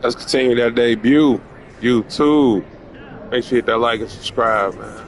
Let's continue that debut. YouTube. Make sure you hit that like and subscribe, man.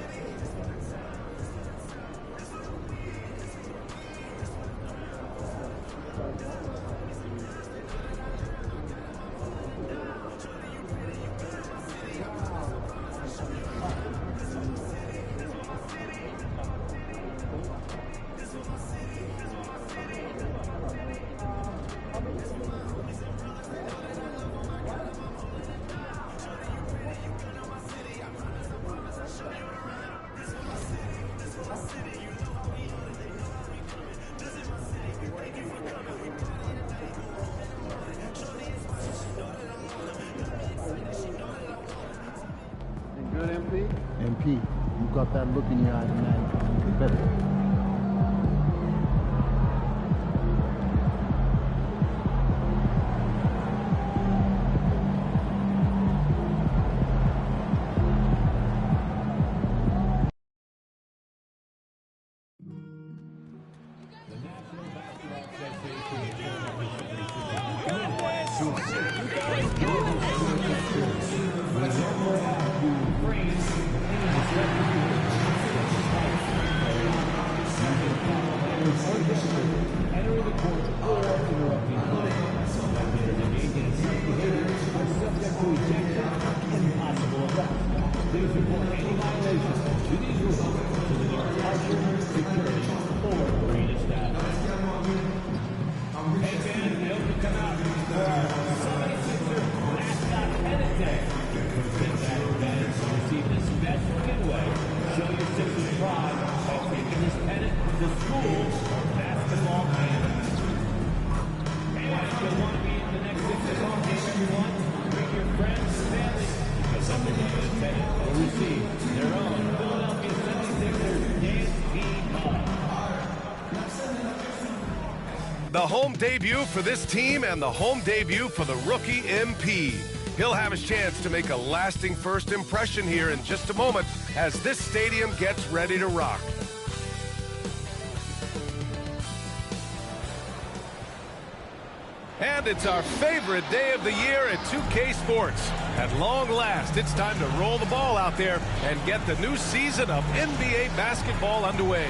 Good, MP? MP, you got that look in your eyes, man. Better. The home debut for this team and the home debut for the rookie MP. He'll have his chance to make a lasting first impression here in just a moment as this stadium gets ready to rock. And it's our favorite day of the year at 2K Sports. At long last, it's time to roll the ball out there and get the new season of NBA basketball underway.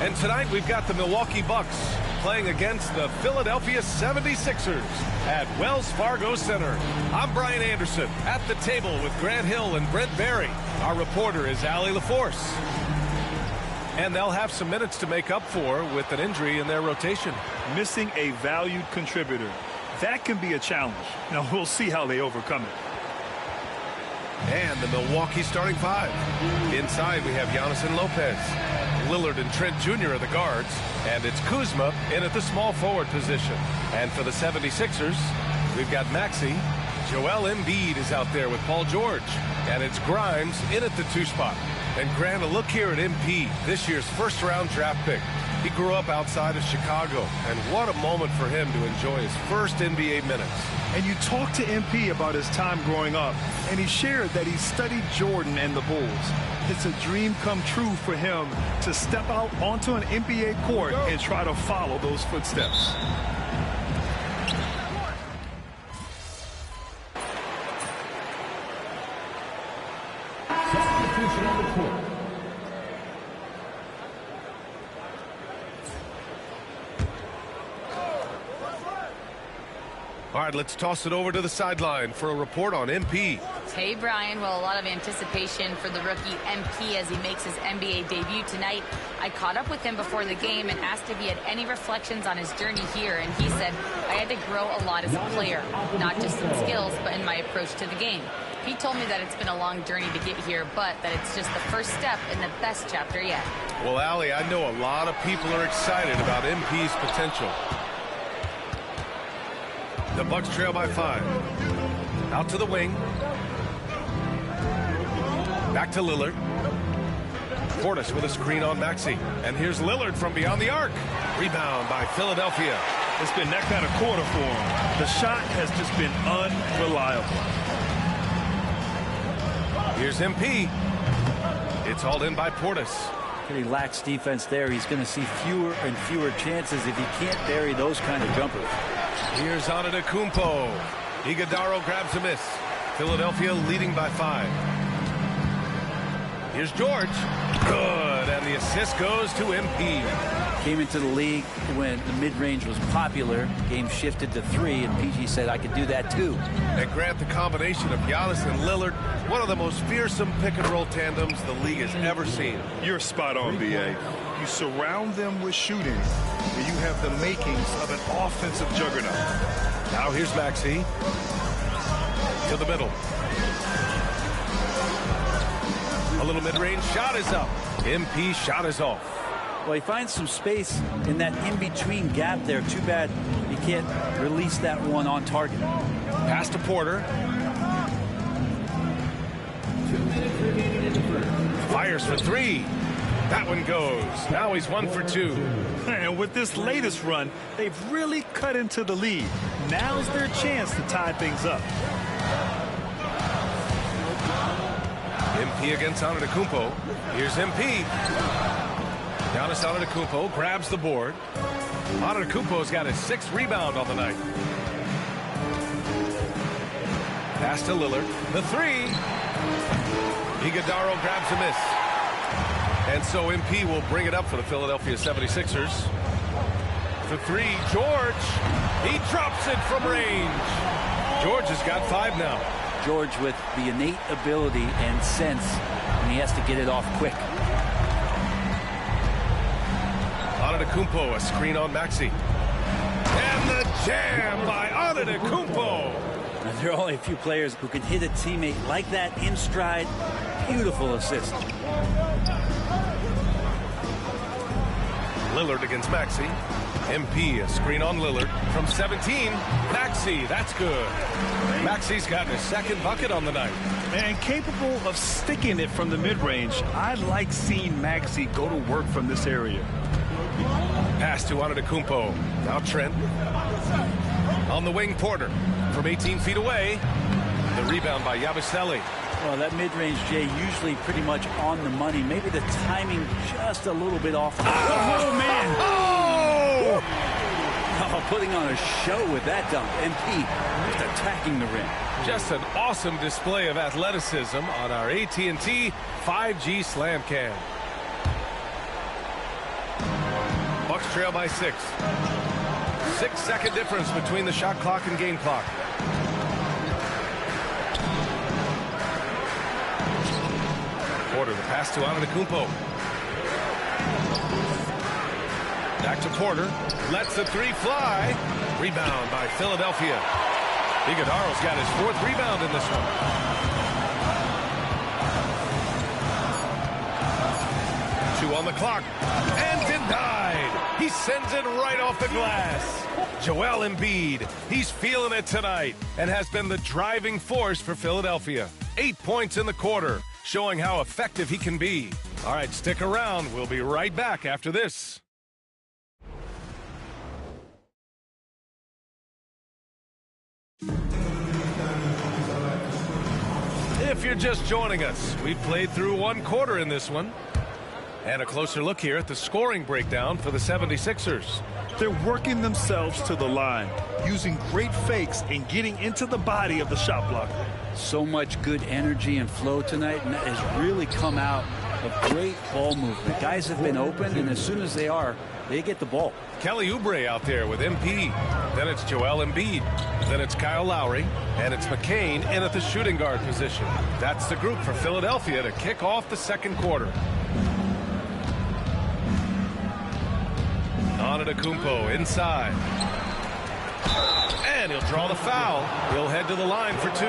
And tonight we've got the Milwaukee Bucks playing against the Philadelphia 76ers at Wells Fargo Center. I'm Brian Anderson at the table with Grant Hill and Brent Barry. Our reporter is Allie LaForce. And they'll have some minutes to make up for with an injury in their rotation. Missing a valued contributor. That can be a challenge. Now we'll see how they overcome it. And the Milwaukee starting five. Inside we have Giannis and Lopez. Lillard and Trent Jr. are the guards. And it's Kuzma in at the small forward position. And for the 76ers, we've got Maxey. Joel Embiid is out there with Paul George. And it's Grimes in at the 2 spot. And Grant, a look here at MP, this year's first-round draft pick. He grew up outside of Chicago, and what a moment for him to enjoy his first NBA minutes. And you talked to MP about his time growing up, and he shared that he studied Jordan and the Bulls. It's a dream come true for him to step out onto an NBA court and try to follow those footsteps. Substitution on the court. All right, let's toss it over to the sideline for a report on MP. Hey, Brian. Well, a lot of anticipation for the rookie MP as he makes his NBA debut tonight. I caught up with him before the game and asked if he had any reflections on his journey here, and he said, I had to grow a lot as a player, not just in skills, but in my approach to the game. He told me that it's been a long journey to get here, but that it's just the first step in the best chapter yet. Well, Allie, I know a lot of people are excited about MP's potential. The Bucks trail by 5. Out to the wing. Back to Lillard. Portis with a screen on Maxey. And here's Lillard from beyond the arc. Rebound by Philadelphia. It's been that kind of quarter for him. The shot has just been unreliable. Here's MP. It's hauled in by Portis. He lacks defense there. He's going to see fewer and fewer chances if he can't bury those kind of jumpers. Here's Antetokounmpo. Iguodala grabs a miss. Philadelphia leading by 5. Here's George. Good, and the assist goes to MP. Came into the league when the mid-range was popular. Game shifted to 3, and PG said, I could do that too. And Grant, the combination of Giannis and Lillard, one of the most fearsome pick-and-roll tandems the league has ever seen. You're spot on, B.A. You surround them with shooting, and you have the makings of an offensive juggernaut. Now here's Maxey. To the middle. A little mid-range shot is up. MP shot is off. Well, he finds some space in that in-between gap there. Too bad he can't release that one on target. Pass to Porter. Fires for 3. That one goes. Now he's 1 for 2. And with this latest run, they've really cut into the lead. Now's their chance to tie things up. MP against Antetokounmpo. Here's MP. Giannis Antetokounmpo grabs the board. Antetokounmpo's got his 6th rebound on the night. Pass to Lillard. The 3. Iguodala grabs a miss. And so MP will bring it up for the Philadelphia 76ers. The 3, George. He drops it from range. George has got 5 now. George with the innate ability and sense, and he has to get it off quick. Antetokounmpo, a screen on Maxey. And the jam by Antetokounmpo. Now, there are only a few players who can hit a teammate like that in stride. Beautiful assist. Lillard against Maxey. MP, a screen on Lillard from 17. Maxey, that's good. Maxey's gotten his 2nd bucket on the night. And capable of sticking it from the mid-range. I like seeing Maxey go to work from this area. Pass to Antetokounmpo. Now Trent. On the wing, Porter. From 18 feet away. The rebound by Yabusele. Well, that mid-range, Jay, usually pretty much on the money. Maybe the timing just a little bit off. Oh, man! Oh! Putting on a show with that dunk. MP just attacking the rim. Just an awesome display of athleticism on our AT&T 5G Slam Cam. Bucks trail by 6. 6-second difference between the shot clock and game clock. Porter, the pass to Antetokounmpo. Back to Porter. Lets the 3 fly. Rebound by Philadelphia. Iguodala's got his 4th rebound in this one. Two on the clock. And denied. He sends it right off the glass. Joel Embiid. He's feeling it tonight and has been the driving force for Philadelphia. 8 points in the quarter, showing how effective he can be. All right, stick around. We'll be right back after this. If you're just joining us, we've played through 1 quarter in this one. And a closer look here at the scoring breakdown for the 76ers. They're working themselves to the line, using great fakes and getting into the body of the shot blocker. So much good energy and flow tonight, and that has really come out of great ball movement. Guys have been open, and as soon as they are, they get the ball. Kelly Oubre out there with MP. Then it's Joel Embiid. Then it's Kyle Lowry. And it's McCain in at the shooting guard position. That's the group for Philadelphia to kick off the 2nd quarter. Antetokounmpo inside. And he'll draw the foul. He'll head to the line for 2.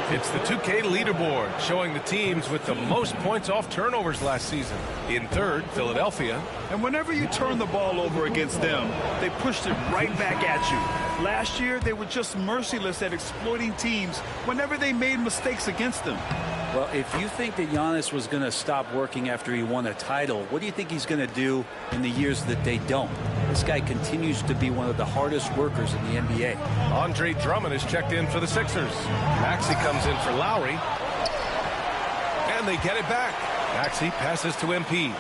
It's the 2K leaderboard showing the teams with the most points off turnovers last season. In 3rd, Philadelphia. And whenever you turn the ball over against them, they pushed it right back at you. Last year, they were just merciless at exploiting teams whenever they made mistakes against them. Well, if you think that Giannis was going to stop working after he won a title, what do you think he's going to do in the years that they don't? This guy continues to be one of the hardest workers in the NBA. Andre Drummond is checked in for the Sixers. Maxey comes in for Lowry. And they get it back. Maxey passes to MP.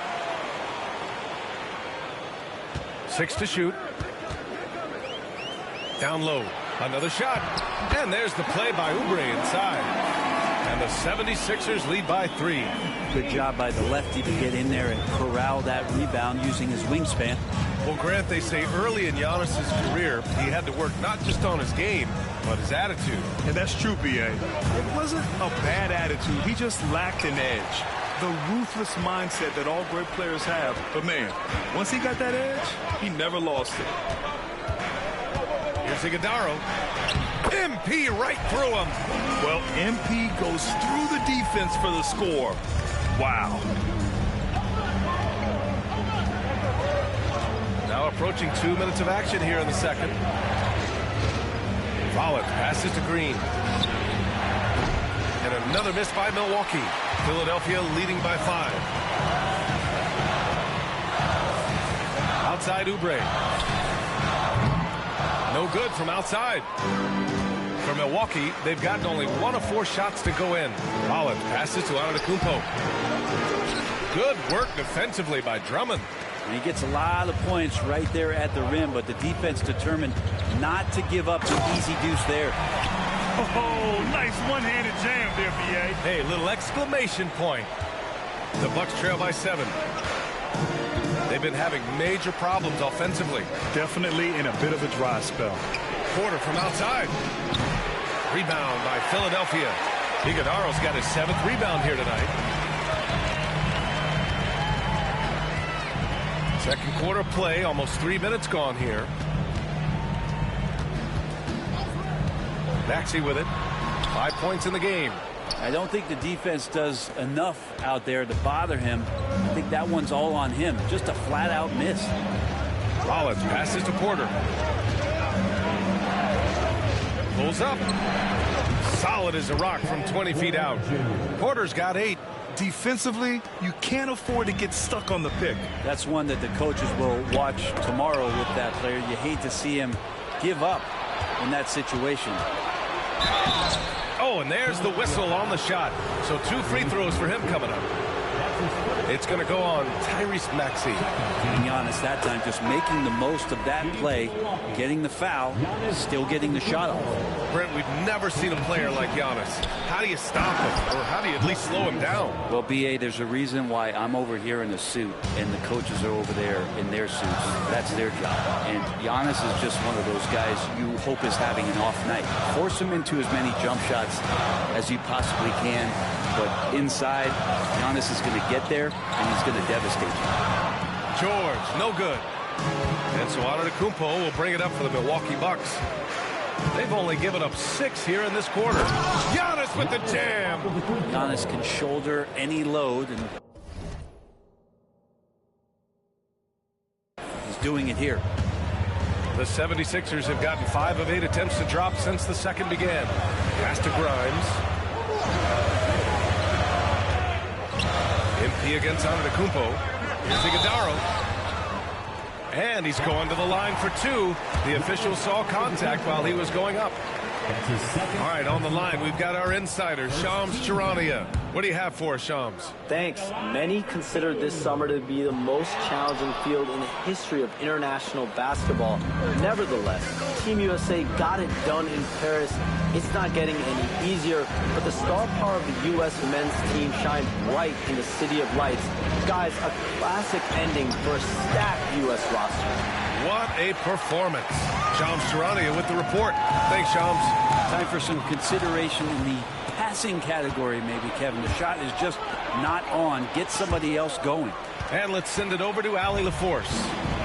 6 to shoot. Down low. Another shot. And there's the play by Oubre inside. And the 76ers lead by 3. Good job by the lefty to get in there and corral that rebound using his wingspan. Well, Grant, they say early in Giannis's career, he had to work not just on his game, but his attitude. And that's true, B.A. It wasn't a bad attitude. He just lacked an edge. The ruthless mindset that all great players have. But, man, once he got that edge, he never lost it. Here's Iguodaro. MP right through him. Well, MP goes through the defense for the score. Wow. Now approaching 2 minutes of action here in the second. Follett passes to Green. And another miss by Milwaukee. Philadelphia leading by 5. Outside Oubre. No good from outside. For Milwaukee, they've gotten only 1 of 4 shots to go in. Follett passes to Antetokounmpo. Good work defensively by Drummond. And he gets a lot of points right there at the rim, but the defense determined not to give up the easy deuce there. Oh, nice one-handed jam there, B.A. Hey, little exclamation point. The Bucks trail by 7. They've been having major problems offensively. Definitely in a bit of a dry spell. Porter from outside. Rebound by Philadelphia. Iguodaro's got his 7th rebound here tonight. Second quarter play, almost 3 minutes gone here. Maxey with it. 5 points in the game. I don't think the defense does enough out there to bother him. I think that one's all on him. Just a flat-out miss. Rollins passes to Porter. Pulls up. Solid as a rock from 20 feet out. Porter's got 8. Defensively, you can't afford to get stuck on the pick. That's one that the coaches will watch tomorrow with that player. You hate to see him give up in that situation. Oh, and there's the whistle on the shot. So 2 free throws for him coming up. It's going to go on Tyrese Maxey. And Giannis that time just making the most of that play, getting the foul, still getting the shot off. Brent, we've never seen a player like Giannis. How do you stop him? Or how do you at least slow him down? Well, B.A., there's a reason why I'm over here in a suit and the coaches are over there in their suits. That's their job. And Giannis is just one of those guys you hope is having an off night. Force him into as many jump shots as you possibly can. But inside, Giannis is going to get there, and he's going to devastate you. George, no good. And so Antetokounmpo will bring it up for the Milwaukee Bucks. They've only given up 6 here in this quarter. Giannis with the jam. Giannis can shoulder any load, and he's doing it here. The 76ers have gotten 5 of 8 attempts to drop since the second began. Pass to Grimes. MP against Antetokounmpo. Here's Iguodaro. And he's going to the line for 2. The official saw contact while he was going up. All right, on the line, we've got our insider, Shams Charania. What do you have for us, Shams? Thanks. Many consider this summer to be the most challenging field in the history of international basketball. Nevertheless, Team USA got it done in Paris. It's not getting any easier, but the star power of the U.S. men's team shined bright in the City of Lights. Guys, a classic ending for a stacked U.S. roster. What a performance. Shams Charania with the report. Thanks, Shams. Time for some consideration in the passing category, maybe, Kevin. The shot is just not on. Get somebody else going. And let's send it over to Allie LaForce.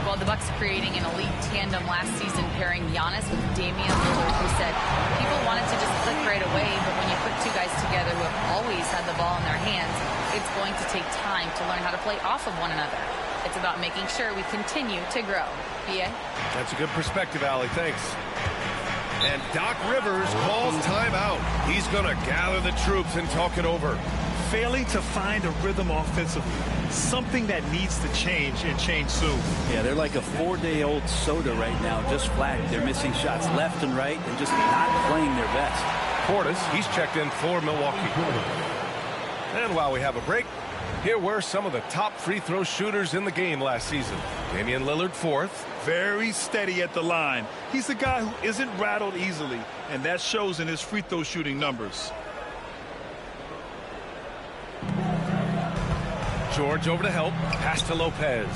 Well, the Bucks creating an elite tandem last season, pairing Giannis with Damian Lillard, who said people wanted to just click right away, but when you put 2 guys together who have always had the ball in their hands, it's going to take time to learn how to play off of one another. It's about making sure we continue to grow. B.A.? That's a good perspective, Allie. Thanks. And Doc Rivers calls timeout. He's going to gather the troops and talk it over. Failing to find a rhythm offensively. Something that needs to change, and change soon. Yeah, they're like a 4-day-old soda right now, just flat. They're missing shots left and right and just not playing their best. Portis, he's checked in for Milwaukee. And while we have a break, here were some of the top free throw shooters in the game last season. Damian Lillard fourth. Very steady at the line. He's a guy who isn't rattled easily, and that shows in his free throw shooting numbers. George over to help. Pass to Lopez.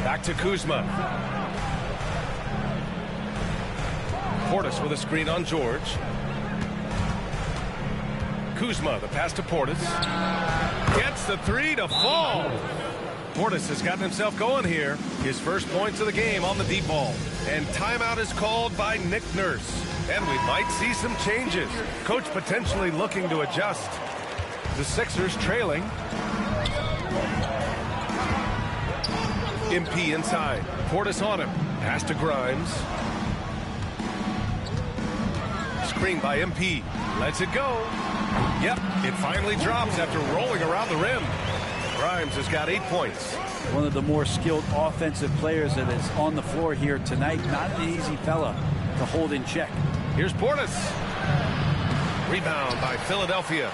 Back to Kuzma. Portis with a screen on George. Kuzma, the pass to Portis. Gets the three to fall. Portis has gotten himself going here. His first points of the game on the deep ball. And timeout is called by Nick Nurse. And we might see some changes. Coach potentially looking to adjust. The Sixers trailing. MP inside. Portis on him. Pass to Grimes. Screen by MP. Lets it go. Yep, it finally drops after rolling around the rim. Grimes has got 8 points. One of the more skilled offensive players that is on the floor here tonight. Not an easy fella to hold in check. Here's Portis. Rebound by Philadelphia.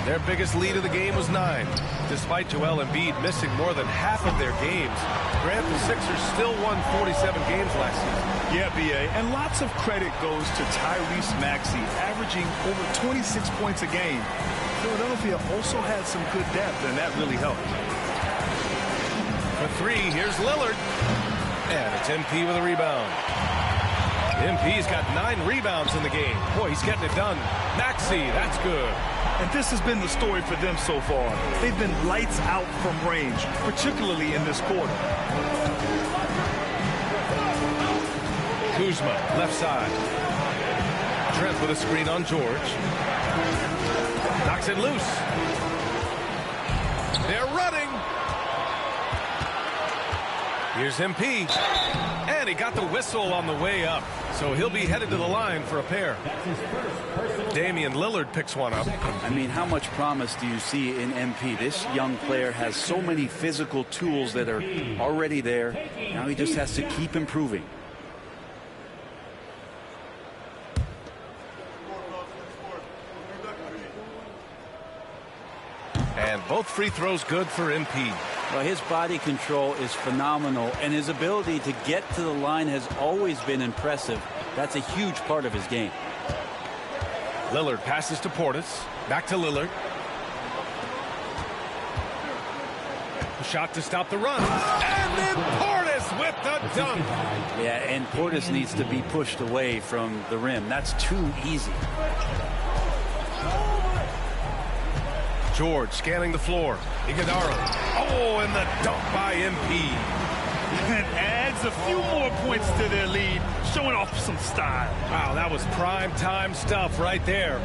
Their biggest lead of the game was 9. Despite Joel Embiid missing more than half of their games, Grant, the Sixers still won 47 games last season. Yeah, B.A., and lots of credit goes to Tyrese Maxey, averaging over 26 points a game. Philadelphia also had some good depth, and that really helped. For three, here's Lillard. And it's MP with a rebound. MP's got 9 rebounds in the game. Boy, he's getting it done. Maxey, that's good. And this has been the story for them so far. They've been lights out from range, particularly in this quarter. Kuzma, left side. Trent with a screen on George. Knocks it loose. They're running. Here's MP. And he got the whistle on the way up. So he'll be headed to the line for a pair. Damian Lillard picks one up. I mean, how much promise do you see in MP? This young player has so many physical tools that are already there. Now he just has to keep improving. And both free throws good for MP. Well, his body control is phenomenal, and his ability to get to the line has always been impressive. That's a huge part of his game. Lillard passes to Portis. Back to Lillard. A shot to stop the run. And then Portis with the dunk. Yeah, and Portis needs to be pushed away from the rim. That's too easy. George scanning the floor. Iguodala. Oh, and the dunk by MP. And adds a few more points to their lead, showing off some style. Wow, that was prime time stuff right there.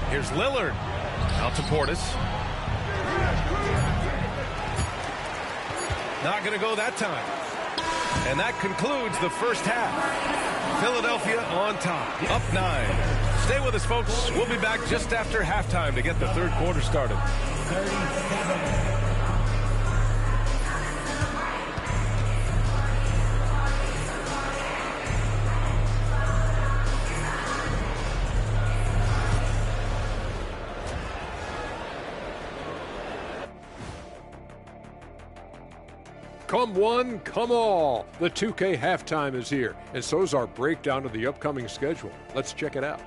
Here's Lillard. Out to Portis. Not going to go that time. And that concludes the first half. Philadelphia on top, up 9. Stay with us, folks. We'll be back just after halftime to get the third quarter started. Come one, come all. The 2K halftime is here, and so's our breakdown of the upcoming schedule. Let's check it out.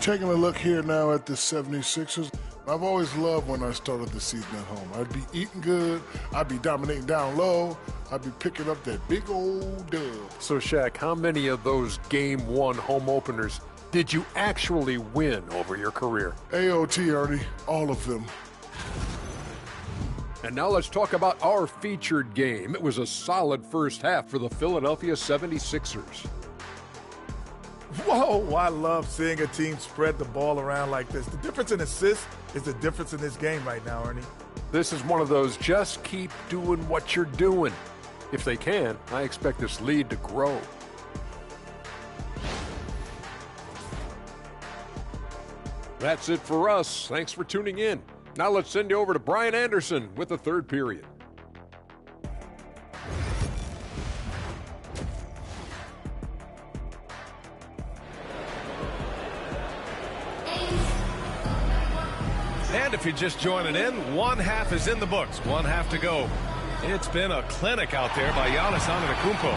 Taking a look here now at the 76ers. I've always loved when I started the season at home. I'd be eating good, I'd be dominating down low, I'd be picking up that big old dub. So, Shaq, how many of those Game 1 home openers did you actually win over your career? AOT, Ernie, all of them. And now let's talk about our featured game. It was a solid first half for the Philadelphia 76ers. Whoa, I love seeing a team spread the ball around like this. The difference in assists is the difference in this game right now, Ernie. This is one of those just keep doing what you're doing. If they can, I expect this lead to grow. That's it for us. Thanks for tuning in. Now let's send you over to Brian Anderson with the third period. And if you're just joining in, one half is in the books. One half to go. It's been a clinic out there by Giannis Antetokounmpo.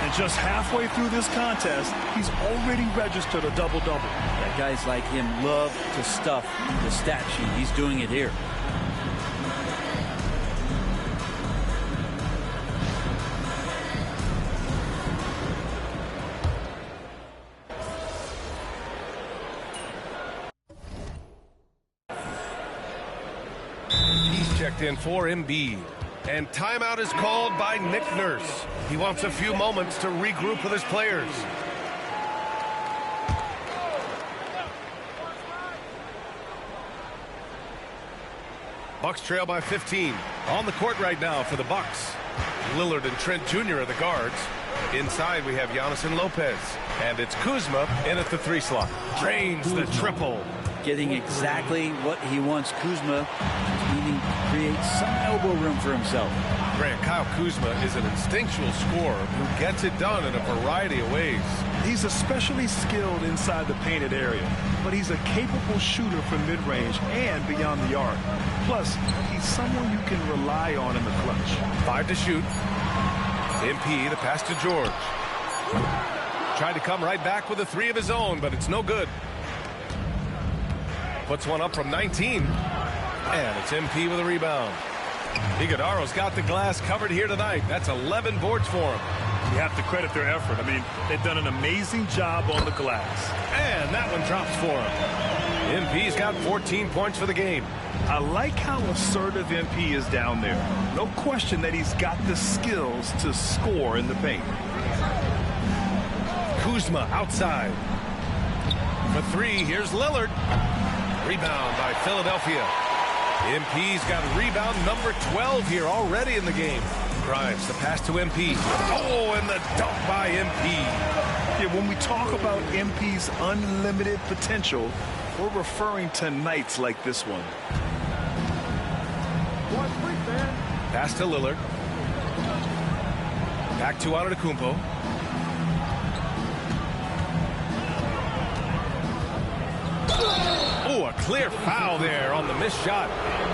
And just halfway through this contest, he's already registered a double-double. Yeah, guys like him love to stuff the stat sheet. He's doing it here. He's checked in for Embiid. And timeout is called by Nick Nurse. He wants a few moments to regroup with his players. Bucks trail by 15. On the court right now for the Bucks. Lillard and Trent Jr. are the guards. Inside we have Giannis and Lopez. And it's Kuzma in at the 3 slot. Drains the triple. Getting exactly what he wants. Kuzma needing to create some elbow room for himself. Grant, Kyle Kuzma is an instinctual scorer who gets it done in a variety of ways. He's especially skilled inside the painted area, but he's a capable shooter from mid-range and beyond the arc. Plus, he's someone you can rely on in the clutch. 5 to shoot. MP, the pass to George. Tried to come right back with a 3 of his own, but it's no good. Puts one up from 19. And it's MP with a rebound. Iguodaro's got the glass covered here tonight. That's 11 boards for him. You have to credit their effort. I mean, they've done an amazing job on the glass. And that one drops for him. MP's got 14 points for the game. I like how assertive MP is down there. No question that he's got the skills to score in the paint. Kuzma outside. For 3, here's Lillard. Rebound by Philadelphia. MP's got rebound number 12 here already in the game. Grimes, the pass to MP. Oh, and the dunk by MP. Yeah, when we talk about MP's unlimited potential, we're referring to nights like this one. Pass to Lillard. Back to Antetokounmpo. Oh, a clear foul there on the missed shot.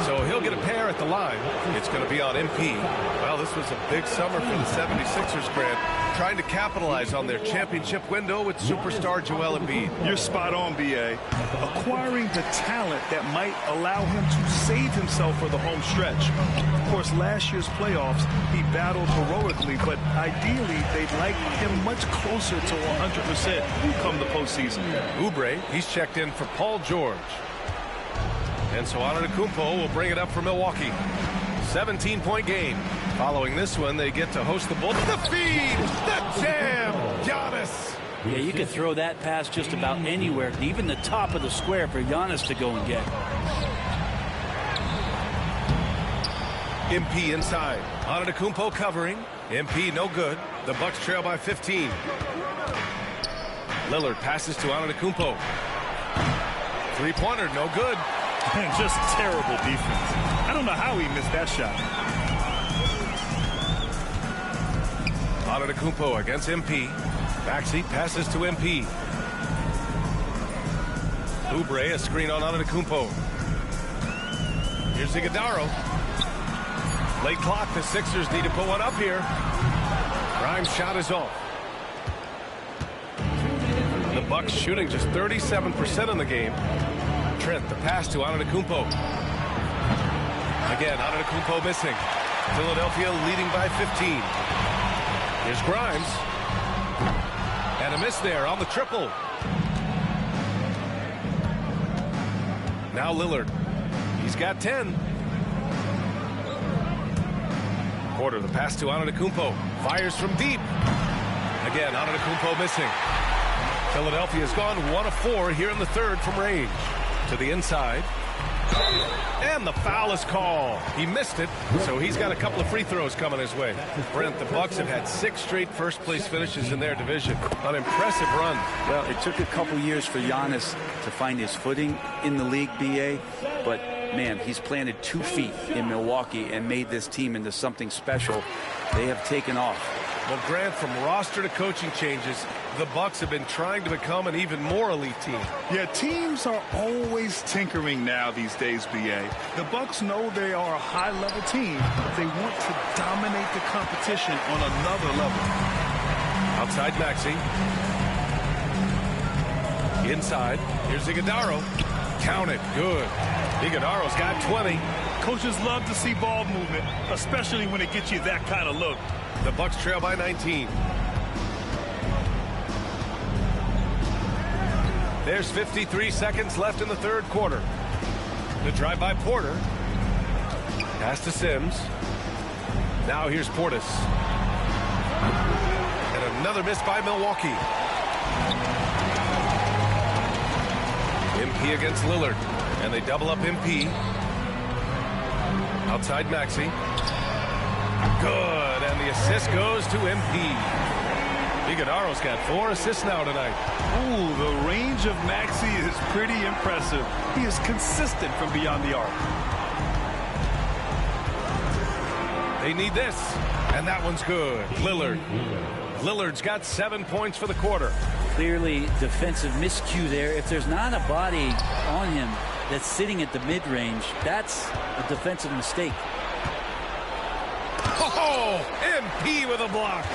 So he'll get a pair at the line. It's going to be on MP. Well, this was a big summer for the 76ers, Grant, trying to capitalize on their championship window with superstar Joel Embiid. You're spot on, B.A. Acquiring the talent that might allow him to save himself for the home stretch. Of course, last year's playoffs, he battled heroically, but ideally, they'd like him much closer to 100% come the postseason. Oubre, he's checked in for Paul George. And so Antetokounmpo will bring it up for Milwaukee. 17-point game. Following this one, they get to host the Bulls. The feed, the jam, Giannis. Yeah, you could throw that pass just about anywhere, even the top of the square for Giannis to go and get. MP inside. Antetokounmpo covering. MP no good. The Bucks trail by 15. Lillard passes to Antetokounmpo. Three-pointer, no good. And just terrible defense. I don't know how he missed that shot. Antetokounmpo against MP. Backseat passes to MP. Oubre, a screen on Antetokounmpo. Here's Iguodaro. Late clock, the Sixers need to put one up here. Grimes' shot is off. The Bucks shooting just 37% in the game. Trent, the pass to Antetokounmpo. Again, Antetokounmpo missing. Philadelphia leading by 15. Here's Grimes. And a miss there on the triple. Now Lillard. He's got 10. Porter, the pass to Antetokounmpo. Fires from deep. Again, Antetokounmpo missing. Philadelphia's gone 1 of 4 here in the third from range. To the inside. And the foul is called. He missed it, so he's got a couple of free throws coming his way. Brent, the Bucks have had 6 straight first-place finishes in their division. An impressive run. Well, it took a couple years for Giannis to find his footing in the league, B.A., but, man, he's planted 2 feet in Milwaukee and made this team into something special. They have taken off. Well, Grant, from roster to coaching changes, the Bucks have been trying to become an even more elite team. Yeah, teams are always tinkering now these days, B.A. The Bucks know they are a high-level team. They want to dominate the competition on another level. Outside Maxey. Inside. Here's Iguodaro. Count it. Good. Iguodaro's got 20. Coaches love to see ball movement, especially when it gets you that kind of look. The Bucks trail by 19. There's 53 seconds left in the third quarter. The drive by Porter. Pass to Sims. Now here's Portis. And another miss by Milwaukee. MP against Lillard. And they double up MP. Outside Maxey. Good, and the assist goes to MP. Iguodaro's got 4 assists now tonight. Ooh, the range of Maxey is pretty impressive. He is consistent from beyond the arc. They need this, and that one's good. Lillard's got 7 points for the quarter. Clearly defensive miscue there. If there's not a body on him that's sitting at the mid-range, that's a defensive mistake. Oh, MP with a block.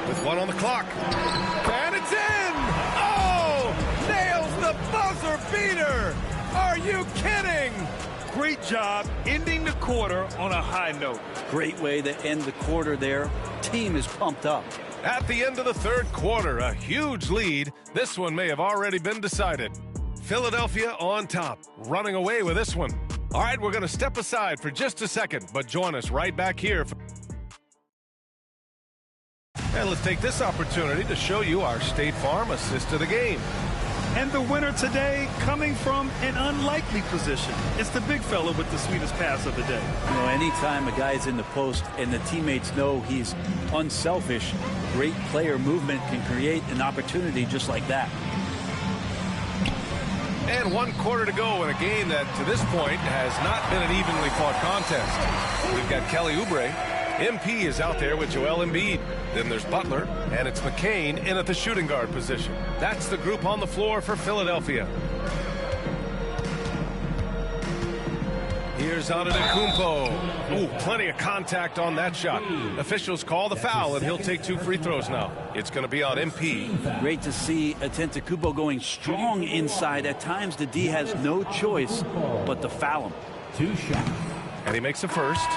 With 1 on the clock. And it's in! Oh! Nails the buzzer beater! Are you kidding? Great job ending the quarter on a high note. Great way to end the quarter there. Team is pumped up. At the end of the third quarter, a huge lead. This one may have already been decided. Philadelphia on top, running away with this one. All right, we're going to step aside for just a second, but join us right back here. And let's take this opportunity to show you our State Farm assist of the game. And the winner today coming from an unlikely position. It's the big fella with the sweetest pass of the day. You know, anytime a guy's in the post and the teammates know he's unselfish, great player movement can create an opportunity just like that. And 1 quarter to go in a game that, to this point, has not been an evenly fought contest. We've got Kelly Oubre. MP is out there with Joel Embiid. Then there's Butler, and it's McCain in at the shooting guard position. That's the group on the floor for Philadelphia. Here's Antetokounmpo. Ooh, plenty of contact on that shot. Officials call the foul, and he'll take 2 free throws now. It's going to be on MP. Great to see Antetokounmpo going strong inside. At times, the D has no choice but to foul him. 2 shots. And he makes a first.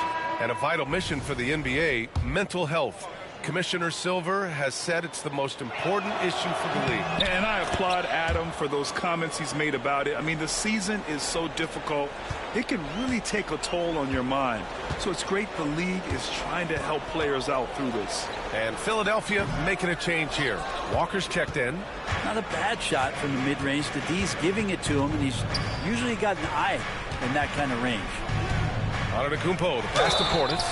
And a vital mission for the NBA, mental health. Commissioner Silver has said it's the most important issue for the league. And I applaud Adam for those comments he's made about it. I mean, the season is so difficult. It can really take a toll on your mind. So it's great the league is trying to help players out through this. And Philadelphia making a change here. Walker's checked in. Not a bad shot from the mid-range. The D's giving it to him, and he's usually got an eye in that kind of range. Antetokounmpo, the pass to Portis.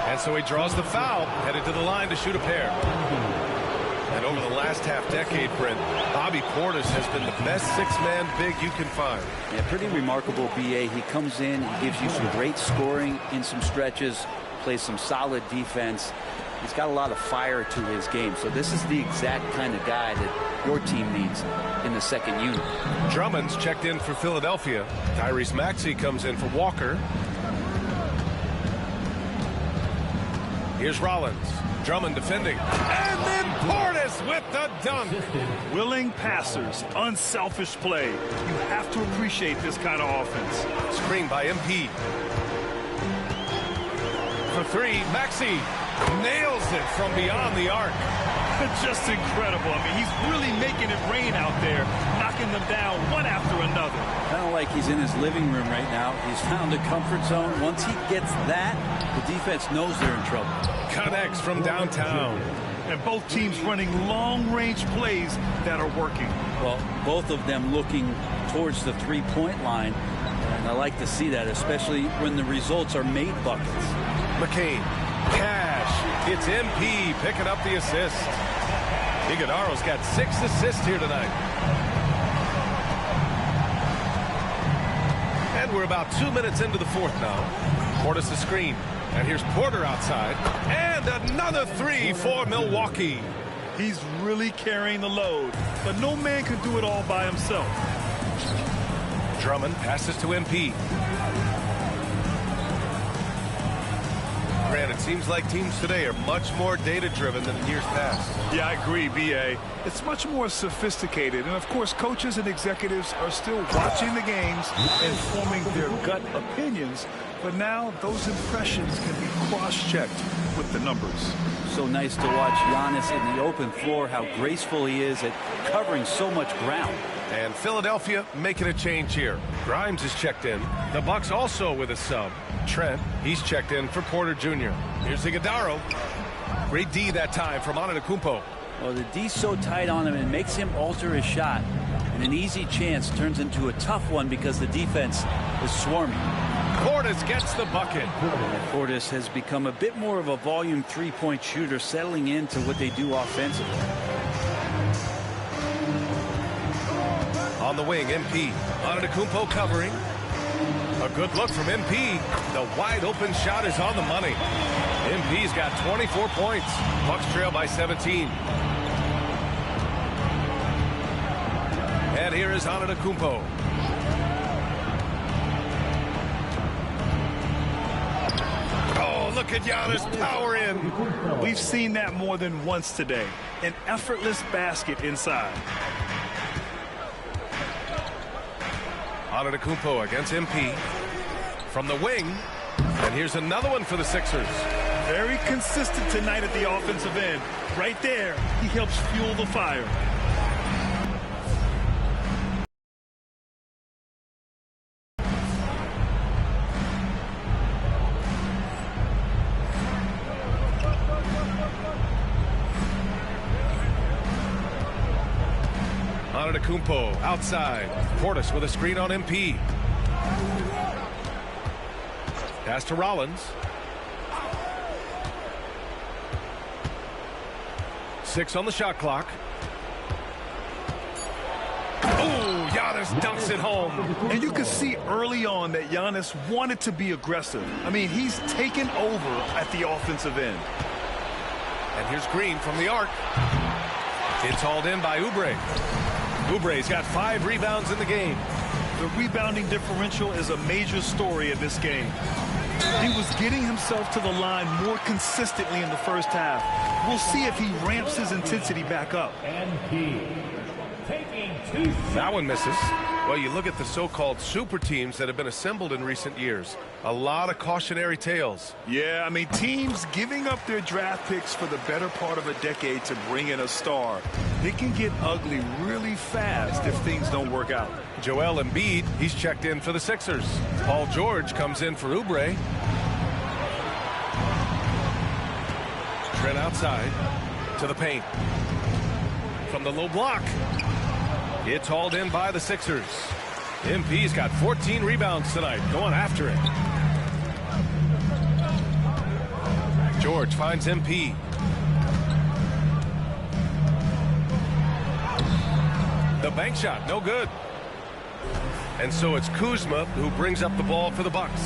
And so he draws the foul, headed to the line to shoot a pair. And over the last half-decade, Brent, Bobby Portis has been the best 6-man big you can find. Yeah, pretty remarkable, B.A. He comes in, he gives you some great scoring in some stretches, plays some solid defense. He's got a lot of fire to his game. So this is the exact kind of guy that your team needs in the second unit. Drummond's checked in for Philadelphia. Tyrese Maxey comes in for Walker. Here's Rollins. Drummond defending. And then Portis with the dunk. Willing passers, unselfish play. You have to appreciate this kind of offense. Screen by MP. For 3, Maxey nails it from beyond the arc. Just incredible. I mean, he's really making it rain out there, knocking them down one after another. Kind of like he's in his living room right now. He's found a comfort zone. Once he gets that, the defense knows they're in trouble. Connects from downtown. And both teams running long-range plays that are working. Well, both of them looking towards the three-point line. And I like to see that, especially when the results are made buckets. McCain. Cash. It's MP picking up the assist. Iguodaro's got 6 assists here tonight. And we're about 2 minutes into the fourth now. Portis' screen. And here's Porter outside. And another three for Milwaukee. He's really carrying the load, but no man can do it all by himself. Drummond passes to MP. Grant, it seems like teams today are much more data-driven than in years past. Yeah, I agree, B.A. It's much more sophisticated, and of course, coaches and executives are still watching the games and forming their gut opinions, but now those impressions can be cross-checked with the numbers. So nice to watch Giannis in the open floor, how graceful he is at covering so much ground. And Philadelphia making a change here. Grimes is checked in. The Bucks also with a sub. Trent, he's checked in for Porter Jr. Here's Iguodala. Great D that time from Antetokounmpo. Well, the D's so tight on him and makes him alter his shot. And an easy chance turns into a tough one because the defense is swarming. Portis gets the bucket. Portis has become a bit more of a volume three-point shooter, settling into what they do offensively. On the wing, MP. Antetokounmpo covering. A good look from MP. The wide open shot is on the money. MP's got 24 points. Bucks trail by 17. And here is Antetokounmpo. Oh, look at Giannis power in. We've seen that more than once today. An effortless basket inside. Antetokounmpo against MP. From the wing. And here's another one for the Sixers. Very consistent tonight at the offensive end. Right there, he helps fuel the fire. Antetokounmpo outside. Portis with a screen on MP. Pass to Rollins. 6 on the shot clock. Oh, Giannis dunks it home. And you can see early on that Giannis wanted to be aggressive. I mean, he's taken over at the offensive end. And here's Green from the arc. It's hauled in by Oubre. Oubre's got 5 rebounds in the game. The rebounding differential is a major story in this game. He was getting himself to the line more consistently in the first half. We'll see if he ramps his intensity back up. That one misses. Well, you look at the so-called super teams that have been assembled in recent years. A lot of cautionary tales. Yeah, I mean, teams giving up their draft picks for the better part of a decade to bring in a star. It can get ugly really fast if things don't work out. Joel Embiid, he's checked in for the Sixers. Paul George comes in for Oubre. Trent outside to the paint. From the low block. It's hauled in by the Sixers. MP's got 14 rebounds tonight, going after it. George finds MP. The bank shot, no good. And so it's Kuzma who brings up the ball for the Bucks.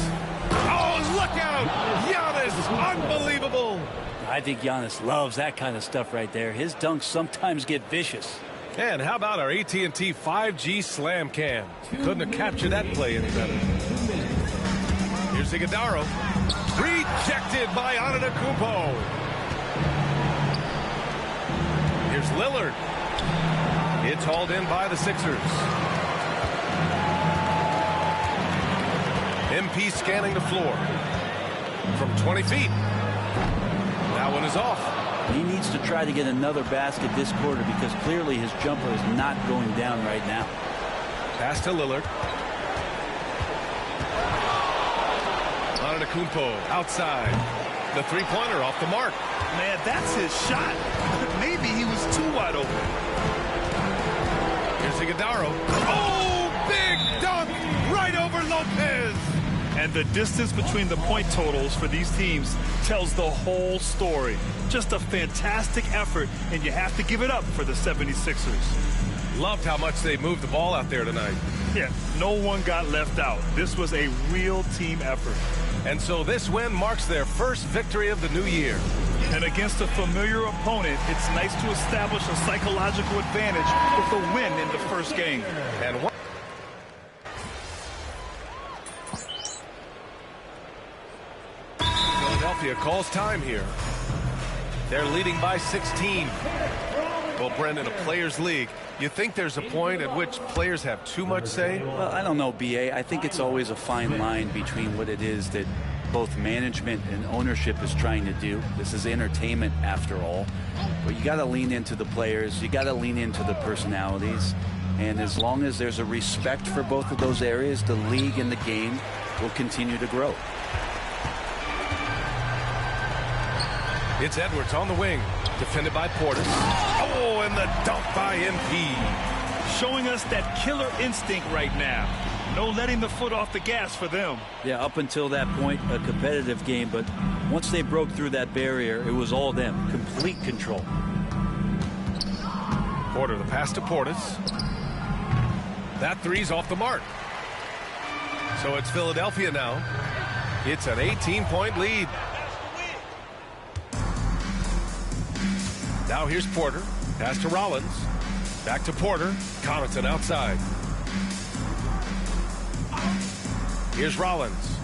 Oh, look out! Giannis, unbelievable! I think Giannis loves that kind of stuff right there. His dunks sometimes get vicious. And how about our AT&T 5G Slam Cam? Couldn't have captured that play any better. Here's Iguodala. Rejected by Antetokounmpo. Here's Lillard. It's hauled in by the Sixers. MP scanning the floor. From 20 feet. That one is off. He needs to try to get another basket this quarter because clearly his jumper is not going down right now. Pass to Lillard. Antetokounmpo outside. The three-pointer off the mark. Man, that's his shot. Maybe he was too wide open. Here's Iguodala. Oh, big dunk right over Lopez. And the distance between the point totals for these teams tells the whole story. Just a fantastic effort, and you have to give it up for the 76ers. Loved how much they moved the ball out there tonight. Yeah, no one got left out. This was a real team effort. And so this win marks their first victory of the new year. And against a familiar opponent, it's nice to establish a psychological advantage with a win in the first game. And one Philadelphia calls time here. They're leading by 16. Well, Brendan, a players' league, you think there's a point at which players have too much say? Well, I don't know, B.A. I think it's always a fine line between what it is that both management and ownership is trying to do. This is entertainment, after all. But you got to lean into the players. You got to lean into the personalities. And as long as there's a respect for both of those areas, the league and the game will continue to grow. It's Edwards on the wing, defended by Portis. Oh, and the dunk by MP. Showing us that killer instinct right now. No letting the foot off the gas for them. Yeah, up until that point, a competitive game, but once they broke through that barrier, it was all them. Complete control. Porter, the pass to Portis. That three's off the mark. So it's Philadelphia now. It's an 18-point lead. Now here's Porter. Pass to Rollins. Back to Porter. Connaughton outside. Here's Rollins.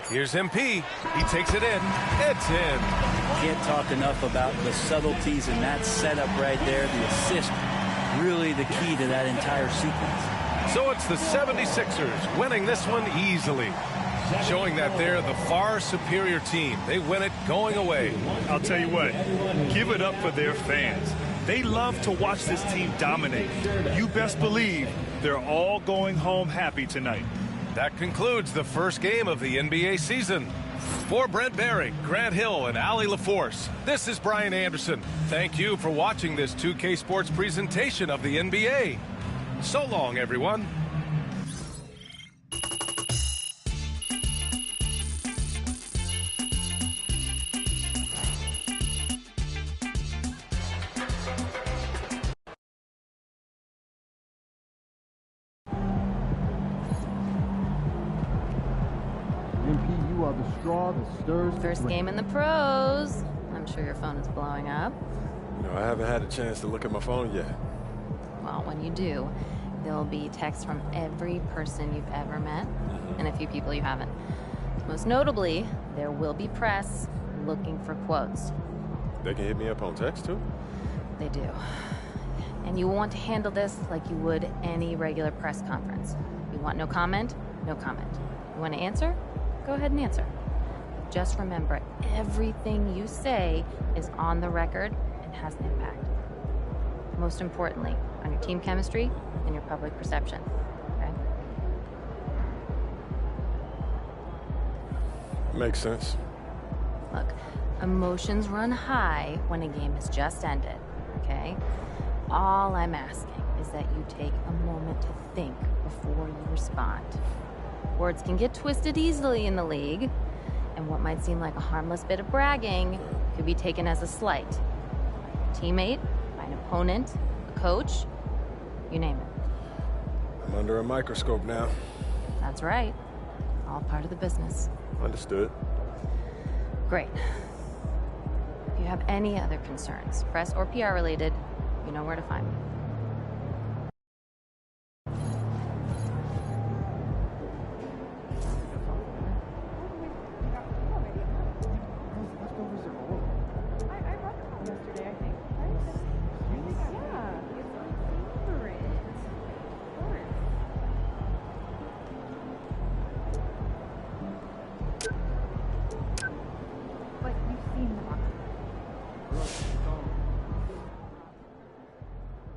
Here's MP. He takes it in. It's in. Can't talk enough about the subtleties in that setup right there. The assist, really the key to that entire sequence. So it's the 76ers winning this one easily, showing that they're the far superior team. They win it going away. I'll tell you what, give it up for their fans. They love to watch this team dominate. You best believe they're all going home happy tonight. That concludes the first game of the NBA season. For Brent Barry, Grant Hill, and Allie LaForce, this is Brian Anderson. Thank you for watching this 2K Sports presentation of the NBA. So long, everyone. MP, you are the straw that stirs the First drink. game in the pros. I'm sure your phone is blowing up. You know, I haven't had a chance to look at my phone yet. Well, when you do, there'll be texts from every person you've ever met and a few people you haven't. Most notably, there will be press looking for quotes. They can hit me up on text, too? They do. And you want to handle this like you would any regular press conference. You want no comment? No comment. You want to answer? Go ahead and answer. But just remember, everything you say is on the record and has an impact. Most importantly, on your team chemistry and your public perception, okay? Makes sense. Look, emotions run high when a game has just ended, okay? All I'm asking is that you take a moment to think before you respond. Words can get twisted easily in the league, and what might seem like a harmless bit of bragging could be taken as a slight. By a teammate, by an opponent, a coach, you name it. I'm under a microscope now. That's right. All part of the business. Understood. Great. If you have any other concerns, press or PR related, you know where to find me.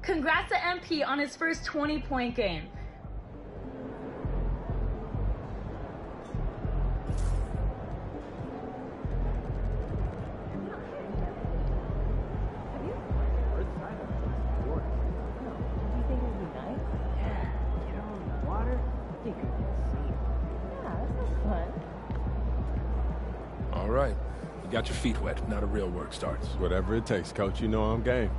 Congrats to MP on his first 20-point game. Got your feet wet. Now the real work starts. Whatever it takes, Coach. You know I'm game.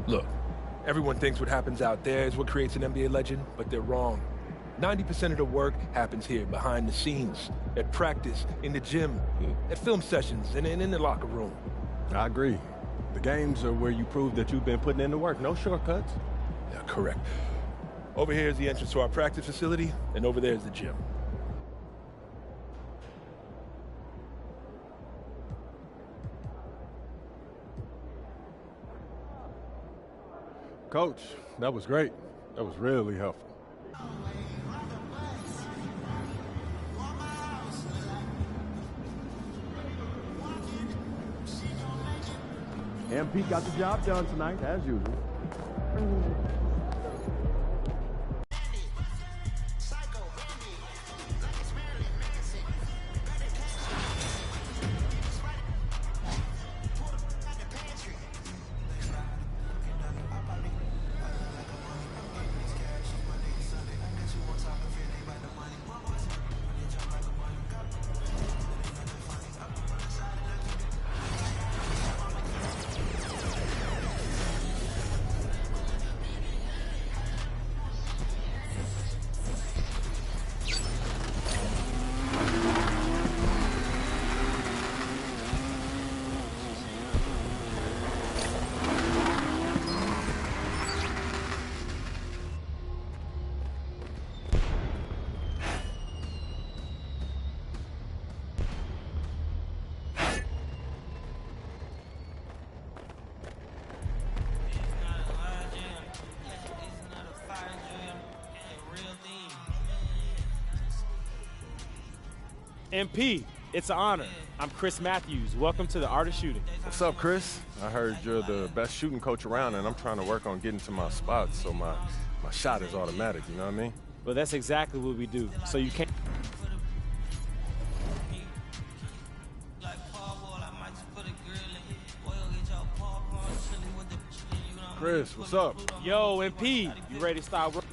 Look, everyone thinks what happens out there is what creates an NBA legend, but they're wrong. 90% of the work happens here, behind the scenes, at practice, in the gym, at film sessions, and in the locker room. I agree. The games are where you prove that you've been putting in the work. No shortcuts. Yeah, correct. Over here is the entrance to our practice facility, and over there is the gym. Coach, that was great. That was really helpful. MP got the job done tonight, as usual. MP, it's an honor. I'm Chris Matthews. Welcome to the Art of Shooting. What's up, Chris? I heard you're the best shooting coach around, and I'm trying to work on getting to my spots so my shot is automatic, you know what I mean? Well, that's exactly what we do. So you can't... Chris, what's up? Yo, MP, you ready to start work?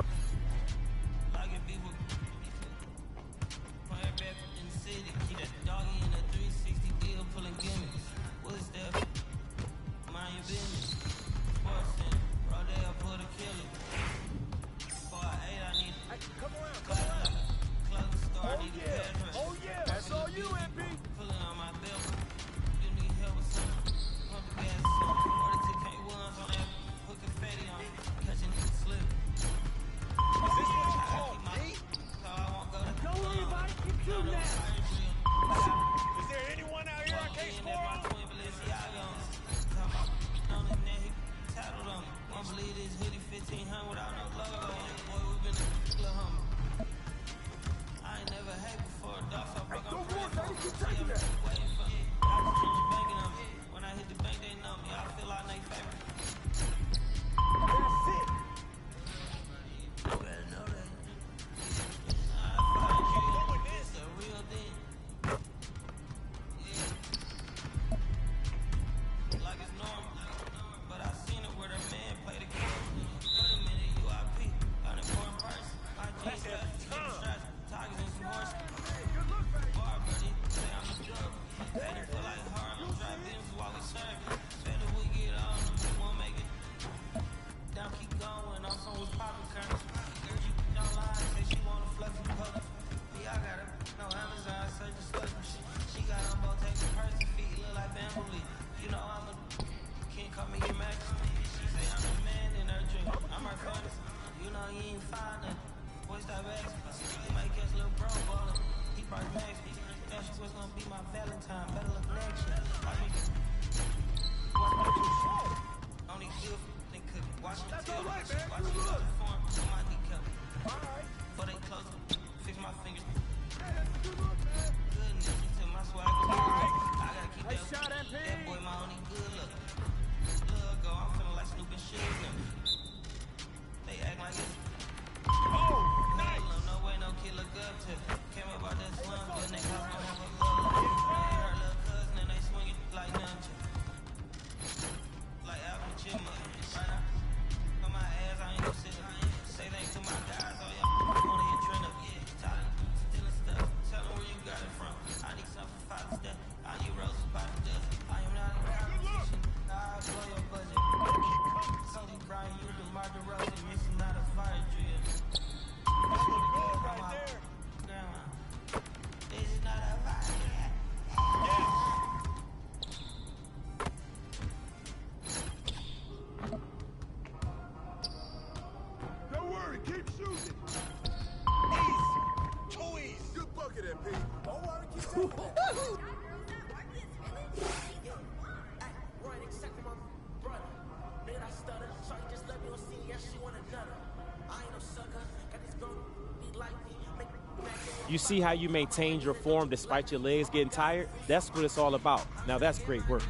You see how you maintained your form despite your legs getting tired? That's what it's all about. Now that's great work.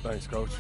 Thanks, Coach.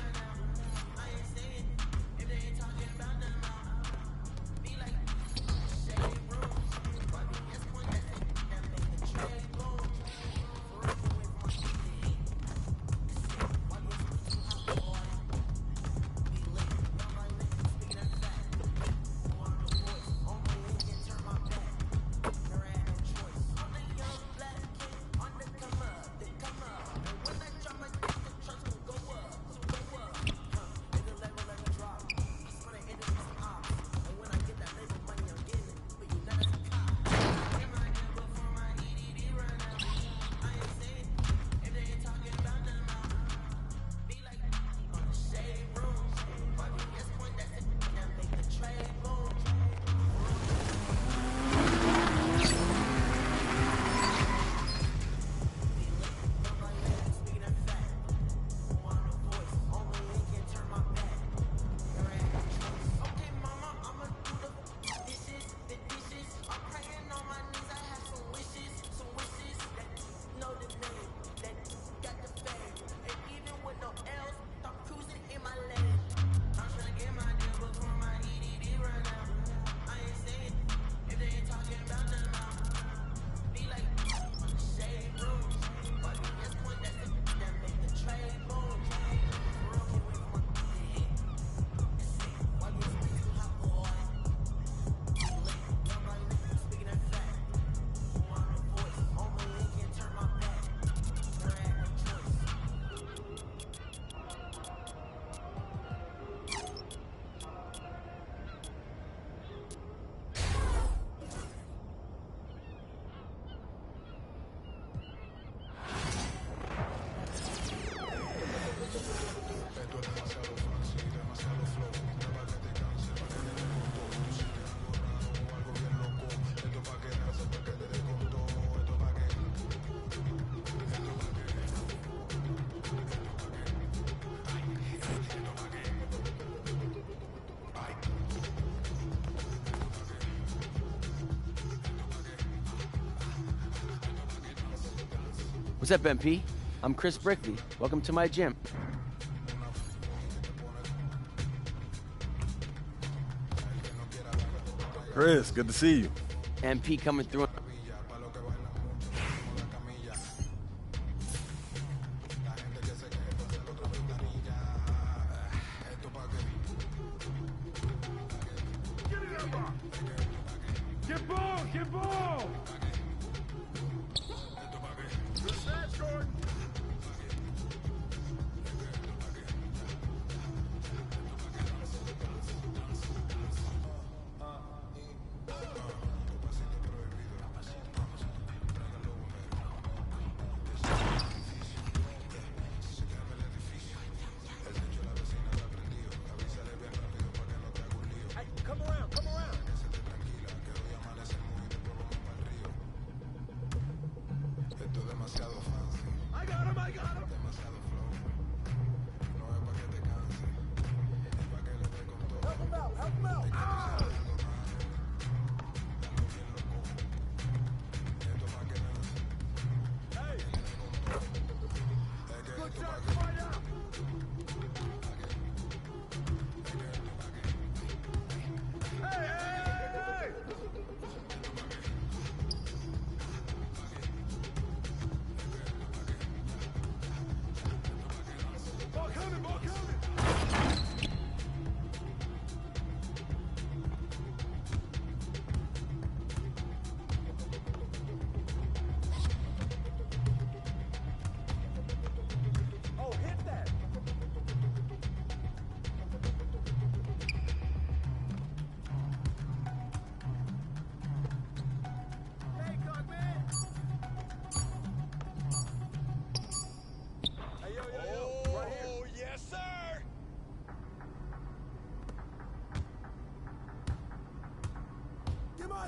What's up, MP? I'm Chris Brickley. Welcome to my gym. Chris, good to see you. MP coming through. Get ball! Get ball! Come around, come around. I got him, I got him. Help him out, help him out. Ah! Hey. Good shot, fight out.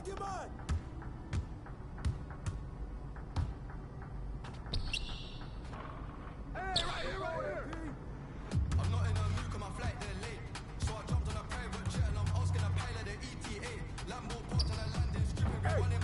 Get mine! Hey, right here! I'm not in a mood 'cause my flight they're late. So I jumped on a private jet and I'm asking a pilot the ETA. Lambo parked on a landing strip and we running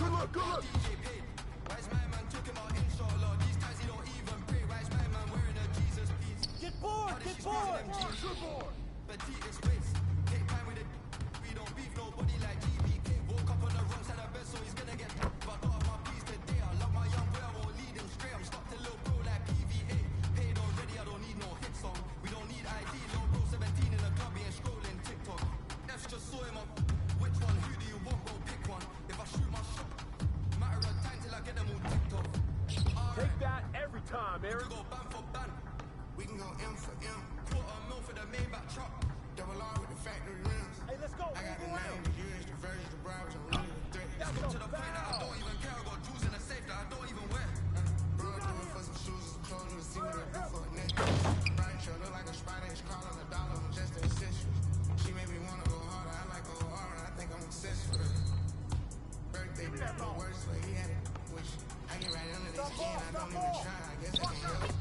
Take that every time, Aaron. We can go M for M. $250,000 for the Maybach truck. Double R with the factory rims. Hey, let's go. I got the name, the years, the version, the browse, I'm really the threat. Let's go to the point that I don't even care. I got jewels in the safe that I don't even wear. Bro, doing for some shoes, some clothes, to see what I do for a neck. Right, sure, look like a spider, it's crawling $1, I'm just the essentials. She made me wanna go harder, I like go harder, I think I'm obsessed with her. Birthday, no worse, but he had it. Wish I get right under this skin, I don't even try, I guess I can help.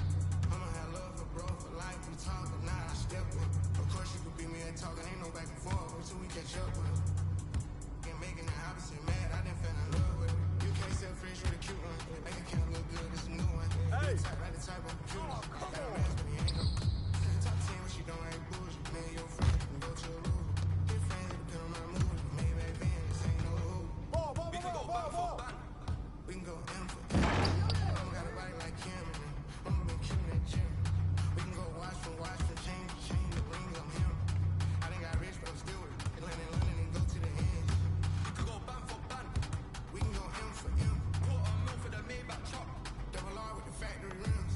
I'ma have love for bro for life, we talk, but now I step with. Of course you could beat me at talking, ain't no back and forth until we catch up with it. Ain't making the opposite mad, I didn't fall in love with it. You can't sell fish with a cute one, make it count look good, it's a new one. Hey! You type like the type of computer, got a mess, but he ain't no. Top 10 when she don't ain't bullshit, man, your friend can go to a room. Get friends, it depend on my mood, maybe back then, this ain't no hoop. We can go back for back, we can go M for M. I don't got a body like Kim, man. I'ma been killing that gym. We can go watch from chain to chain, the rings, I'm him. I done got rich, but I'm still with it. Land in London and go to the end. We can go band for band. We can go M for M. $250,000 for the Maybach truck. Double R with the factory rims.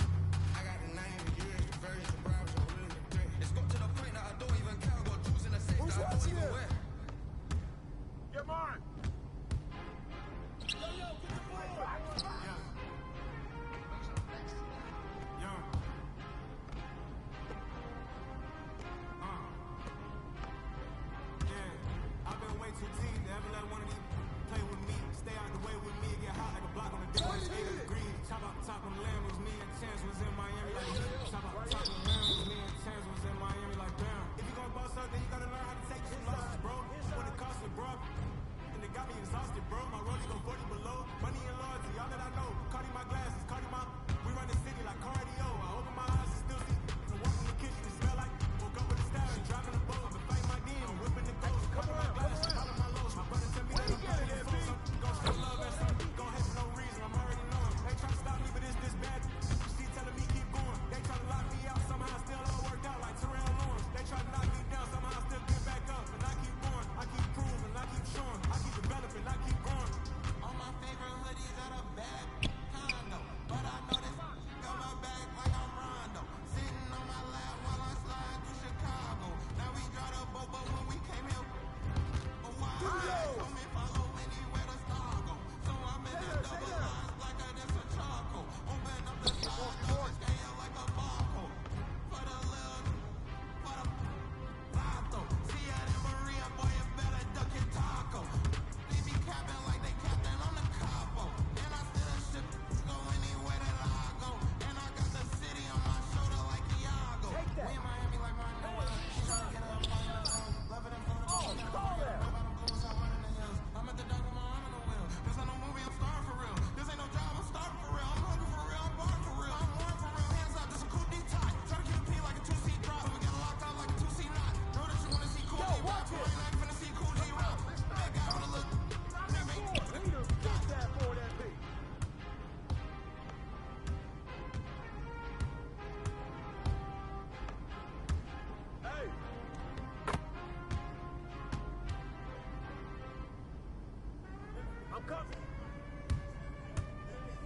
I got the name, the years, the version, the browse, I'm really the threat. It's got to the point that I don't even care. I got jewels in the safe that I don't even wear. Get mine. I've been way too deep to ever let one of these play with me. Stay out the way with me, get hot like a block on the day. 8 degrees, top out the top on the land was me and Chance was in Miami like top out the top on the land was me and Chance was in Miami like damn. If you gonna boss up, then you gotta learn how to take some losses, bro. When it costs it, bro. And it got me exhausted, bro. My rollie go 40 below. Money and loyalty, all that I know. Cardi my glasses, Cardi my. We run the city like cardio. I open my eyes and still see. I walk in the kitchen and smell like. Woke up with a style and driving the boat. Been fighting my demon, whipping the ghost. Cover my glasses, calling my lows. My brother tell me that I'm playing this phone. Something gon' show love and something gon' hate for no reason. I'm already knowing. They try to stop me, but it's this bad. She telling me keep going. They try to lock me out, somehow still all worked out like Terrell Lawrence. They try to knock me down, somehow still get back up. And I keep going, I keep proving, I keep showing, I keep developing, I keep growing. All my favorite hoodies out of bad condo, but I know this got my back like I'm Rondo. Sitting on my lap while I'm sliding through Chicago. Now we drive the boat, but when we came here a while, told me follow anywhere the star go. So I'm in the double lines like I did for charcoal. Open up the side door, staying like a barcode. For the little, for the Vato. See ya in Maria, boy, you better duck your taco. They be capping like they capping on the capo. And I still ship, go anywhere that I go. And I got the city on my shoulder like Iago. We in Miami like Martin Noel. She tryna get up on the phone. Loving them for the phone. I'm at the dock with my arm in the wheel. This ain't no movie, I'm starring for real. This ain't no job, I'm starting for real. I'm hungry for real, I'm born for real. I'm born for real. Hands up, this a cool D-tie. Try to keep a P like a 2C drop. We got locked out like a 2C knot. Know that you wanna see cool G rock. You ain't like finna see cool G rock. That guy wanna look. Get that for that beat. Hey. I'm coming.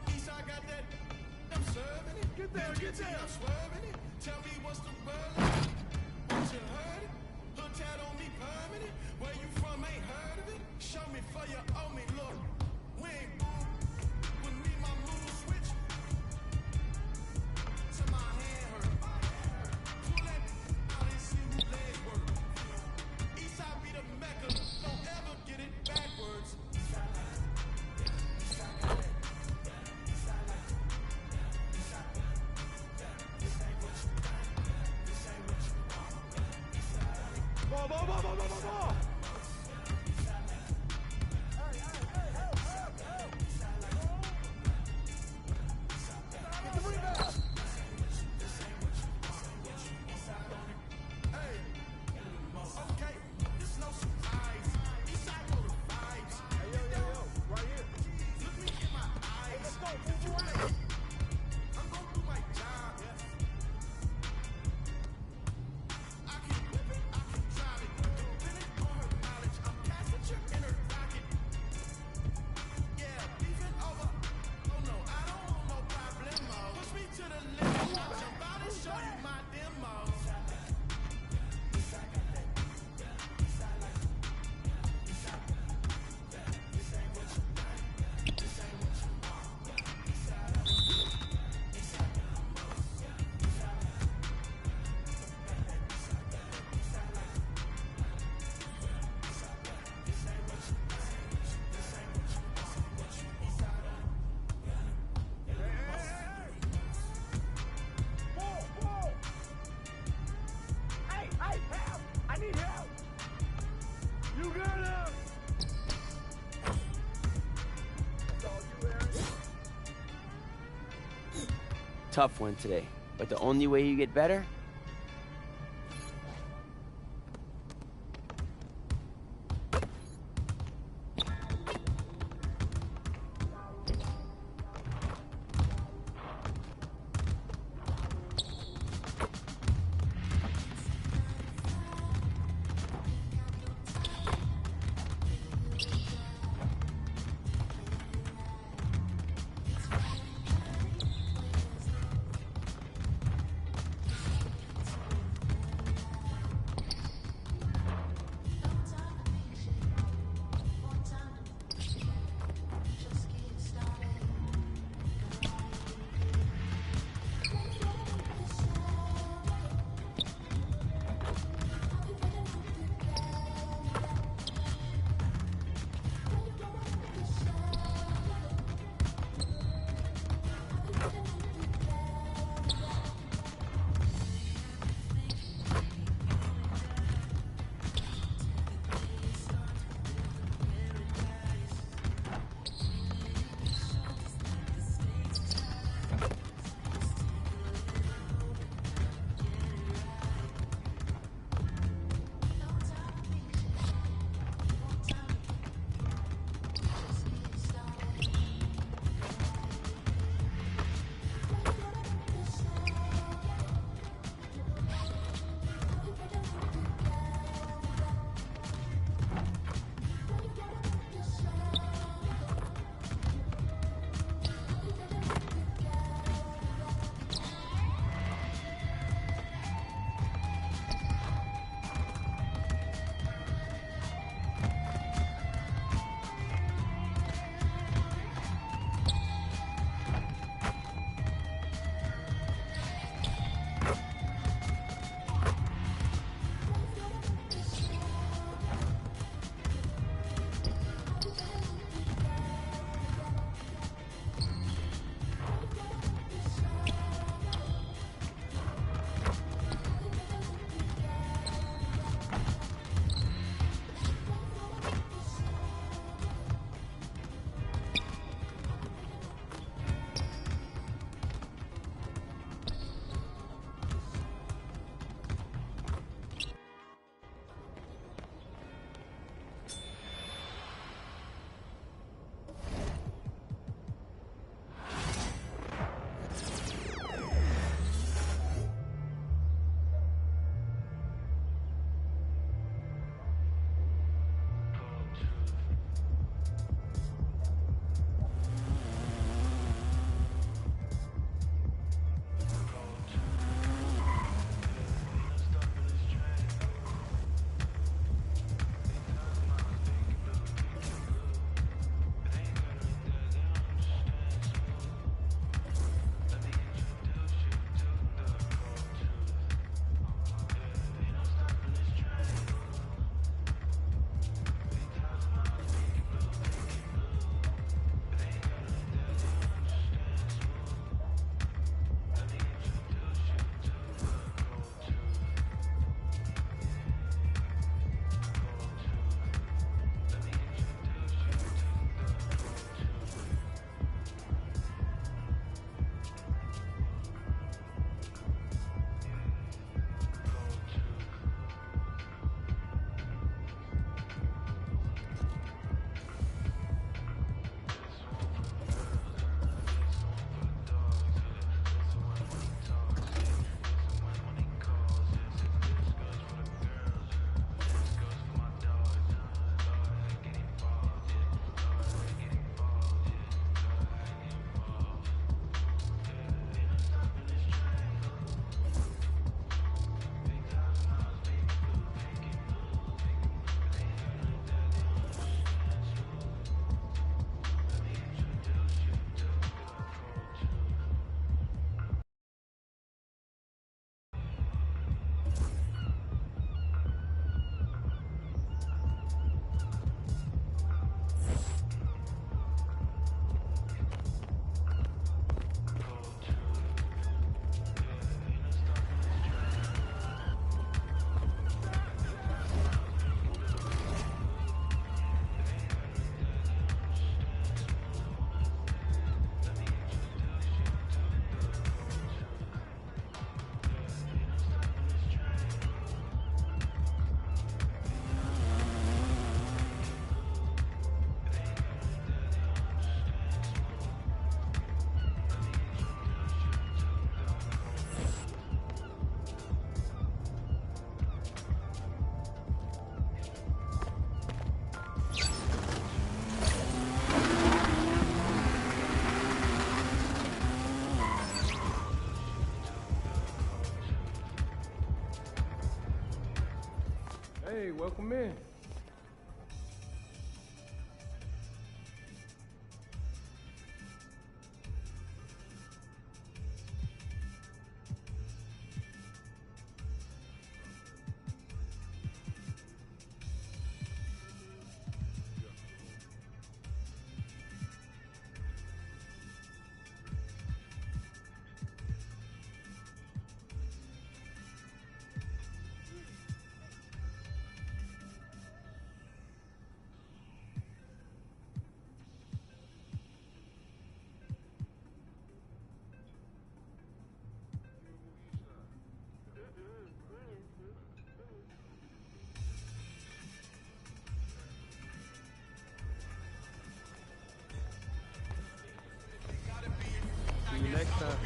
Eastside got that. I'm serving it. Get there, get there. I'm swerving it. Tell me what's the word. What you heard it? Hood tat on me permanent. Where you from? Ain't heard of it. Show me for you owe me. Look, we ain't when me my mood switch to my hand hurt. Pull that out and see who leg work. Eastside be the Mecca. Don't ever get it backwards. Ball, ball, ball, ball, ball, ball, ball. Get the rebound. Tough one today, but the only way you get better? Hey, welcome in. See you next time.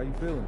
How you feeling?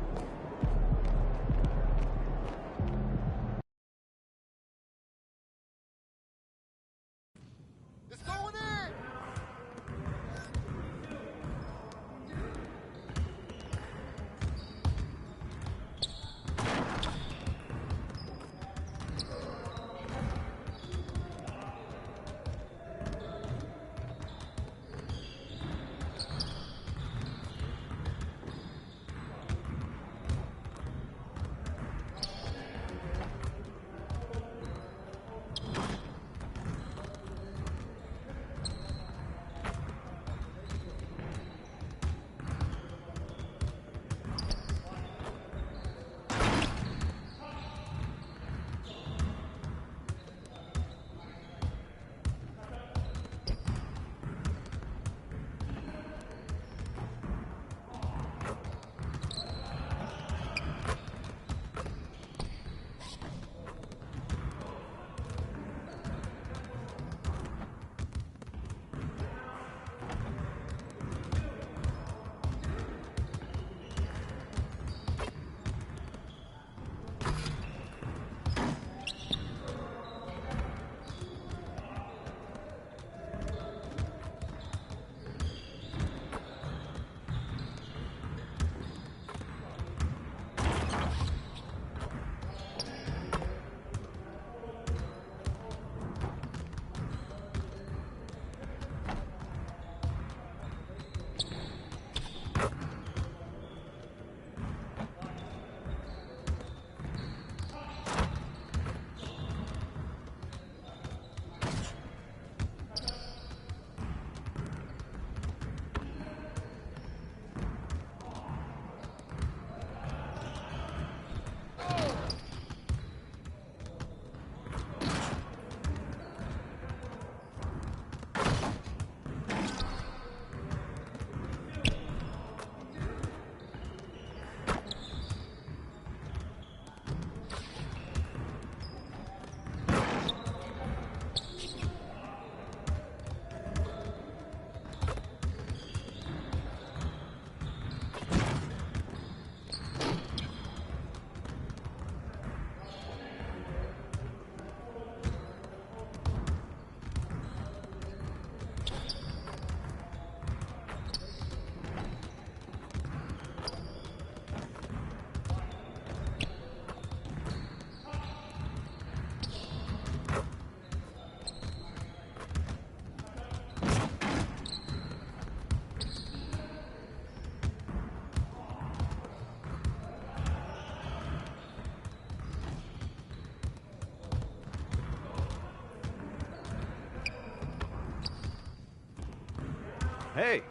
Hey.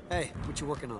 Hey, what you working on?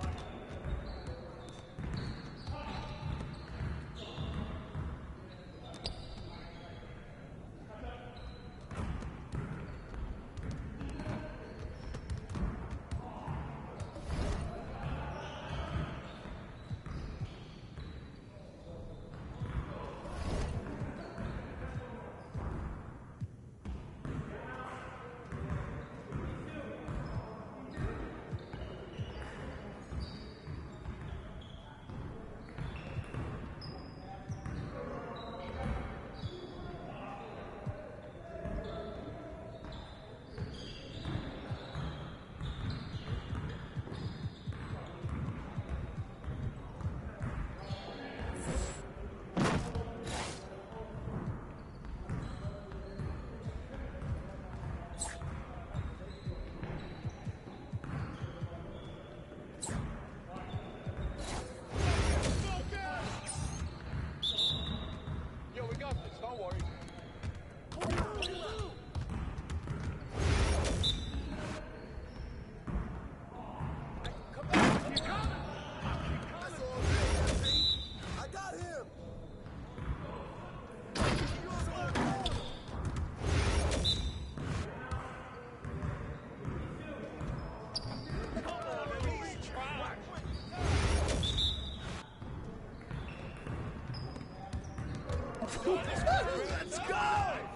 Let's go!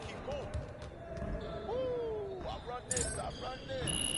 Keep moving. Ooh, I'll run this, I'll run this.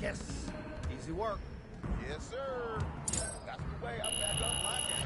Yes. Easy work. Yes, sir. That's the way I back up my game.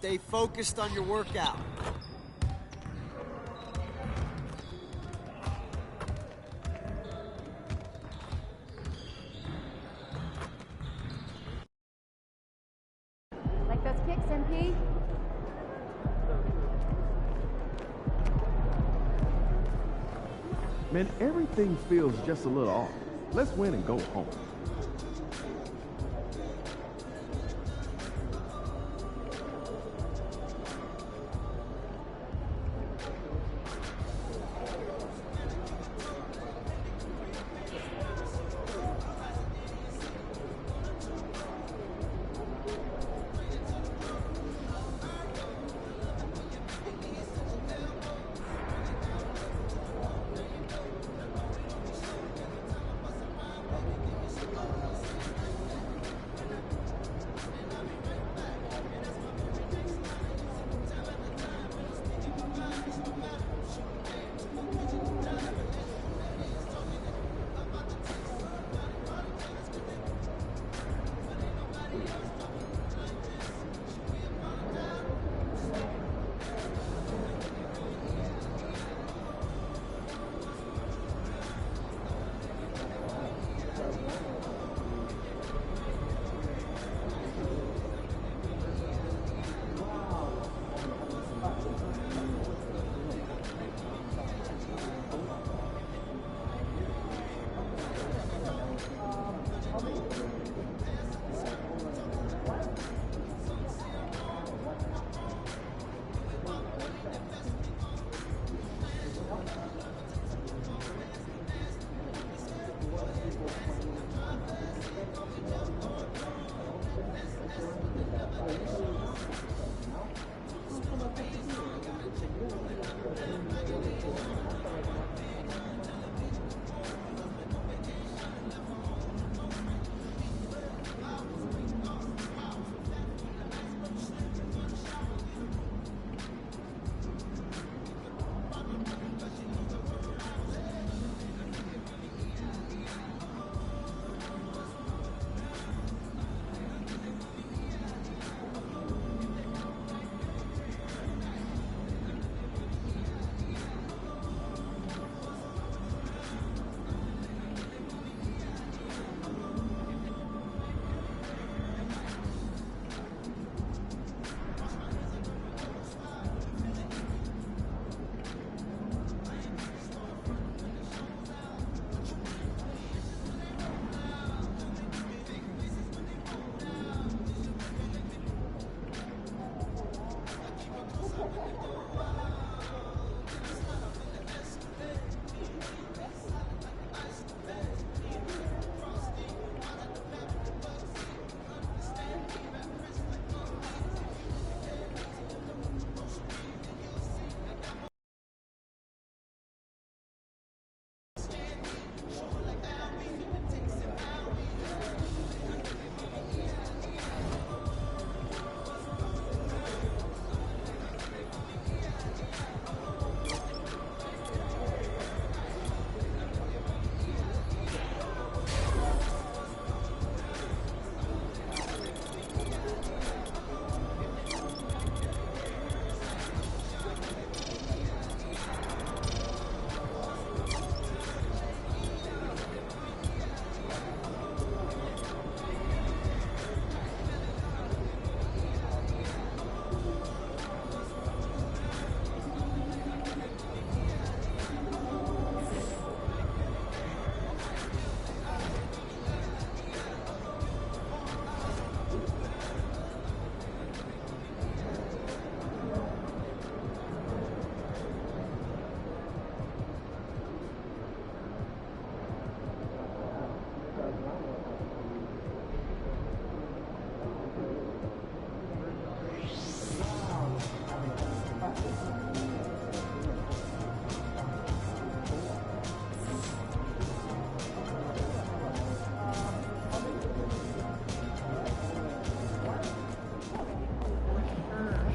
Stay focused on your workout. Like those kicks, MP? Man, everything feels just a little off. Let's win and go home.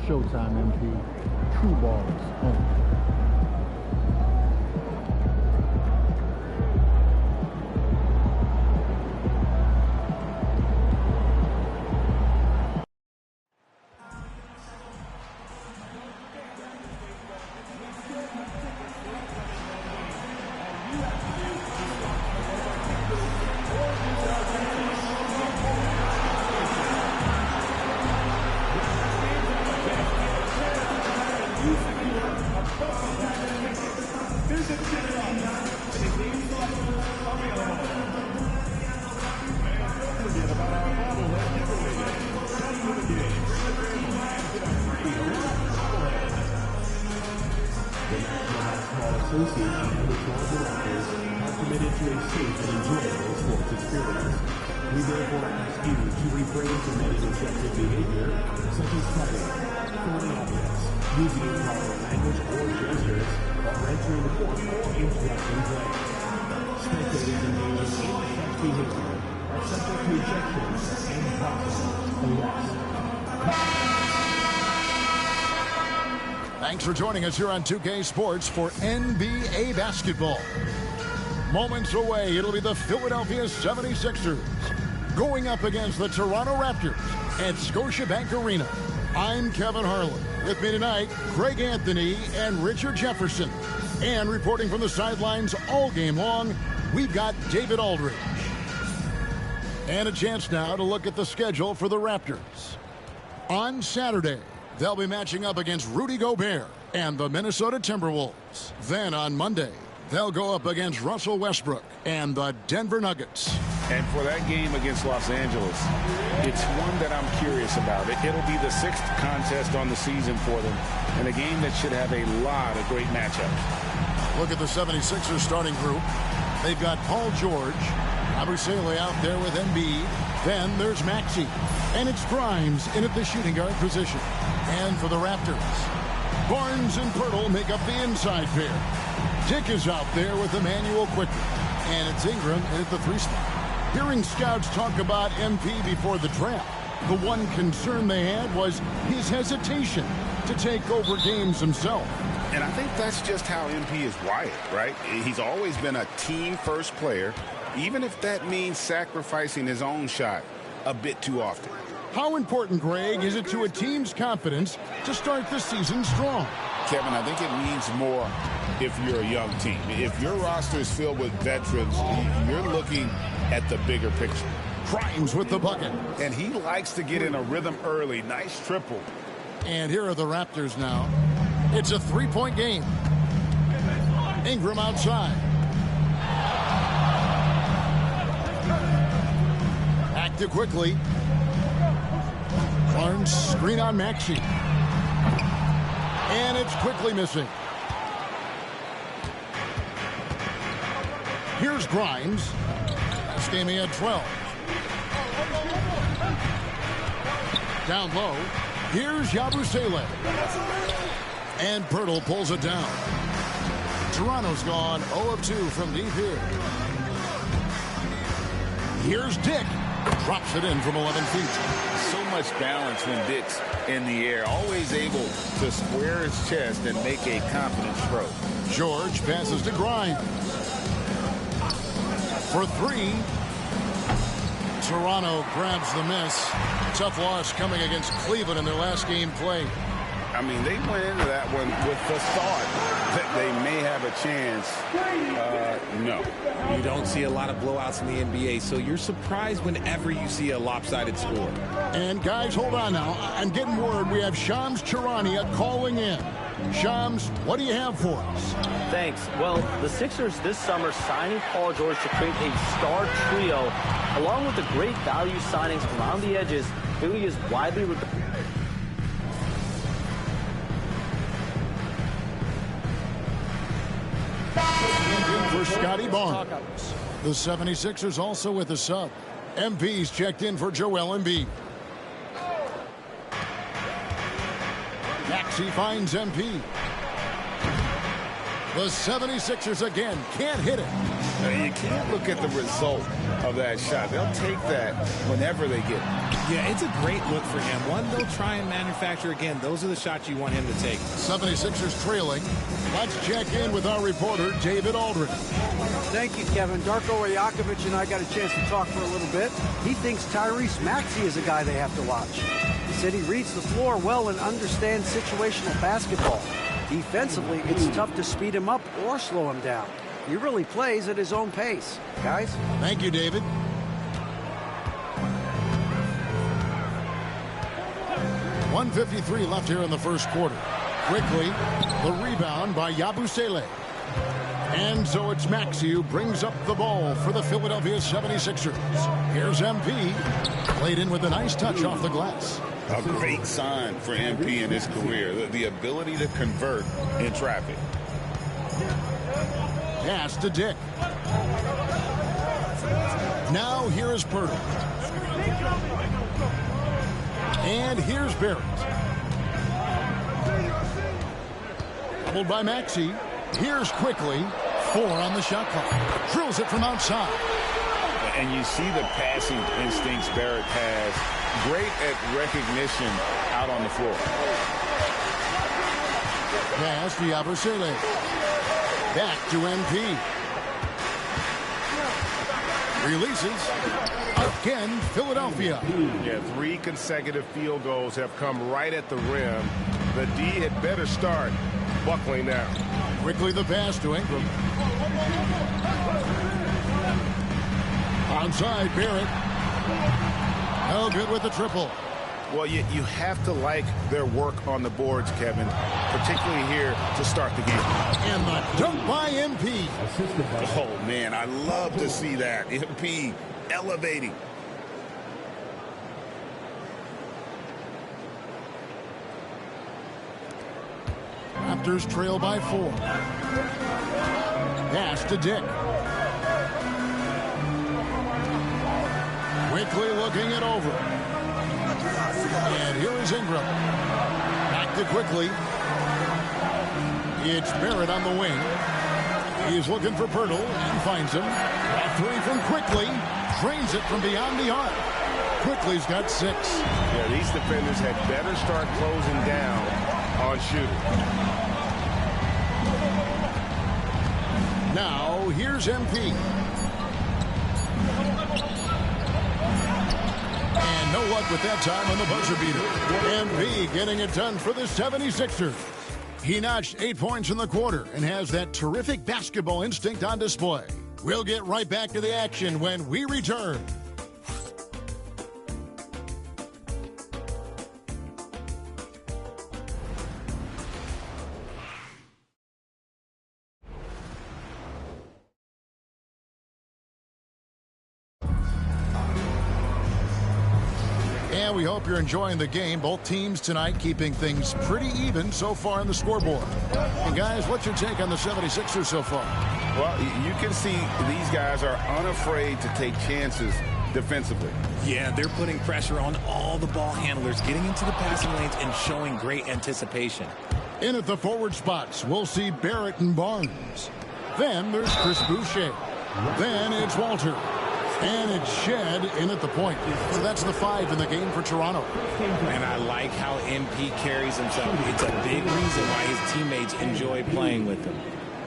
Showtime, MP. True ballers only. committed to a safe and enjoyable sports experience. We therefore ask you to refrain from any excessive behavior, such as fighting, throwing objects, using improper language or gestures, or entering the court or interrupting play. Spectators engaging in such behavior are subject to ejection and possible arrest. Thanks for joining us here on 2K Sports for NBA basketball. Moments away, it'll be the Philadelphia 76ers going up against the Toronto Raptors at Scotiabank Arena. I'm Kevin Harlan. With me tonight, Greg Anthony and Richard Jefferson. And reporting from the sidelines all game long, we've got David Aldridge. And a chance now to look at the schedule for the Raptors. On Saturday, they'll be matching up against Rudy Gobert and the Minnesota Timberwolves. Then on Monday, they'll go up against Russell Westbrook and the Denver Nuggets. And for that game against Los Angeles, it's one that I'm curious about. It'll be the 6th contest on the season for them, and a game that should have a lot of great matchups. Look at the 76ers starting group. They've got Paul George, Abusele out there with Embiid. Then there's Maxey. And it's Grimes in at the shooting guard position. And for the Raptors, Barnes and Pirtle make up the inside pair. Dick is out there with Emmanuel Quickly. And it's Ingram in at the 3 spot. Hearing scouts talk about MP before the draft, the one concern they had was his hesitation to take over games himself. And I think that's just how MP is wired, right? He's always been a team-first player, even if that means sacrificing his own shot a bit too often. How important, Greg, is it to a team's confidence to start the season strong? Kevin, I think it means more if you're a young team. If your roster is filled with veterans, you're looking at the bigger picture. Grimes with the bucket. And he likes to get in a rhythm early. Nice triple. And here are the Raptors now. It's a 3-point game. Ingram outside. Back to Quickly. Barnes screen on Maxey. And it's Quickly missing. Here's Grimes. This game he had 12. Down low. Here's Yabusele. And Pirtle pulls it down. Toronto's gone 0 of 2 from deep here. Here's Dick. Drops it in from 11 feet. So much balance when Dick's in the air. Always able to square his chest and make a confident stroke. George passes to Grimes. For 3. Toronto grabs the miss. Tough loss coming against Cleveland in their last game played. I mean, they went into that one with the thought that they may have a chance. No. You don't see a lot of blowouts in the NBA, so you're surprised whenever you see a lopsided score. And guys, hold on now. I'm getting word we have Shams Charania calling in. Shams, what do you have for us? Thanks. Well, the Sixers this summer signing Paul George to create a star trio, along with the great value signings around the edges, really is widely regarded. For Scotty Barnes. The 76ers also with a sub. MP's checked in for Joel Embiid. Maxey finds MP. The 76ers again can't hit it. You can't look at the result of that shot. They'll take that whenever they get it. Yeah, it's a great look for him. One, they'll try and manufacture again. Those are the shots you want him to take. 76ers trailing. Let's check in with our reporter, David Aldridge. Thank you, Kevin. Darko Rajakovic and I got a chance to talk for a little bit. He thinks Tyrese Maxey is a guy they have to watch. He said he reads the floor well and understands situational basketball. Defensively, it's tough to speed him up or slow him down. He really plays at his own pace. Guys? Thank you, David. .153 left here in the first quarter. Quickly, the rebound by Yabusele. And so it's Maxey who brings up the ball for the Philadelphia 76ers. Here's MP. Played in with a nice touch off the glass. A great sign for MP in his career. The ability to convert in traffic. Pass to Dick. Now here is Pirtle. And here's Barrett. Doubled by Maxey. Here's Quickly. 4 on the shot clock. Drills it from outside. And you see the passing instincts Barrett has. Great at recognition out on the floor. Pass to Yabusele. Back to MP. Releases. Again, Philadelphia. Yeah, 3 consecutive field goals have come right at the rim. The D had better start buckling now. Quickly the pass to Ingram. Onside, Barrett. No good with the triple. Well, you have to like their work on the boards, Kevin, particularly here to start the game. And the dunk by MP. Oh, man, I love to see that. MP elevating. Raptors trail by 4. Pass to Dick. Quickly looking it over. And here is Ingram. Back to Quickly. It's Barrett on the wing. He's looking for Pirtle and finds him. That 3 from Quickly. Drains it from beyond the arc. Quickly's got 6. Yeah, these defenders had better start closing down on shooting. Now, here's MP. And no luck with that time on the buzzer beater. MP getting it done for the 76ers. He notched 8 points in the quarter and has that terrific basketball instinct on display. We'll get right back to the action when we return. And we hope you're enjoying the game. Both teams tonight keeping things pretty even so far on the scoreboard. And guys, what's your take on the 76ers so far? Well, you can see these guys are unafraid to take chances defensively. Yeah, they're putting pressure on all the ball handlers, getting into the passing lanes and showing great anticipation. In at the forward spots, we'll see Barrett and Barnes. Then there's Chris Boucher. Then it's Walter. And it's Shed in at the point. So that's the 5 in the game for Toronto. And I like how MP carries himself. It's a big reason why his teammates enjoy playing with him.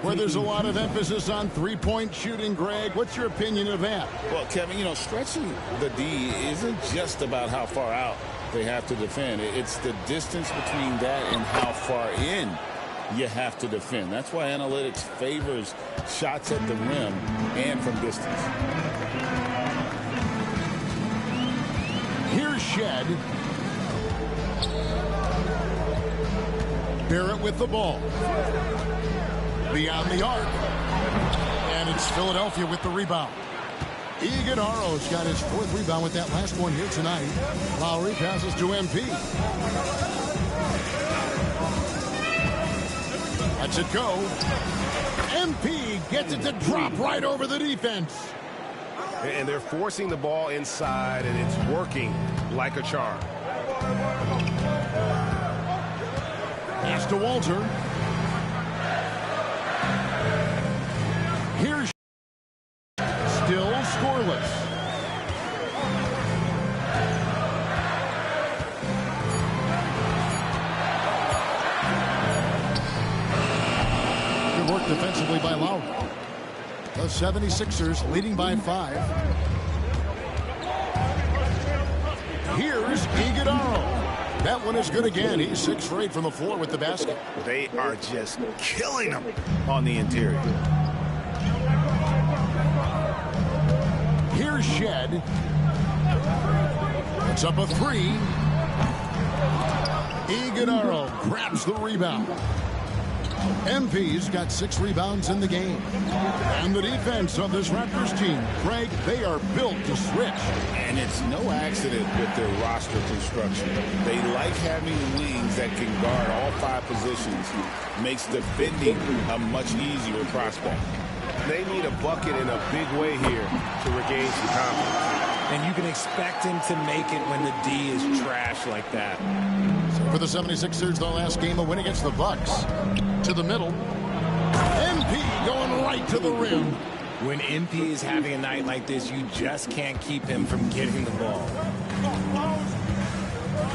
Where there's a lot of emphasis on three-point shooting, Greg. What's your opinion of that? Well, Kevin, you know, stretching the D isn't just about how far out they have to defend. It's the distance between that and how far in you have to defend. That's why analytics favors shots at the rim and from distance. Here's Shed. Barrett with the ball. Beyond the arc. And it's Philadelphia with the rebound. Iguodala's got his 4th rebound with that last one here tonight. Lowry passes to MP. Lets it go. MP gets it to drop right over the defense. And they're forcing the ball inside, and it's working like a charm. Pass to Walter. Here's still scoreless. Good work defensively by Lowry. The 76ers leading by 5. Here's Iguodala. That one is good again. He's 6 for 8 from the floor with the basket. They are just killing them on the interior. Here's Shed. It's up a 3. Iguodala grabs the rebound. MP's got 6 rebounds in the game. And the defense of this Raptors team, Greg, they are built to switch. And it's no accident with their roster construction. They like having wings that can guard all 5 positions. Makes defending a much easier prospect. They need a bucket in a big way here to regain some confidence. And you can expect him to make it when the D is trash like that. So for the 76ers, their last game, a win against the Bucks. To the middle. MP going right to the rim. When MP is having a night like this, you just can't keep him from getting the ball.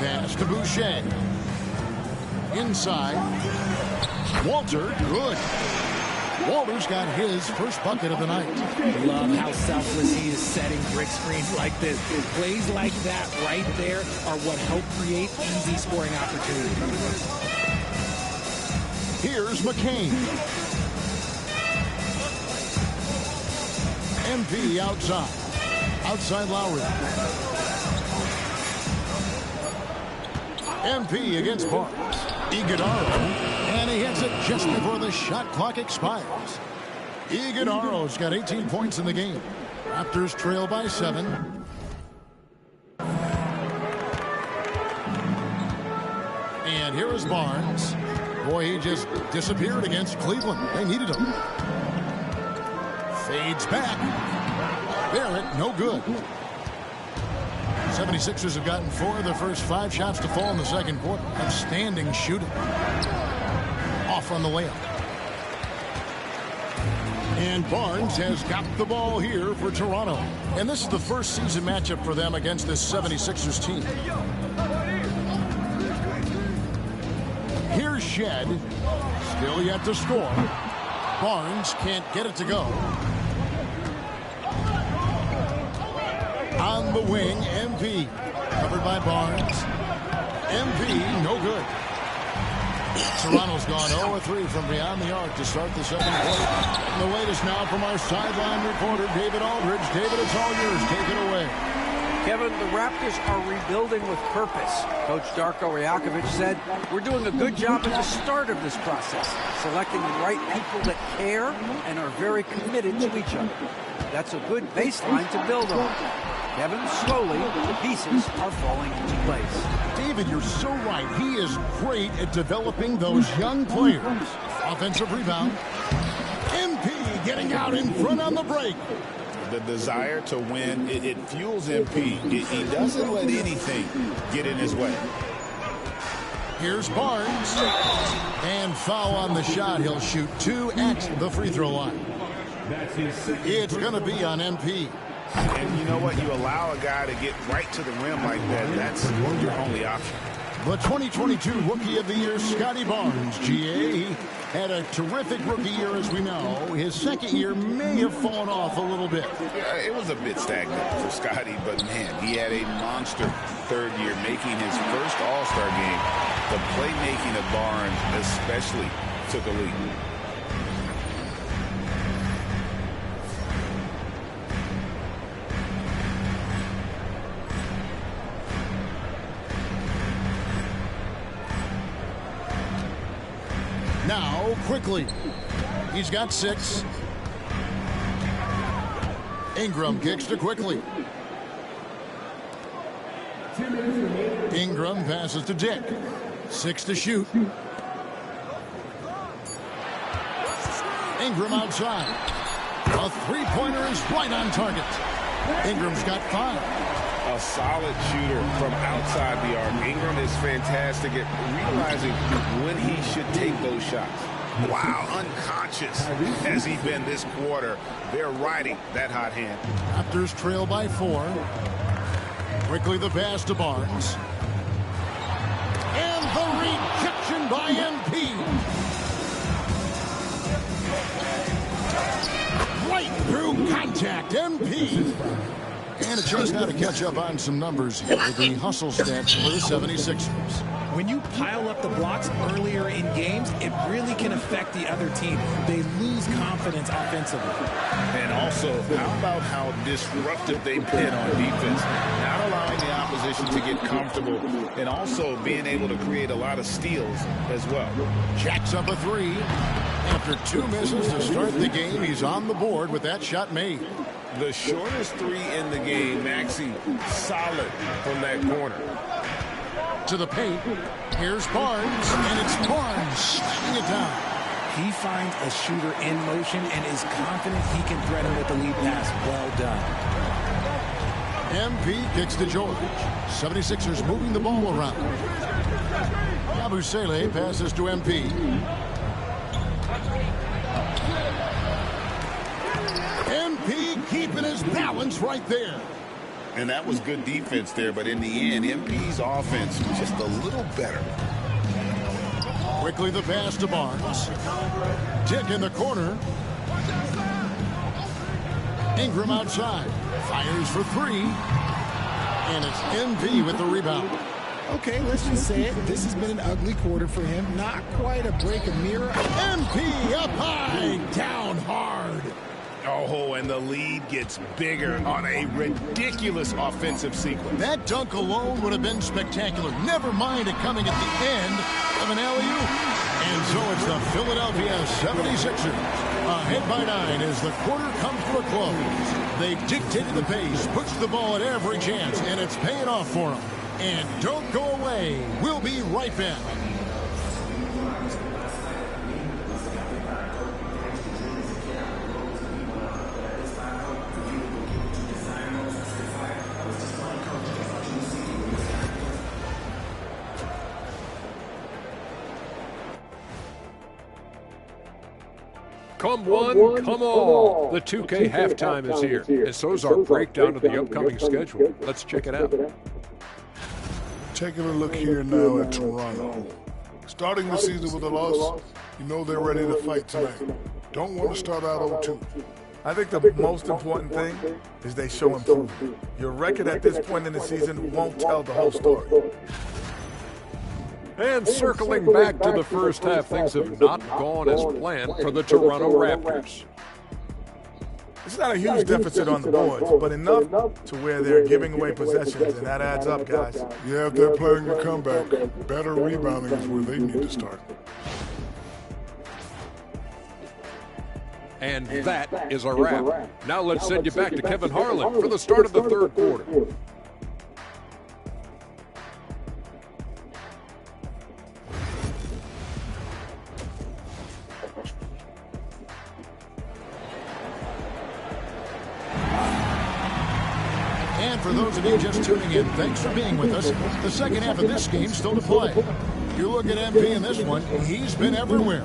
Pass to Boucher. Inside. Walter, good. Walter's got his first bucket of the night. Love how selfless he is setting brick screens like this. Plays like that right there are what help create easy scoring opportunities. Here's McCain. MP outside. Outside Lowry. MP against Barnes. Iguodala. And he hits it just before the shot clock expires. Iguodala's got 18 points in the game. Raptors trail by 7. And here is Barnes. Boy, he just disappeared against Cleveland. They needed him. Fades back. Barrett, no good. 76ers have gotten 4 of their first 5 shots to fall in the second quarter. Outstanding shooting. Off on the layup. And Barnes has got the ball here for Toronto. And this is the first season matchup for them against this 76ers team. Here's Shed. Still yet to score. Barnes can't get it to go. On the wing, MP. Covered by Barnes. MP, no good. Toronto's gone 0-3 from beyond the arc to start the second quarter. And the latest now from our sideline reporter, David Aldridge. David, it's all yours. Take it away. Kevin, the Raptors are rebuilding with purpose. Coach Darko Rajakovic said, we're doing a good job at the start of this process, selecting the right people that care and are very committed to each other. That's a good baseline to build on. Kevin, slowly, the pieces are falling into place. David, you're so right. He is great at developing those young players. Offensive rebound. MP getting out in front on the break. The desire to win, it fuels MP. He doesn't let anything get in his way. Here's Barnes. And foul on the shot. He'll shoot 2 at the free throw line. It's going to be on MP. And you know what? You allow a guy to get right to the rim like that. That's your only option. The 2022 Rookie of the Year, Scotty Barnes, GA, had a terrific rookie year, as we know. His second year may have fallen off a little bit. Yeah, it was a bit stagnant for Scotty, but man, he had a monster third year, making his first All-Star game. The playmaking of Barnes especially took a leap. Now, quickly. He's got 6. Ingram kicks to Quickly. Ingram passes to Dick. 6 to shoot. Ingram outside. A three-pointer is right on target. Ingram's got 5. A solid shooter from outside the arc. Ingram is fantastic at realizing when he should take those shots. Wow, unconscious has he been this quarter. They're riding that hot hand. Raptors trail by 4. Quickly the pass to Barnes. And the rejection by MP. Right through contact, MP. And it shows how to catch up on some numbers here with the hustle stats for the 76ers. When you pile up the blocks earlier in games, it really can affect the other team. They lose confidence offensively. And also, how about how disruptive they've been on defense? Not allowing the opposition to get comfortable and also being able to create a lot of steals as well. Jacks up a 3. After 2 misses to start the game, he's on the board with that shot made. The shortest 3 in the game, Maxey, solid from that corner. To the paint. Here's Barnes, and it's Barnes slamming it down. He finds a shooter in motion and is confident he can thread him with the lead pass. Well done. MP kicks to George. 76ers moving the ball around. Yabusele passes to MP. MP keeping his balance right there. And that was good defense there, but in the end, MP's offense was just a little better. Quickly the pass to Barnes. Dick in the corner. Ingram outside. Fires for three. And it's MP with the rebound. Okay, let's just say it. This has been an ugly quarter for him. Not quite a break of mirror. MP up high, down hard. Oh, and the lead gets bigger on a ridiculous offensive sequence. That dunk alone would have been spectacular. Never mind it coming at the end of an alley-oop. And so it's the Philadelphia 76ers. Ahead by 9 as the quarter comes to a close. They've dictated the pace, pushed the ball at every chance, and it's paying off for them. And don't go away. We'll be right back. Come one, come all. The 2K halftime is here, and so is our breakdown of the upcoming schedule. Let's check it out. Taking a look here now at Toronto. Starting the season with a loss, you know they're ready to fight tonight. Don't want to start out 0-2. I think the most important thing is they show improvement. Your record at this point in the season won't tell the whole story. And circling back to the first half, things have not gone as planned for the Toronto Raptors. It's not a huge deficit on the boards, but enough to where they're giving away possessions, and that adds up, guys. Yeah, if they're playing a comeback, better rebounding is where they need to start. And that is a wrap. Now let's send you back to Kevin Harlan for the start of the third quarter. And for those of you just tuning in, thanks for being with us. The second half of this game still to play. You look at MP in this one, he's been everywhere.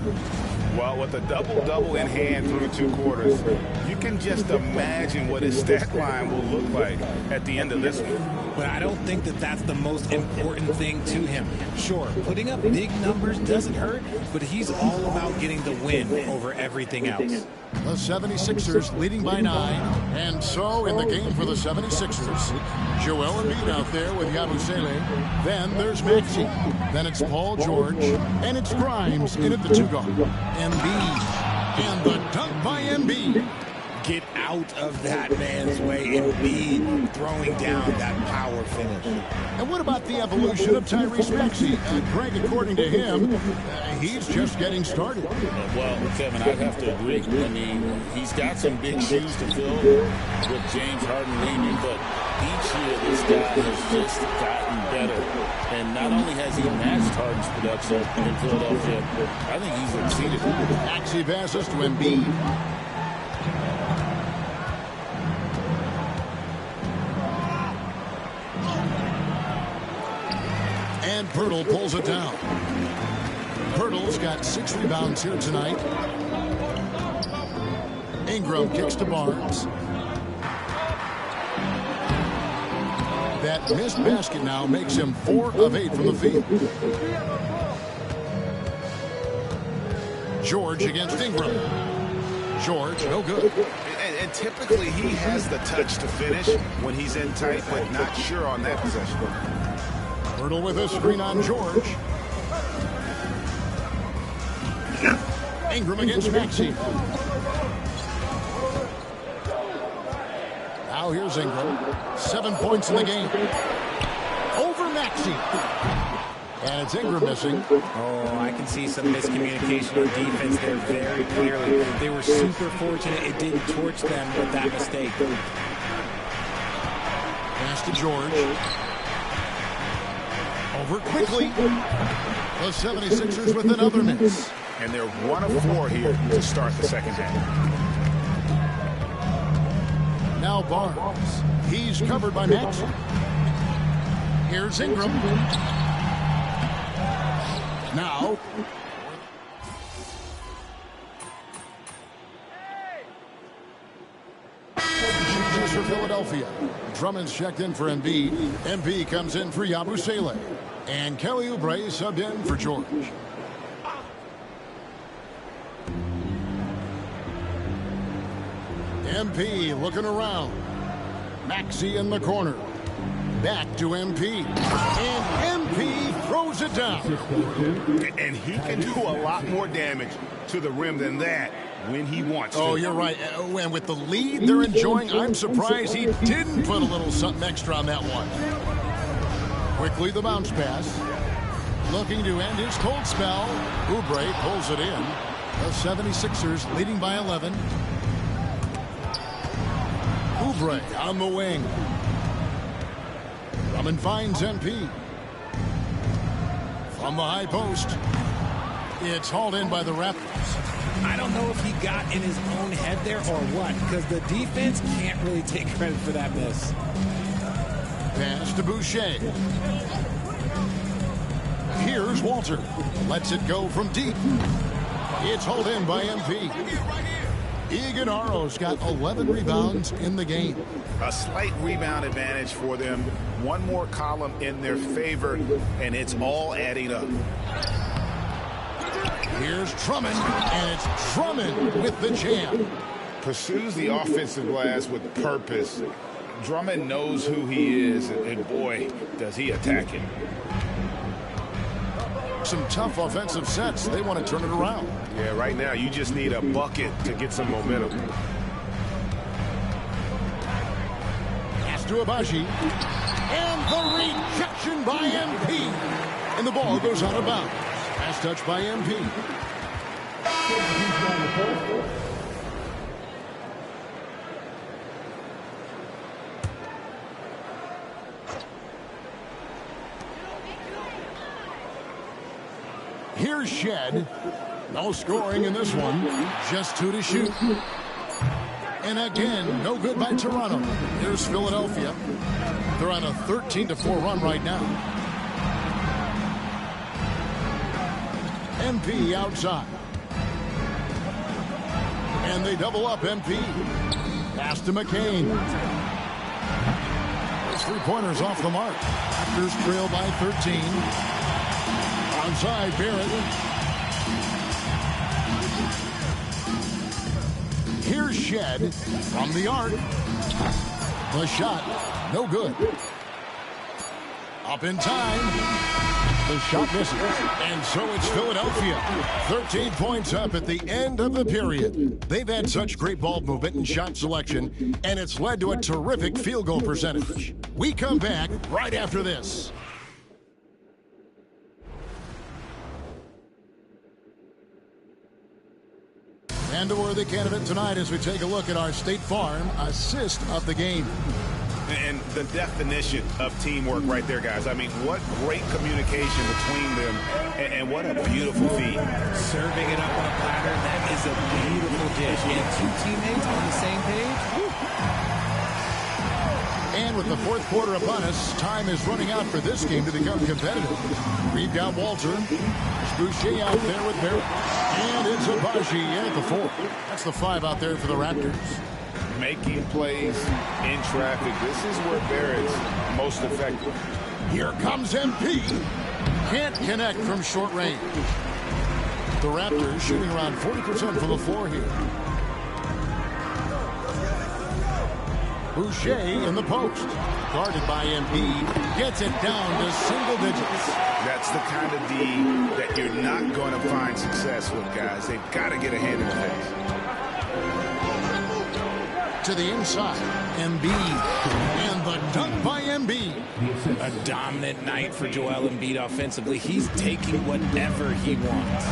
Well, with a double-double in hand through 2 quarters, you can just imagine what his stat line will look like at the end of this one. But I don't think that that's the most important thing to him. Sure, putting up big numbers doesn't hurt, but he's all about getting the win over everything else. The 76ers leading by 9. And so in the game for the 76ers, Joel Embiid out there with Yabusele. Then there's Maxey. Then it's Paul George. And it's Grimes in at the 2-guard. Embiid. And the dunk by Embiid. Get out of that man's way. Embiid throwing down that power finish. And what about the evolution of Tyrese Maxey? Greg, according to him, he's just getting started. Well, Kevin, I'd have to agree. I mean, he's got some big shoes to fill with James Harden leaving, but each year this guy has just gotten better. And not only has he matched Harden's production in Philadelphia, I think he's exceeded it. Maxey passes to Embiid. And Pirtle pulls it down. Pirtle's got 6 rebounds here tonight. Ingram kicks to Barnes. That missed basket now makes him 4 of 8 from the field. George against Ingram. George, no good. And typically he has the touch to finish when he's in tight, but not sure on that possession. Pirtle with a screen on George. Ingram against Maxey. Now here's Ingram. 7 points in the game. Over Maxey. And it's Ingram missing. Oh, I can see some miscommunication on defense there very clearly. They were super fortunate it didn't torch them with that mistake. Pass to George. Over quickly. The 76ers with another miss. And they're 1 of 4 here to start the second half. Now Barnes. He's covered by Maxey. Here's Ingram. Now. Just for Philadelphia. Drummond's checked in for Embiid. Embiid comes in for Yabusele. And Kelly Oubre subbed in for George. MP looking around. Maxey in the corner. Back to MP. And MP throws it down. And he can do a lot more damage to the rim than that when he wants to. Oh, you're right. And with the lead they're enjoying, I'm surprised he didn't put a little something extra on that one. Quickly the bounce pass. Looking to end his cold spell. Oubre pulls it in. The 76ers leading by 11. Oubre on the wing. Drummond finds MP. From the high post. It's hauled in by the Raptors. I don't know if he got in his own head there or what, because the defense can't really take credit for that miss. Pass to Boucher. Here's Walter. Lets it go from deep. It's hauled in by MP. Iguodala's got 11 rebounds in the game. A slight rebound advantage for them. One more column in their favor, and it's all adding up. Here's Drummond, and it's Drummond with the jam. Pursues the offensive glass with purpose. Drummond knows who he is, and boy, does he attack him. Some tough offensive sets. They want to turn it around. Yeah, right now you just need a bucket to get some momentum. Pass to Abaji. And the rejection by MP. And the ball goes out of bounds. Pass touch by MP. Here's Shed. No scoring in this one. Just 2 to shoot. And again, no good by Toronto. Here's Philadelphia. They're on a 13-4 run right now. MP outside. And they double up MP. Pass to McCain. His three-pointers off the mark. Raptors trail by 13. Onside, Barrett. Here's Shed from the arc. The shot, no good. Up in time. The shot misses. And so it's Philadelphia. 13 points up at the end of the period. They've had such great ball movement and shot selection, and it's led to a terrific field goal percentage. We come back right after this. And a worthy candidate tonight as we take a look at our State Farm assist of the game. And the definition of teamwork right there, guys. I mean, what great communication between them, and what a beautiful feat. Serving it up on a platter, that is a beautiful dish. And 2 teammates on the same page. Woo. And with the fourth quarter upon us, time is running out for this game to become competitive. Read down Walter. Boucher out there with Barrett. And it's Abaji at the 4. That's the 5 out there for the Raptors. Making plays in traffic. This is where Barrett's most effective. Here comes MP. Can't connect from short range. The Raptors shooting around 40% from the floor here. Boucher in the post. Guarded by MP. Gets it down to single digits. That's the kind of D that you're not going to find success with, guys. They've got to get a hand in the face. To the inside, Embiid, and the dunk by Embiid. A dominant night for Joel Embiid offensively. He's taking whatever he wants.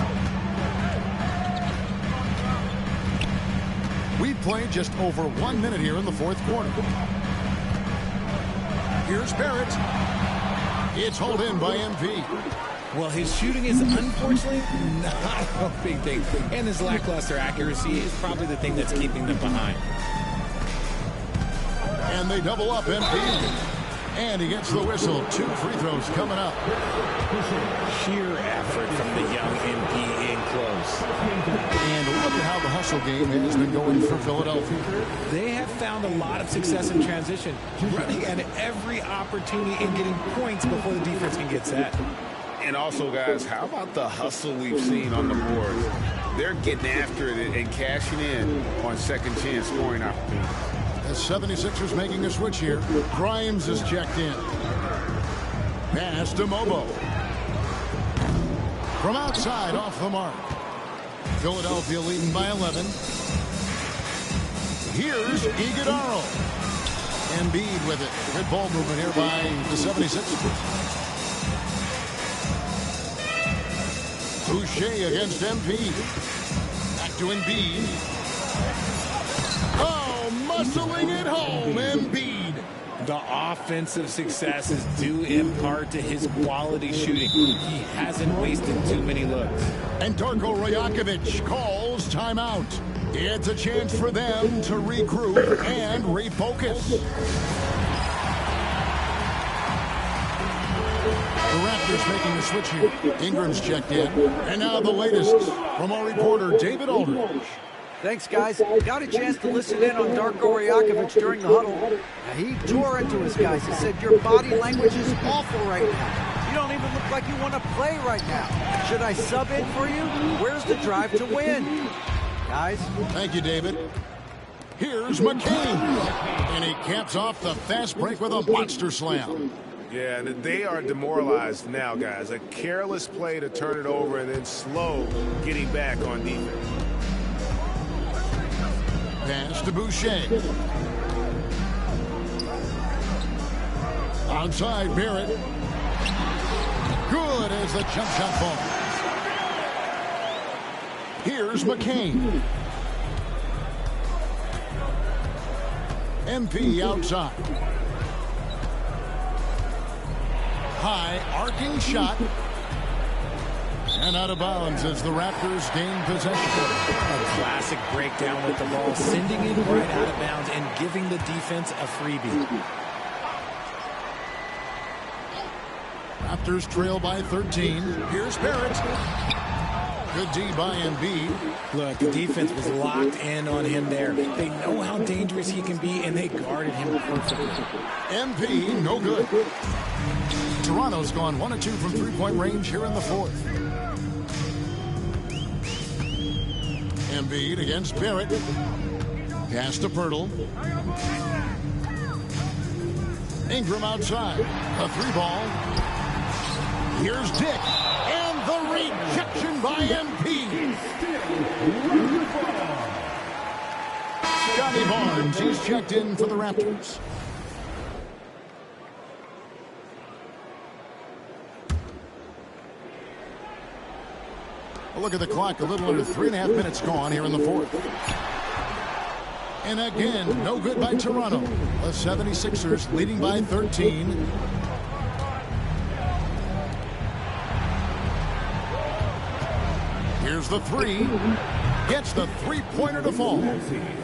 We played just over 1 minute here in the fourth quarter. Here's Barrett. It's hauled in by MP. Well, his shooting is unfortunately not a big thing. And his lackluster accuracy is probably the thing that's keeping them behind. And they double up MP. And he gets the whistle. 2 free throws coming up. Sheer effort from the young MP in close. And look at how the hustle game has been going for Philadelphia. They have found a lot of success in transition, running at every opportunity and getting points before the defense can get set. And also, guys, how about the hustle we've seen on the boards? They're getting after it and cashing in on second chance scoring opportunities. The 76ers making a switch here. Grimes is checked in. Pass to Mobo. From outside, off the mark. Philadelphia leading by 11. Here's Iguodala. Embiid with it. Good ball movement here by the 76ers. Boucher against MP. Back to Embiid. Oh, muscling it home, Embiid. The offensive success is due in part to his quality shooting. He hasn't wasted too many looks. And Darko Rajakovic calls timeout. It's a chance for them to regroup and refocus. The Raptors making a switch here. Ingram's checked in. And now the latest from our reporter, David Aldridge. Thanks, guys. Got a chance to listen in on Darko Rajakovic during the huddle. Now, he tore into his guys. He said, your body language is awful right now. You don't even look like you want to play right now. Should I sub in for you? Where's the drive to win? Guys? Thank you, David. Here's McCain. And he caps off the fast break with a monster slam. Yeah, they are demoralized now, guys. A careless play to turn it over and then slow getting back on defense. Pass to Boucher. Outside, Barrett. Good as the jump shot ball. Here's McCain. MP outside. High arcing shot. And out of bounds as the Raptors gain possession. A classic breakdown with the ball, sending it right out of bounds and giving the defense a freebie. Raptors trail by 13. Here's Barrett. Good D by Embiid. Look, the defense was locked in on him there. They know how dangerous he can be, and they guarded him perfectly. MP, no good. Toronto's gone 1 of 2 from three-point range here in the fourth. Embiid against Barrett. Pass to Pirtle. Ingram outside. A 3-ball. Here's Dick. And the rejection by MP. Scotty Barnes, he's checked in for the Raptors. Look at the clock, a little under 3.5 minutes gone here in the fourth. And again, no good by Toronto. The 76ers leading by 13. Here's the three. Gets the three-pointer to fall.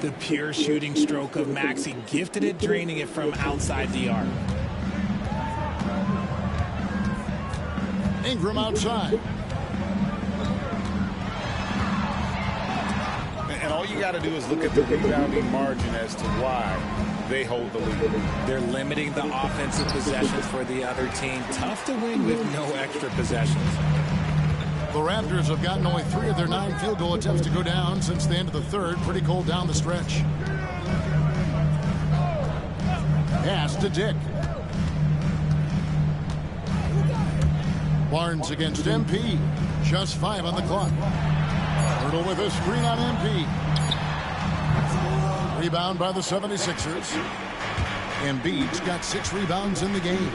The pure shooting stroke of Maxey, gifted at draining it from outside the arc. Ingram outside. And all you got to do is look at the rebounding margin as to why they hold the lead. They're limiting the offensive possessions for the other team. Tough to win with no extra possessions. The Raptors have gotten only 3 of their 9 field goal attempts to go down since the end of the third. Pretty cold down the stretch. Pass to Dick. Barnes against MP. Just 5 on the clock. Pirtle with a screen on MP. Rebound by the 76ers. Embiid's got 6 rebounds in the game.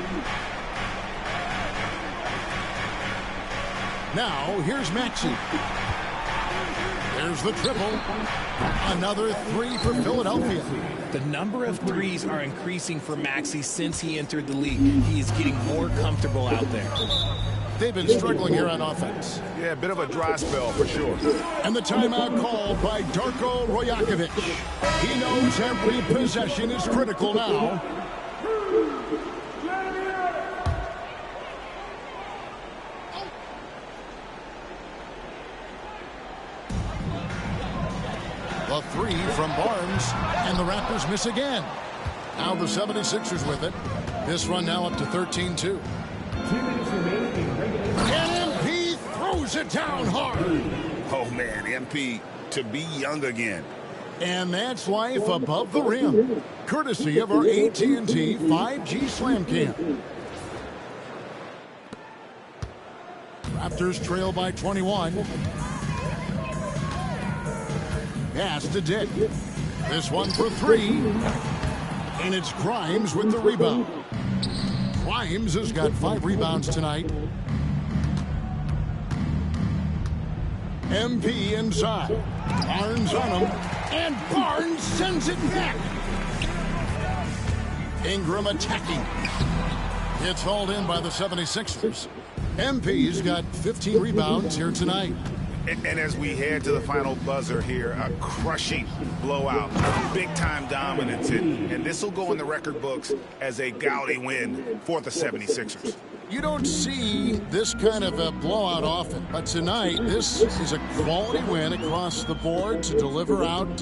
Now, here's Maxey. There's the triple. Another 3 for Philadelphia. The number of threes are increasing for Maxey since he entered the league. He is getting more comfortable out there. they've been struggling here on offense. Yeah, a bit of a dry spell for sure. And the timeout called by Darko Rajakovic. He knows every possession is critical now. A three from Barnes, and the Raptors miss again. Now the 76ers with it. This run now up to 13-2. And MP throws it down hard. Oh, man, MP to be young again. And that's life above the rim, courtesy of our AT&T 5G Slam Cam. Raptors trail by 21. Pass to Dick. This one for three. And it's Grimes with the rebound. Grimes has got 5 rebounds tonight. MP inside. Barnes on him. And Barnes sends it back. Ingram attacking. It's hauled in by the 76ers. MP's got 15 rebounds here tonight. And as we head to the final buzzer here, a crushing blowout, big-time dominance, and this will go in the record books as a gaudy win for the 76ers. You don't see this kind of a blowout often, but tonight this is a quality win across the board to deliver out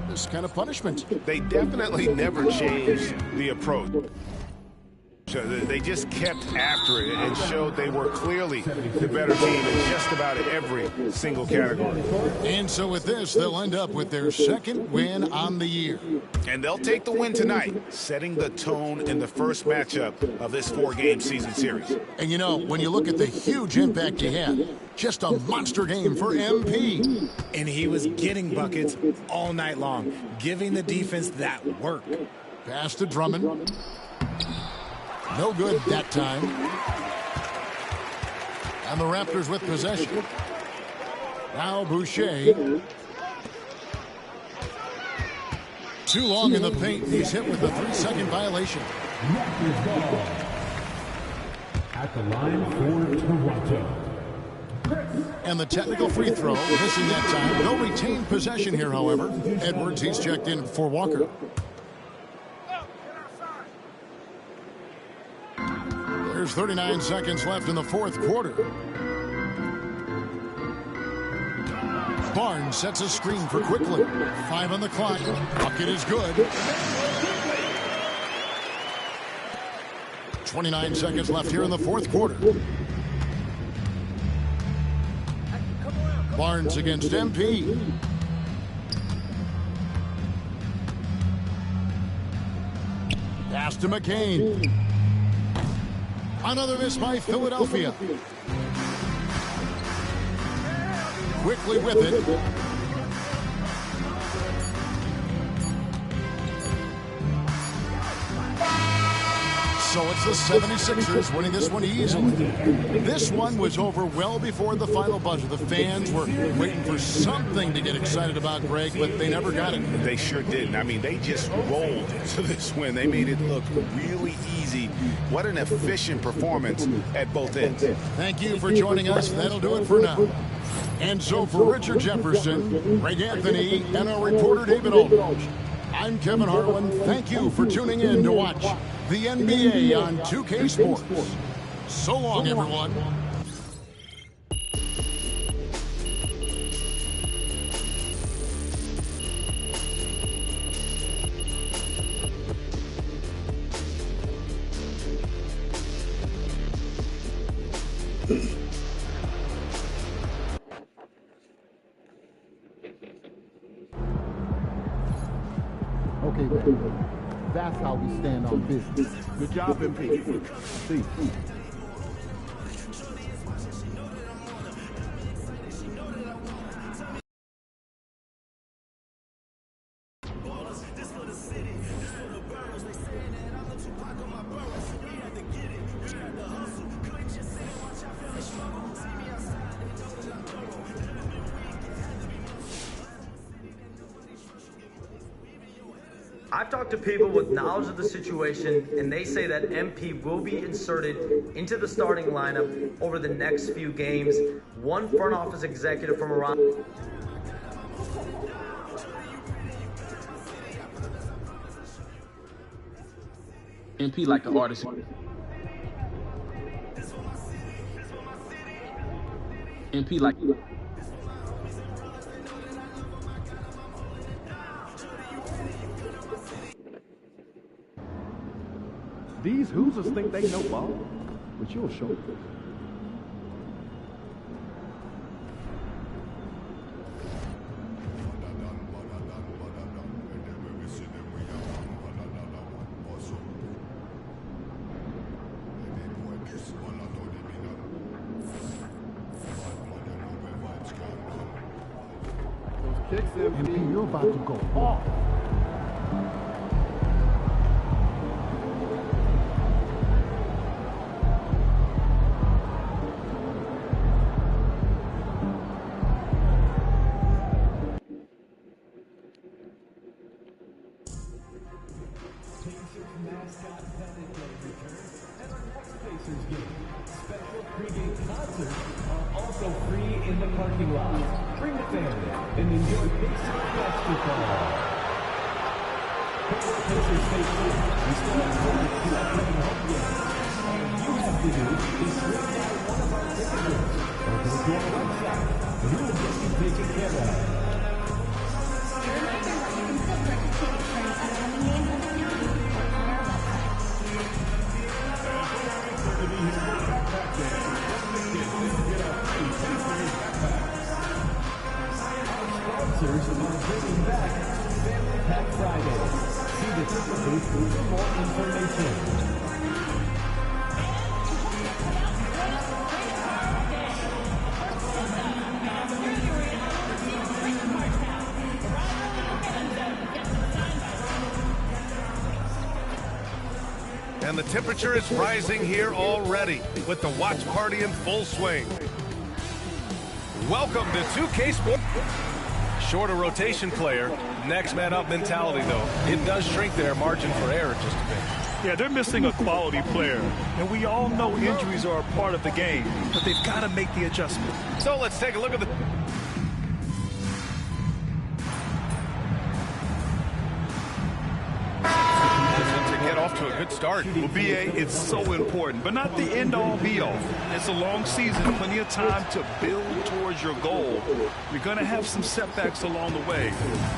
this kind of punishment. They definitely never changed the approach. So they just kept after it and showed they were clearly the better team in just about every single category. And so with this, they'll end up with their second win on the year. And they'll take the win tonight, setting the tone in the first matchup of this 4-game season series. And you know, when you look at the huge impact he had, just a monster game for MP. And he was getting buckets all night long, giving the defense that work. Pass to Drummond. No good that time. And the Raptors with possession. Now Boucher. Too long in the paint. He's hit with a 3-second violation. Raptors ball. At the line for Toronto. And the technical free throw, missing that time. They'll retain possession here, however. Edwards, he's checked in for Walker. There's 39 seconds left in the fourth quarter. Barnes sets a screen for Quickly. 5 on the clock. Bucket is good. 29 seconds left here in the fourth quarter. Barnes against MP. Pass to McCain. Another miss by Philadelphia. Quickly with it. So it's the 76ers winning this one easily. This one was over well before the final buzzer. The fans were waiting for something to get excited about, Greg, but they never got it. They sure didn't. I mean, they just rolled to this win. They made it look really easy. What an efficient performance at both ends. Thank you for joining us. That'll do it for now. And so for Richard Jefferson, Greg Anthony, and our reporter David Aldridge, I'm Kevin Harlan. Thank you for tuning in to watch the NBA on 2K Sports. So long, everyone. Okay, baby. That's how we stand on business. Good job, MP. See. I've talked to people with knowledge of the situation, and they say that MP will be inserted into the starting lineup over the next few games. One front office executive from around... MP like an artist. MP like... These Hoosiers think they know ball, but you'll show them. Those kicks, MP, you're about to go off. And the temperature is rising here already with the watch party in full swing. Welcome to 2K Sports. Shorter rotation player, next man up mentality though. It does shrink their margin for error just a bit. Yeah, they're missing a quality player. And we all know injuries are a part of the game, but they've got to make the adjustment. So let's take a look at the... to a good start. Well, BA, it's so important, but not the end-all be-all. It's a long season, plenty of time to build towards your goal. You're going to have some setbacks along the way,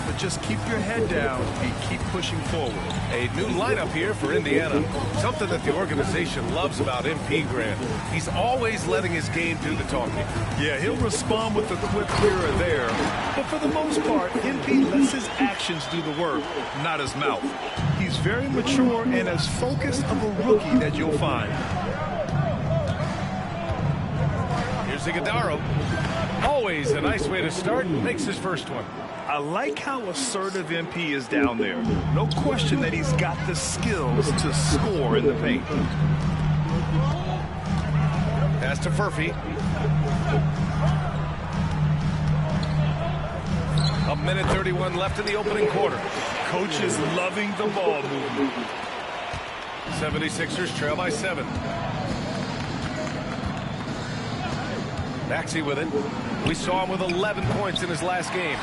but just keep your head down and keep pushing forward. A new lineup here for Indiana. Something that the organization loves about MP Grant. He's always letting his game do the talking. Yeah, he'll respond with a quip here or there, but for the most part, MP lets his actions do the work, not his mouth. He's very mature and as focused of a rookie that you'll find. Here's Iguodaro. Always a nice way to start. Makes his first one. I like how assertive MP is down there. No question that he's got the skills to score in the paint. Pass to Furphy. A minute 31 left in the opening quarter. Coach is loving the ball movement. 76ers trail by 7. Maxey with it. We saw him with 11 points in his last game.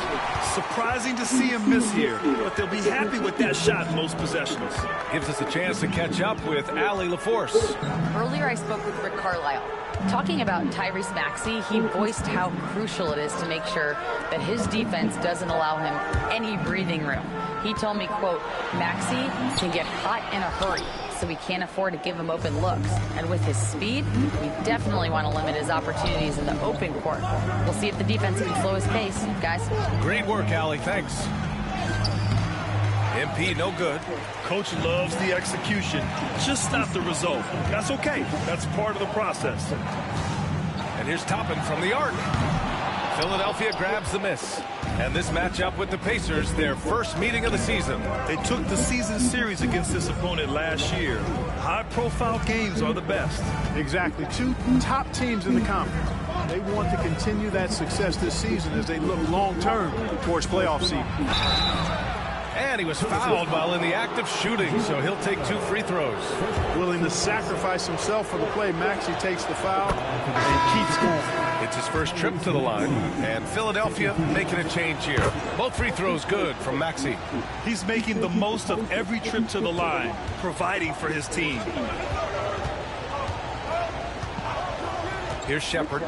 Surprising to see him miss here, but they'll be happy with that shot most possessions. Gives us a chance to catch up with Allie LaForce. Earlier I spoke with Rick Carlisle. Talking about Tyrese Maxey, he voiced how crucial it is to make sure that his defense doesn't allow him any breathing room. He told me, quote, Maxey can get hot in a hurry, so we can't afford to give him open looks. And with his speed, we definitely want to limit his opportunities in the open court. We'll see if the defense can slow his pace, guys. Great work, Allie. Thanks. MP, no good. Coach loves the execution, just not the result. That's okay. That's part of the process. And here's Toppin from the arc. Philadelphia grabs the miss. And this matchup with the Pacers, their first meeting of the season. They took the season series against this opponent last year. High-profile games are the best. Exactly. Two top teams in the conference. They want to continue that success this season as they look long-term towards playoff seeding. And he was fouled while in the act of shooting, so he'll take 2 free throws. Willing to sacrifice himself for the play, Maxey takes the foul and keeps going. It's his first trip to the line, and Philadelphia making a change here. Both free throws good from Maxey. He's making the most of every trip to the line, providing for his team. Here's Shepherd.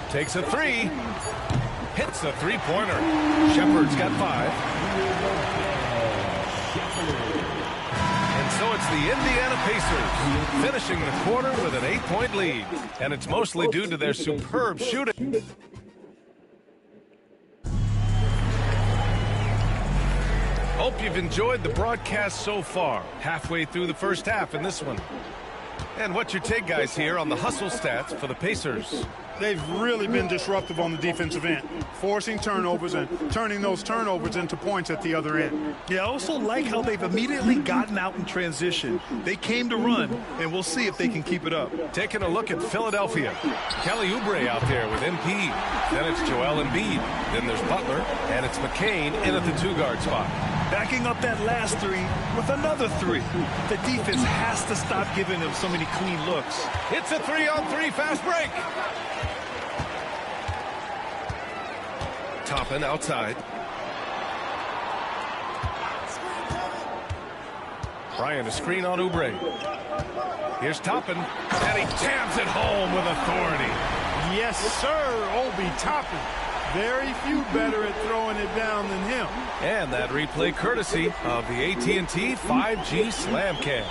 Takes a 3. Hits a 3-pointer. Shepherd's got 5. And so it's the Indiana Pacers finishing the quarter with an 8-point lead. And it's mostly due to their superb shooting. Hope you've enjoyed the broadcast so far. Halfway through the first half in this one. And what's your take, guys, here on the hustle stats for the Pacers? They've really been disruptive on the defensive end, forcing turnovers and turning those turnovers into points at the other end. Yeah, I also like how they've immediately gotten out in transition. They came to run, and we'll see if they can keep it up. Taking a look at Philadelphia. Kelly Oubre out there with MP. Then it's Joel Embiid. Then there's Butler, and it's McCain in at the 2-guard spot. Backing up that last 3 with another 3. The defense has to stop giving them so many clean looks. It's a 3-on-3 fast break. Toppin outside. Bryant a screen on Oubre. Here's Toppin, and he jams it home with authority. Yes, sir, Obi Toppin. Very few better at throwing it down than him. And that replay courtesy of the AT&T 5G Slam Cam.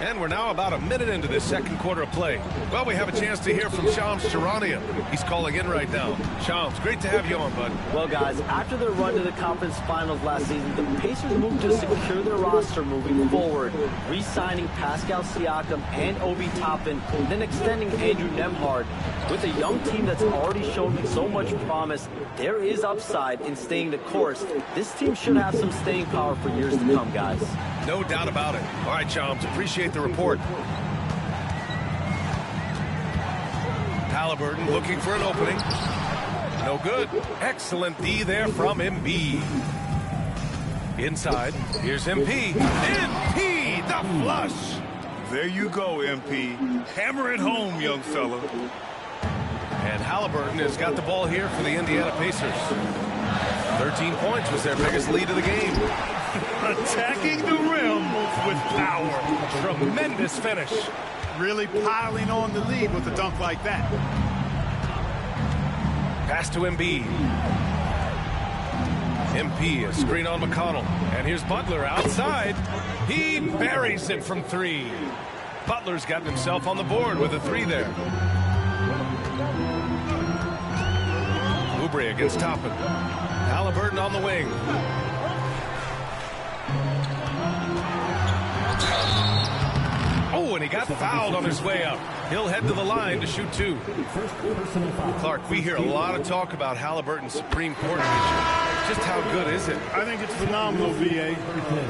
And we're now about a minute into this second quarter of play. Well, we have a chance to hear from Shams Charania. He's calling in right now. Shams, great to have you on, bud. Well, guys, after their run to the conference finals last season, the Pacers moved to secure their roster moving forward, re-signing Pascal Siakam and Obi Toppin, and then extending Andrew Nembhard. With a young team that's already shown so much promise, there is upside in staying the course. This team should have some staying power for years to come, guys. No doubt about it. All right, Shams, appreciate the report. Haliburton looking for an opening. No good. Excellent D there from Embiid. Inside, here's MP. MP, the flush. There you go, MP. Hammer it home, young fella. And Haliburton has got the ball here for the Indiana Pacers. 13 points was their biggest lead of the game. Attacking the rim with power. Tremendous finish. Really piling on the lead with a dunk like that. Pass to Embiid. MP, a screen on McConnell. And here's Butler outside. He buries it from 3. Butler's gotten himself on the board with a 3 there. Oubre against Toppin. Haliburton on the wing. Oh, and he got fouled on his way up. He'll head to the line to shoot 2. Clark, we hear a lot of talk about Haliburton's supreme court vision. Just how good is it? I think it's phenomenal, VA.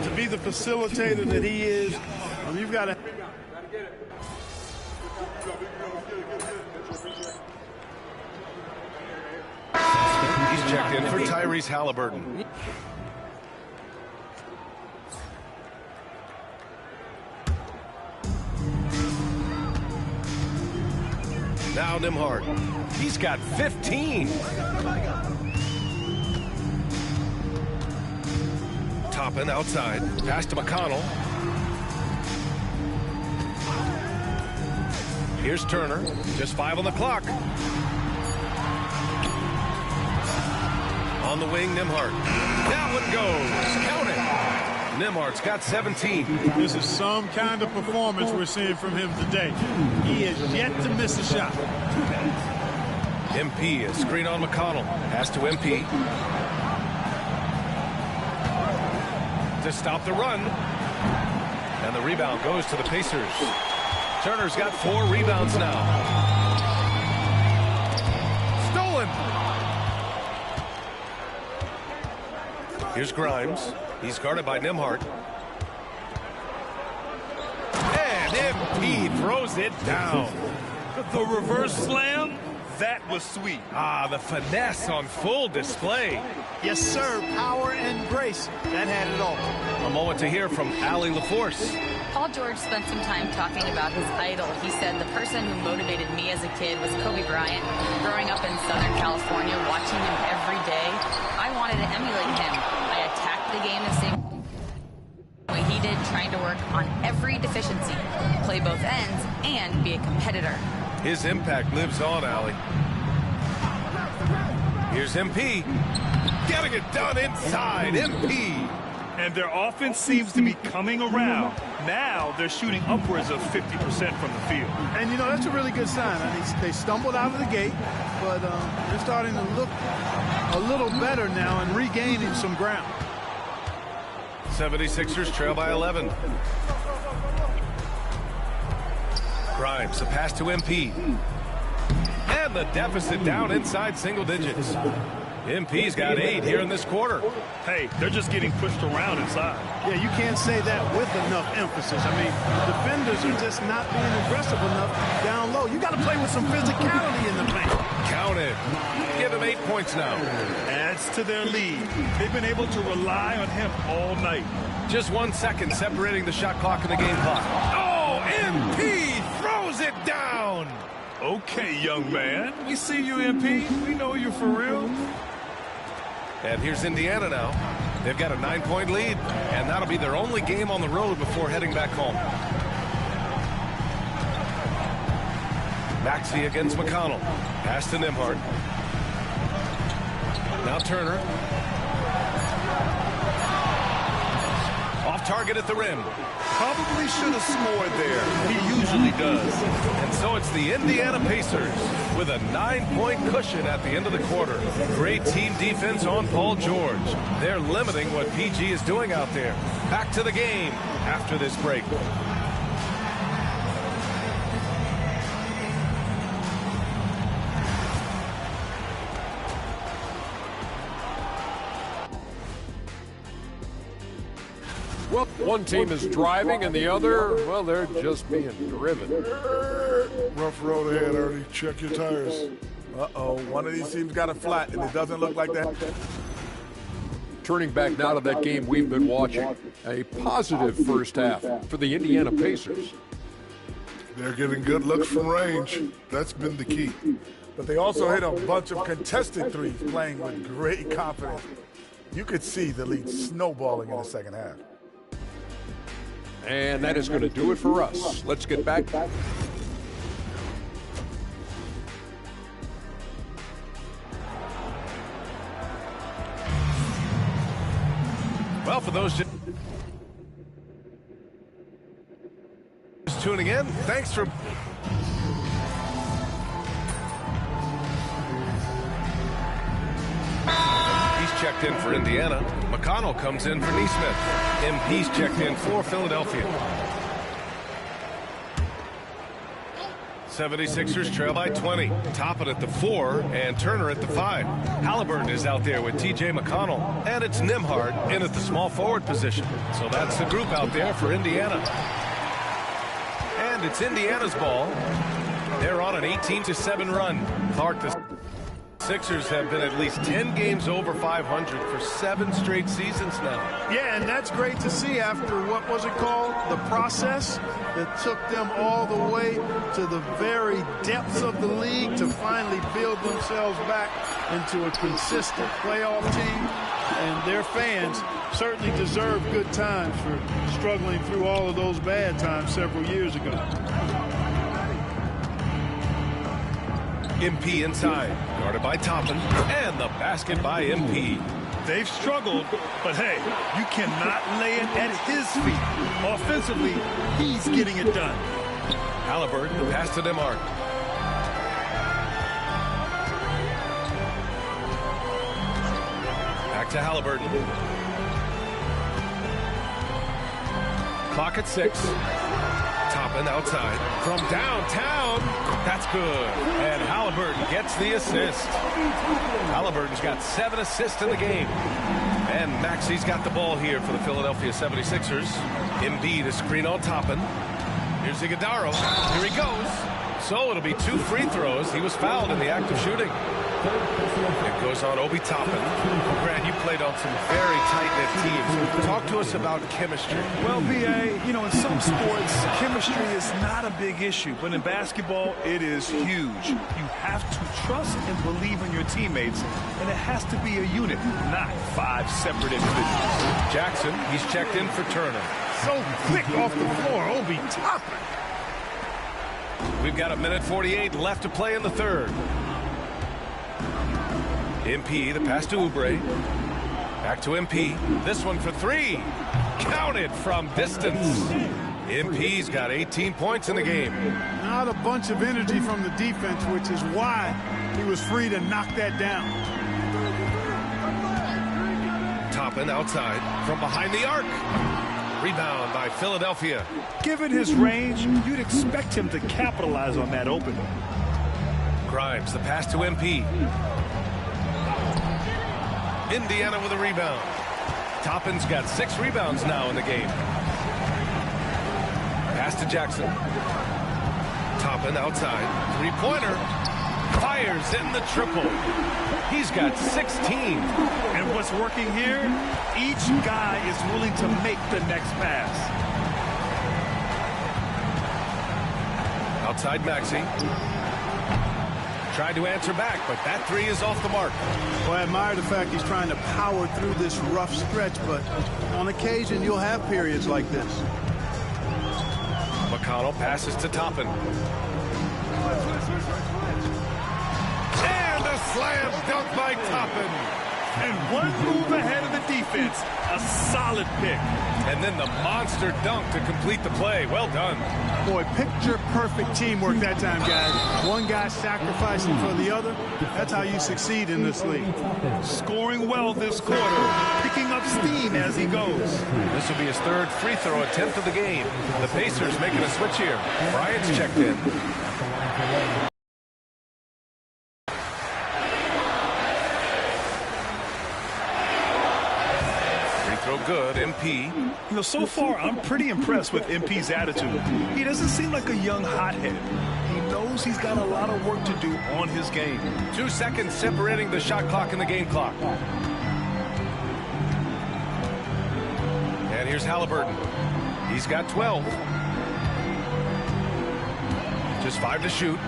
To be the facilitator that he is, you've got to... He's checked in for Tyrese Haliburton. Now Nembhard. He's got 15. Toppin outside. Pass to McConnell. Here's Turner. Just 5 on the clock. On the wing, Nembhard. That one goes. Count it. Nembhard's got 17. This is some kind of performance we're seeing from him today. He is yet to miss a shot. MP, a screen on McConnell. Pass to MP. To stop the run. And the rebound goes to the Pacers. Turner's got 4 rebounds now. Stolen. Here's Grimes. He's guarded by Nembhard. And MP throws it down. The reverse slam. That was sweet. Ah, the finesse on full display. Yes, sir. Power and grace. That had it all. A moment to hear from Allie LaForce. Paul George spent some time talking about his idol. He said, the person who motivated me as a kid was Kobe Bryant. Growing up in Southern California, watching him every day, I wanted to emulate him. I attacked the game the same way he did, trying to work on every deficiency, play both ends, and be a competitor. His impact lives on, Allie. Here's MP. Getting it done inside. MP. And their offense seems to be coming around. Now they're shooting upwards of 50% from the field. And, you know, that's a really good sign. I mean, they stumbled out of the gate, but they're starting to look a little better now and regaining some ground. 76ers trail by 11. Grimes, a pass to MP. And the deficit down inside single digits. MP's got 8 here in this quarter. Hey, they're just getting pushed around inside. Yeah, you can't say that with enough emphasis. I mean, defenders are just not being aggressive enough down low. You got to play with some physicality in the paint. Count it. Give him 8 points now. Adds to their lead. They've been able to rely on him all night. Just 1 second separating the shot clock and the game clock. Oh, MP throws it down. Okay, young man. We see you, MP. We know you're for real. And here's Indiana now. They've got a 9-point lead, and that'll be their only game on the road before heading back home. Maxey against McConnell. Pass to Nembhard. Now Turner. Off target at the rim. Probably should have scored there. He usually does. And so it's the Indiana Pacers with a 9-point cushion at the end of the quarter. Great team defense on Paul George. They're limiting what PG is doing out there. Back to the game after this break. Well, one team is driving and the other, well, they're just being driven. Rough road ahead, Ernie. Check your tires. Uh-oh, one of these teams got a flat, and it doesn't look like that. Turning back now to that game we've been watching. A positive first half for the Indiana Pacers. They're getting good looks from range. That's been the key. But they also hit a bunch of contested threes, playing with great confidence. You could see the lead snowballing in the second half. And that is going to do it for us. Let's get back. Well, for those just tuning in, thanks for... He's checked in for Indiana. McConnell comes in for Nesmith. MP's checked in for Philadelphia. 76ers trail by 20. Toppin at the 4 and Turner at the 5. Halliburton is out there with TJ McConnell. And it's Nembhard in at the small forward position. So that's the group out there for Indiana. And it's Indiana's ball. They're on an 18-7 run. Clark, the Sixers have been at least 10 games over 500 for 7 straight seasons now. Yeah, and that's great to see after, what was it called? The process that took them all the way to the very depths of the league to finally build themselves back into a consistent playoff team. And their fans certainly deserve good times for struggling through all of those bad times several years ago. MP inside, guarded by Toppin, and the basket by MP. They've struggled, but hey, you cannot lay it at his feet. Offensively, he's getting it done. Halliburton, the pass to DeMar. Back to Halliburton. Clock at 6. Toppin outside from downtown. That's good. And Halliburton gets the assist. Halliburton's got 7 assists in the game. And Maxey's got the ball here for the Philadelphia 76ers. Embiid, a screen on Toppin. Here's Iguodala. Here he goes. So it'll be 2 free throws. He was fouled in the act of shooting. It goes on Obi Toppin. Grant, you played on some very tight-knit teams. Talk to us about chemistry. Well, B.A., you know, in some sports, chemistry is not a big issue. But in basketball, it is huge. You have to trust and believe in your teammates. And it has to be a unit, not 5 separate individuals. Jackson, he's checked in for Turner. So quick off the floor, Obi Toppin. We've got 1:48 left to play in the third. MP, the pass to Oubre. Back to MP. This one for 3. Counted from distance. MP's got 18 points in the game. Not a bunch of energy from the defense, which is why he was free to knock that down. Toppin outside from behind the arc. Rebound by Philadelphia. Given his range, you'd expect him to capitalize on that opening. Grimes, the pass to MP. Indiana with a rebound. Toppin's got 6 rebounds now in the game. Pass to Jackson. Toppin outside. 3-pointer. Fires in the triple. He's got 16. And what's working here? Each guy is willing to make the next pass. Outside Maxey. Tried to answer back, but that 3 is off the mark. Well, I admire the fact he's trying to power through this rough stretch, but on occasion you'll have periods like this. McConnell passes to Toppin. And a slam dunk by Toppin. And one move ahead of the defense. A solid pick. And then the monster dunk to complete the play. Well done. Boy, picture-perfect teamwork that time, guys. One guy sacrificing for the other. That's how you succeed in this league. Scoring well this quarter. Picking up steam as he goes. This will be his 3rd free throw attempt of the game. The Pacers making a switch here. Bryant's checked in. Good, MP. You know, so far, I'm pretty impressed with MP's attitude. He doesn't seem like a young hothead. He knows he's got a lot of work to do on his game. 2 seconds separating the shot clock and the game clock. And here's Halliburton. He's got 12. Just 5 to shoot.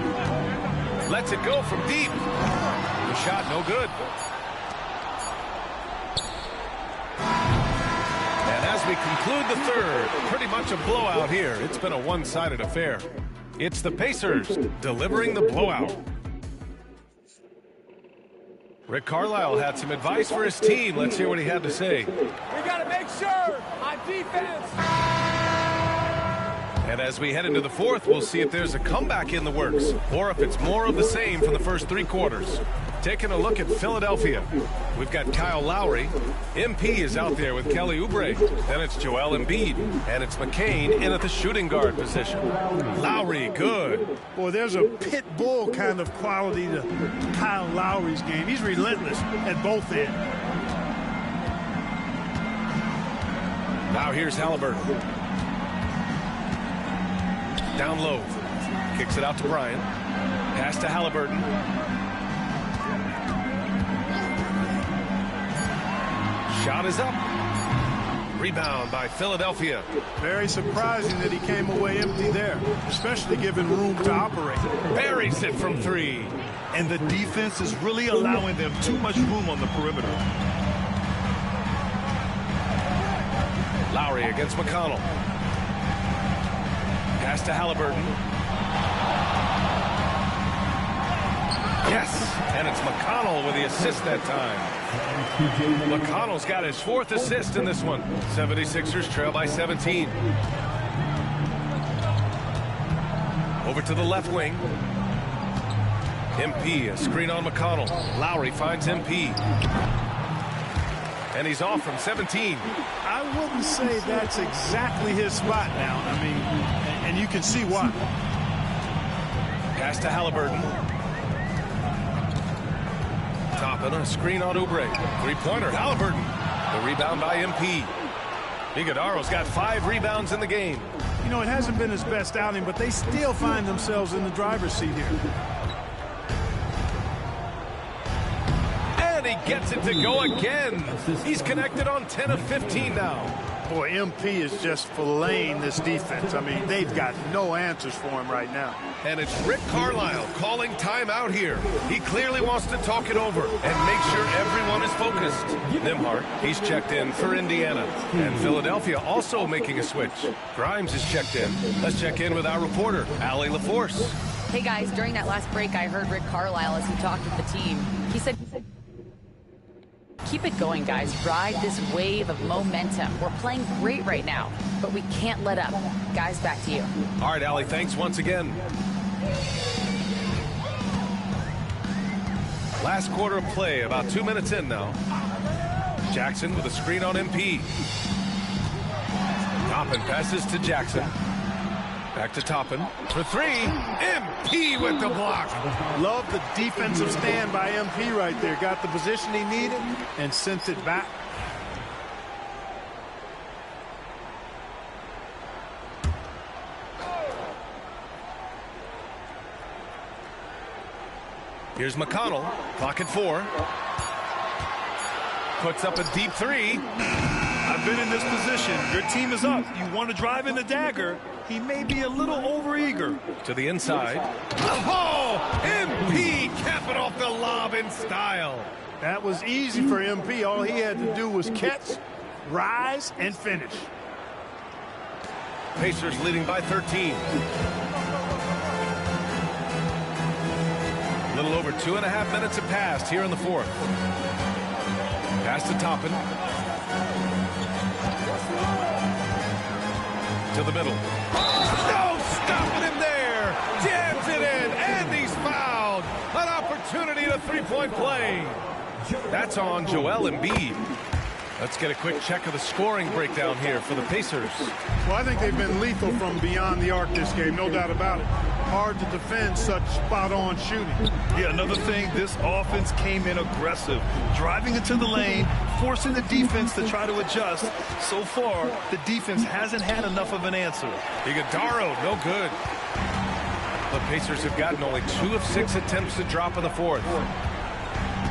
Lets it go from deep. The shot no good. As we conclude the third, pretty much a blowout here. It's been a one-sided affair. It's the Pacers delivering the blowout. Rick Carlisle had some advice for his team. Let's hear what he had to say. We got to make sure on defense. And as we head into the fourth, we'll see if there's a comeback in the works or if it's more of the same from the first 3 quarters. Taking a look at Philadelphia. We've got Kyle Lowry. MP is out there with Kelly Oubre. Then it's Joel Embiid. And it's McCain in at the shooting guard position. Lowry, good. Boy, there's a pit bull kind of quality to Kyle Lowry's game. He's relentless at both ends. Now here's Halliburton. Down low. Kicks it out to Bryant. Pass to Halliburton. Shot is up. Rebound by Philadelphia. Very surprising that he came away empty there, especially given room to operate. Buries it from 3. And the defense is really allowing them too much room on the perimeter. Lowry against McConnell. Pass to Halliburton. Yes, and it's McConnell with the assist that time. McConnell's got his 4th assist in this one. 76ers trail by 17. Over to the left wing. MP, a screen on McConnell. Lowry finds MP. And he's off from 17. I wouldn't say that's exactly his spot now. I mean, and you can see why. Pass to Halliburton. Toppin, a screen on Oubre. 3-pointer, Halliburton. The rebound by MP. Iguodaro's got 5 rebounds in the game. You know, it hasn't been his best outing, but they still find themselves in the driver's seat here. And he gets it to go again. He's connected on 10 of 15 now. Boy, MP is just filleting this defense. I mean, they've got no answers for him right now. And it's Rick Carlisle calling timeout here. He clearly wants to talk it over and make sure everyone is focused. Nembhard, he's checked in for Indiana. And Philadelphia also making a switch. Grimes is checked in. Let's check in with our reporter, Allie LaForce. Hey guys, during that last break, I heard Rick Carlisle as he talked with the team. He said, keep it going, guys. Ride this wave of momentum. We're playing great right now, but we can't let up. Guys, back to you. All right, Allie, thanks once again. Last quarter of play, about 2 minutes in now. Jackson with a screen on MP. Toppin passes to Jackson. Back to Toppin for three. MP with the block. Love the defensive stand by MP right there. Got the position he needed and sent it back. Here's McConnell. Clock at 4. Puts up a deep three. I've been in this position. Your team is up. You want to drive in the dagger. He may be a little overeager. To the inside. Oh! MP capping off the lob in style. That was easy for MP. All he had to do was catch, rise, and finish. Pacers leading by 13. A little over 2.5 minutes have passed here in the fourth. Pass to Toppin. To the middle. No stopping him there. Jams it in, and he's fouled. An opportunity to three-point play. That's on Joel Embiid. Let's get a quick check of the scoring breakdown here for the Pacers. Well, I think they've been lethal from beyond the arc this game, no doubt about it. Hard to defend such spot-on shooting. Yeah, another thing, this offense came in aggressive, driving into the lane, forcing the defense to try to adjust. So far, the defense hasn't had enough of an answer. Iguodaro, no good. The Pacers have gotten only 2 of 6 attempts to drop in the fourth.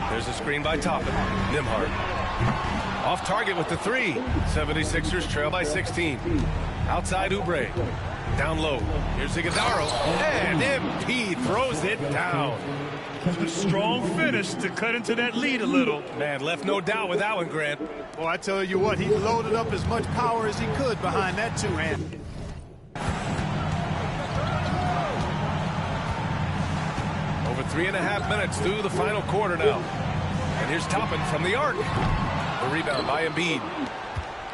There's a screen by Toppin. Nembhard. Off target with the three. 76ers trail by 16. Outside Oubre. Down low. Here's Iguodaro. And MP throws it down. A strong finish to cut into that lead a little. Man, left no doubt with that one, Grant. Well, I tell you what, he loaded up as much power as he could behind that two-hand. Over 3.5 minutes through the final quarter now. And here's Toppin from the arc. The rebound by Embiid.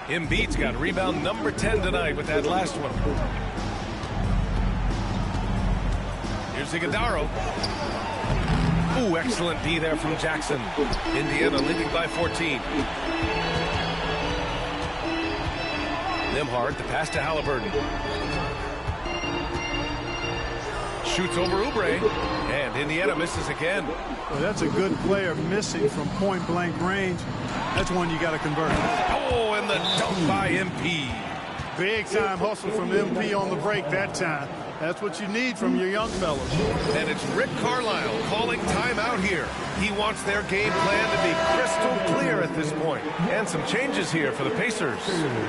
Embiid's got rebound number 10 tonight with that last one. Here's Iguodaro. Ooh, excellent D there from Jackson. Indiana leading by 14. Nembhard, the pass to Halliburton. Shoots over Oubre, and Indiana misses again. Well, that's a good player missing from point-blank range. That's one you got to convert. Oh, and the dunk by MP. Big-time hustle from MP on the break that time. That's what you need from your young fellas. And it's Rick Carlisle calling timeout here. He wants their game plan to be crystal clear at this point. And some changes here for the Pacers.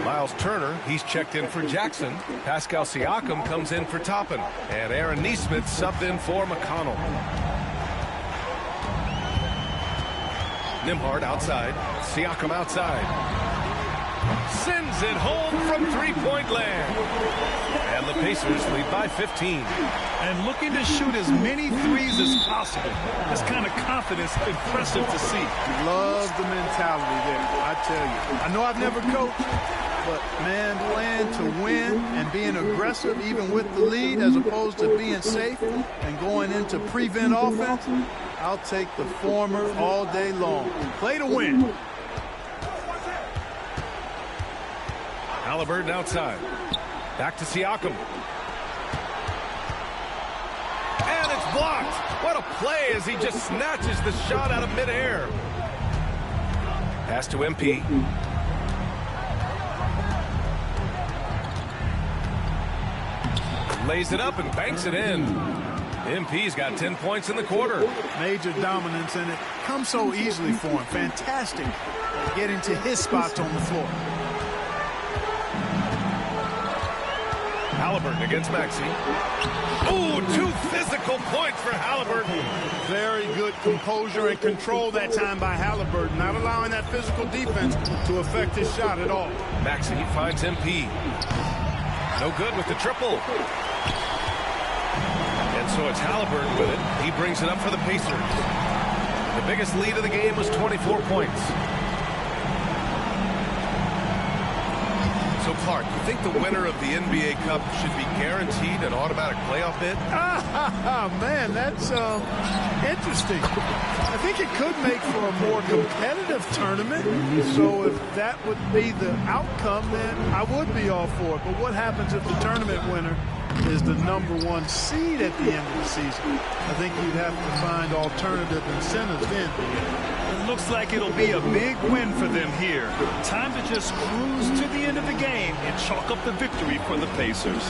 Miles Turner, he's checked in for Jackson. Pascal Siakam comes in for Toppin. And Aaron Nesmith subbed in for McConnell. Nembhard outside. Siakam outside. Sends it home from three-point land. And the Pacers lead by 15. And looking to shoot as many threes as possible. This kind of confidence, impressive to see. Love the mentality there, I tell you. I know I've never coached, but, man, playing to win and being aggressive even with the lead as opposed to being safe and going into prevent offense, I'll take the former all day long. Play to win. Halliburton outside. Back to Siakam. And it's blocked. What a play as he just snatches the shot out of midair. Pass to MP. lays it up and banks it in. MP's got 10 points in the quarter. Major dominance, and it comes so easily for him. Fantastic at getting to his spots on the floor. Halliburton against Maxey. Ooh, 2 physical points for Halliburton. Very good composure and control that time by Halliburton, not allowing that physical defense to affect his shot at all. Maxey finds MP. No good with the triple. And so it's Halliburton with it. He brings it up for the Pacers. The biggest lead of the game was 24 points. So, Clark, you think the winner of the NBA Cup should be guaranteed an automatic playoff bid? Man, that's interesting. I think it could make for a more competitive tournament. So if that would be the outcome, then I would be all for it. But what happens if the tournament winner is the #1 seed at the end of the season? I think you'd have to find alternative incentives then. It looks like it'll be a big win for them here. Time to just cruise to the end of the game and chalk up the victory for the Pacers.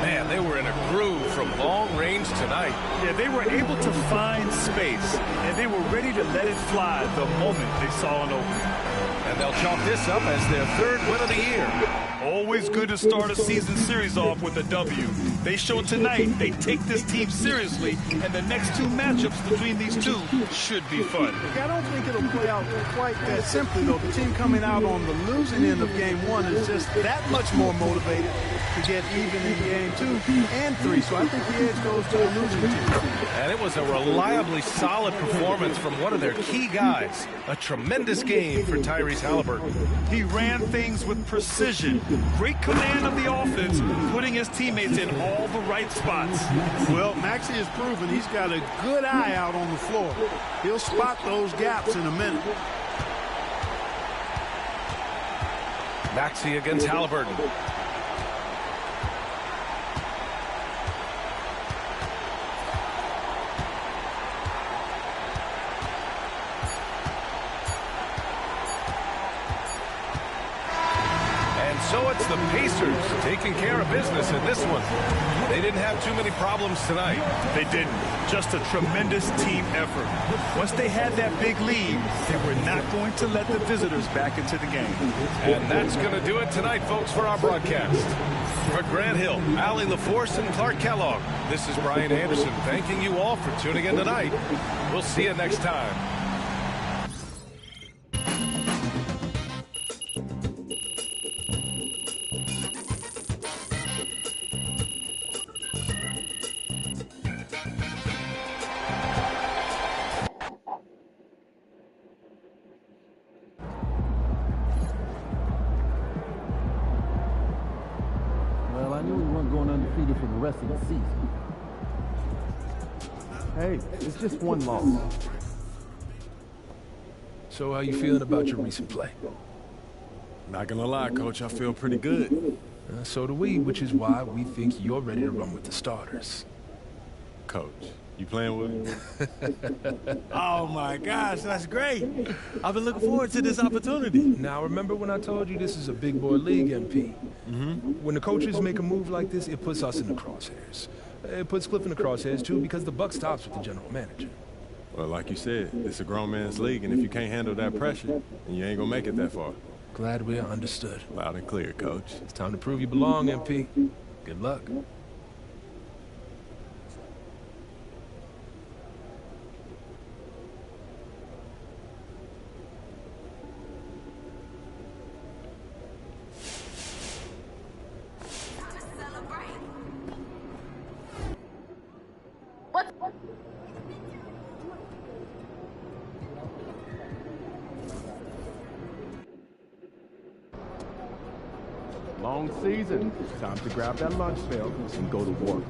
Man, they were in a groove from long range tonight. Yeah, they were able to find space, and they were ready to let it fly the moment they saw an opening. And they'll chalk this up as their 3rd win of the year. Always good to start a season series off with a W. They showed tonight they take this team seriously, and the next 2 matchups between these two should be fun. I don't think it'll play out quite that simply, though. The team coming out on the losing end of Game 1 is just that much more motivated to get even in Game 2 and 3. So I think the edge goes to the losing team. And it was a reliably solid performance from one of their key guys. A tremendous game for Tyrese Halliburton. He ran things with precision. Great command of the offense, putting his teammates in all the right spots. Well, Maxey has proven he's got a good eye out on the floor. He'll spot those gaps in a minute. Maxey against Halliburton. So it's the Pacers taking care of business in this one. They didn't have too many problems tonight. They didn't. Just a tremendous team effort. Once they had that big lead, they were not going to let the visitors back into the game. And that's going to do it tonight, folks, for our broadcast. For Grant Hill, Allie LaForce, and Clark Kellogg, this is Brian Anderson thanking you all for tuning in tonight. We'll see you next time. For the rest of the season. Hey, it's just one loss. So how you feeling about your recent play? Not gonna lie, Coach, I feel pretty good. So do we, which is why we think you're ready to run with the starters. Coach, you playing with me? Oh my gosh, that's great. I've been looking forward to this opportunity. Now remember when I told you this is a big boy league, MP? When the coaches make a move like this, it puts us in the crosshairs. It puts Cliff in the crosshairs too, because the buck stops with the general manager. Well, like you said, it's a grown man's league, and if you can't handle that pressure, then you ain't gonna make it that far. Glad we're understood. Loud and clear, Coach. It's time to prove you belong, MP. Good luck. Long season. Time to grab that lunch bell and go to work.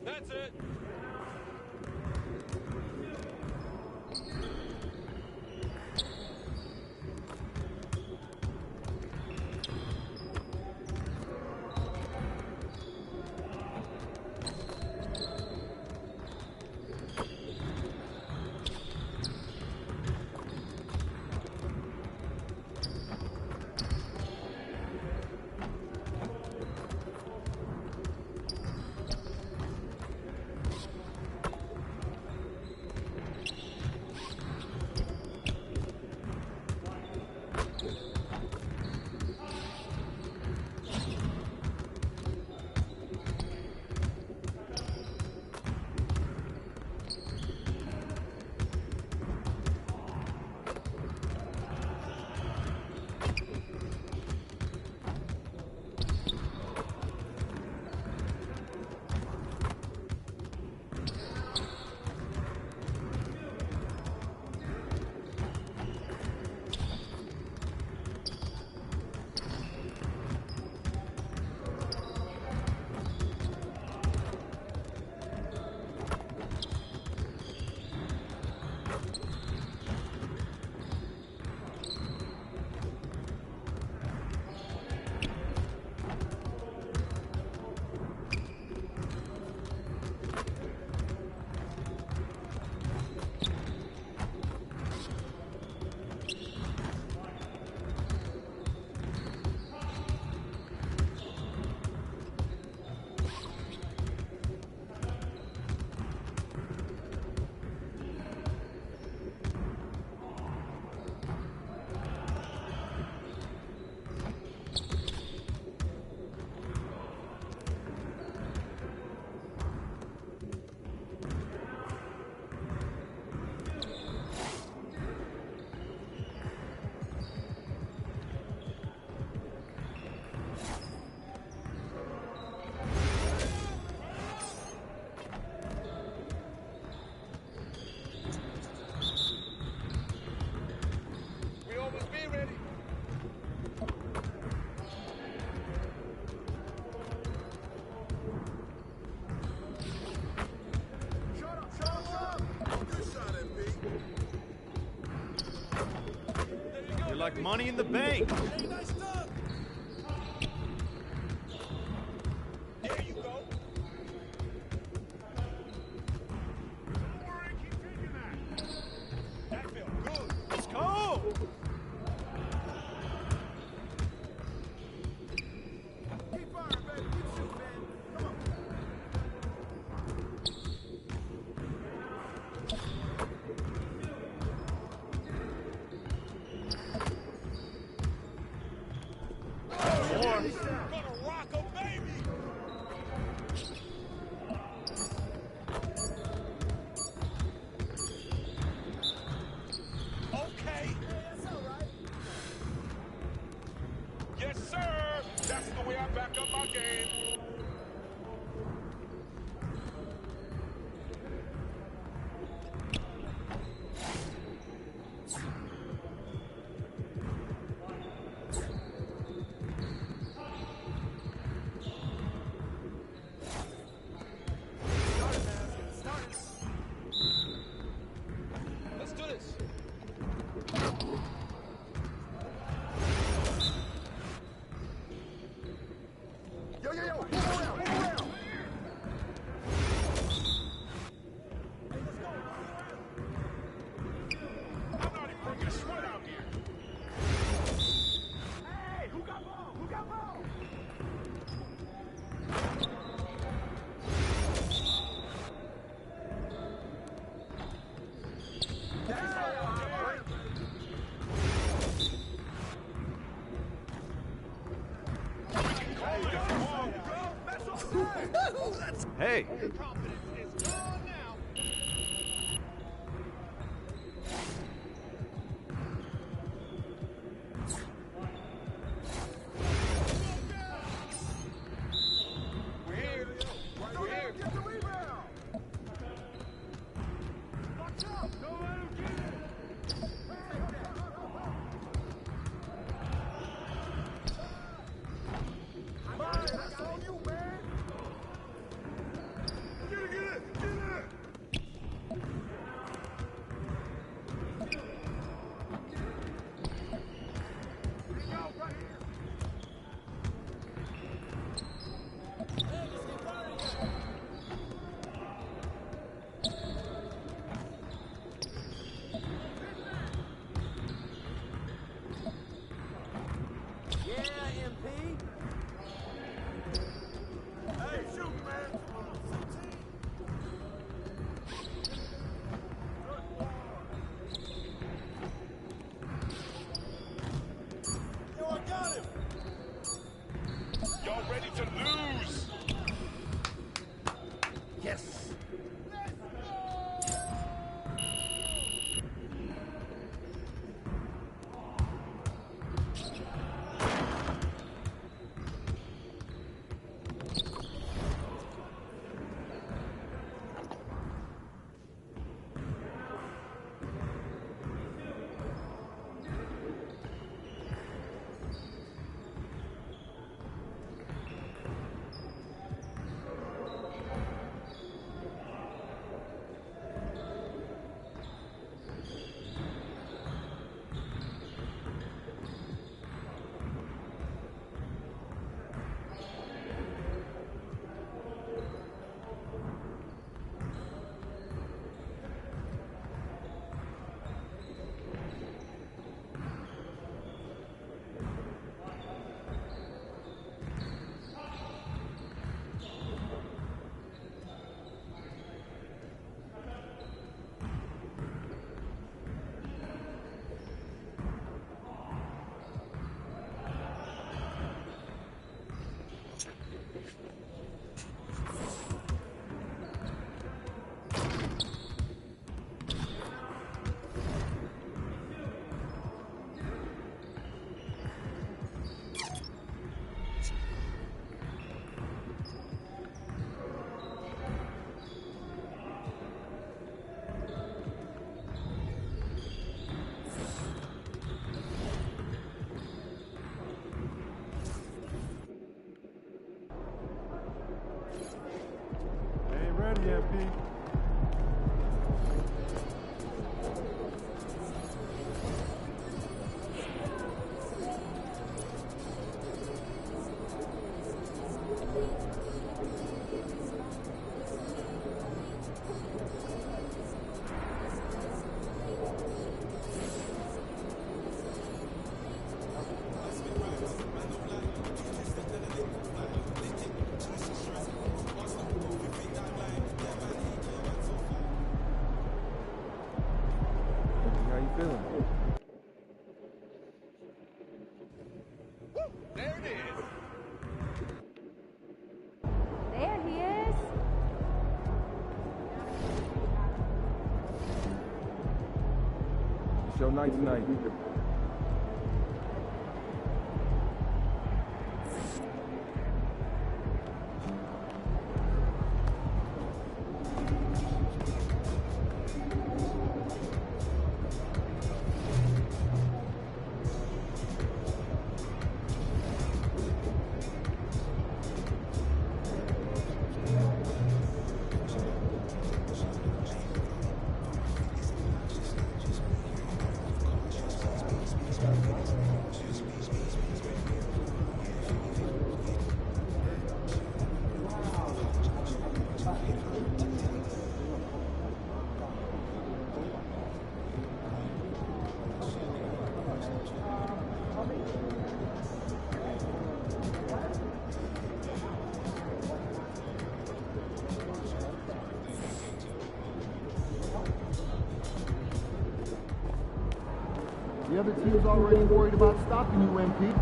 That's it. Like Money in the Bank. There you go. That felt good. Let's go. Keep firing, baby. Keep shooting, man. Come on. Gonna rock a baby. Okay. That's all right. Yes, sir. That's the way I back up my game. Let's do this. Yo, yo, yo, move around, move around. Hey, let's go. I'm not even bringing a sweat out here. Hey, who got ball? Who got ball? Hey. We're here. We're here. Get the rebound. Watch out. Don't let him get it. That's on you, man. on you, MP. There he is. It's your night tonight. The other team's already worried about stopping you, MP.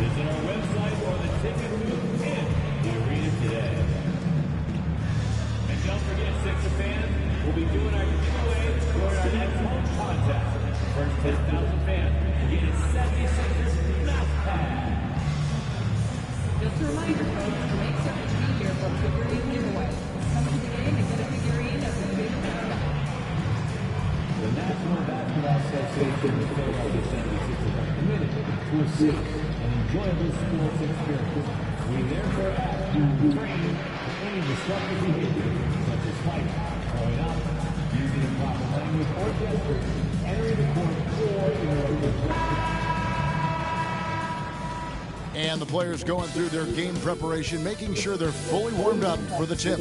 Visit our website or the ticket booth in the arena today. And don't forget, Sixer fans, we'll be doing our giveaway during our next home contest. First 10,000 fans will get a 76ers mouth pad. Just a reminder, folks, to make certain to be here for figurine giveaway. Come to the game and get a figurine of the big mascot. The National Basketball Association of Philadelphia 76ers are committed to a safe and enjoyable sports experience. We therefore ask you to refrain from any disruptive behavior, such as fighting, throwing up, using improper language or gestures, entering the court, or interrupting. And the players going through their game preparation, making sure they're fully warmed up for the tip.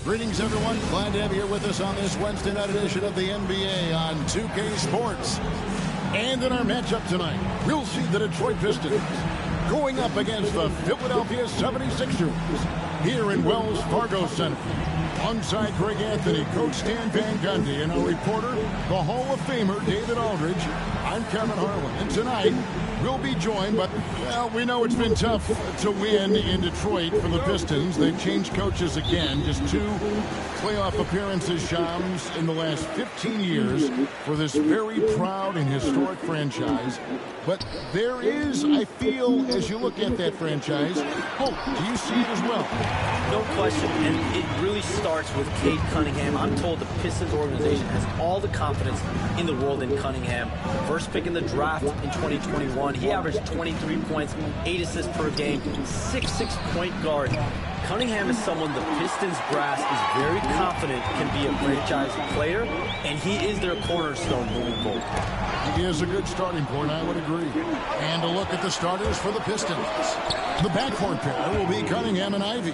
Greetings, everyone. Glad to have you here with us on this Wednesday night edition of the NBA on 2K Sports. And in our matchup tonight, we'll see the Detroit Pistons going up against the Philadelphia 76ers here in Wells Fargo Center. Alongside Greg Anthony, Coach Stan Van Gundy, and our reporter, the Hall of Famer David Aldridge, I'm Kevin Harlan. And tonight, we'll be joined, but, well, we know it's been tough to win in Detroit for the Pistons. They've changed coaches again. Just 2 playoff appearances, Shams, in the last 15 years for this very proud and historic franchise. But there is, I feel, as you look at that franchise, hope. Do you see it as well? No question, and it really starts with Cade Cunningham. I'm told the Pistons organization has all the confidence in the world in Cunningham. First pick in the draft in 2021. He averaged 23 points, 8 assists per game, 6'6" point guard. Cunningham is someone the Pistons brass is very confident can be a franchise player, and he is their cornerstone moving forward. He is a good starting point, I would agree. And a look at the starters for the Pistons. The backcourt pair will be Cunningham and Ivy.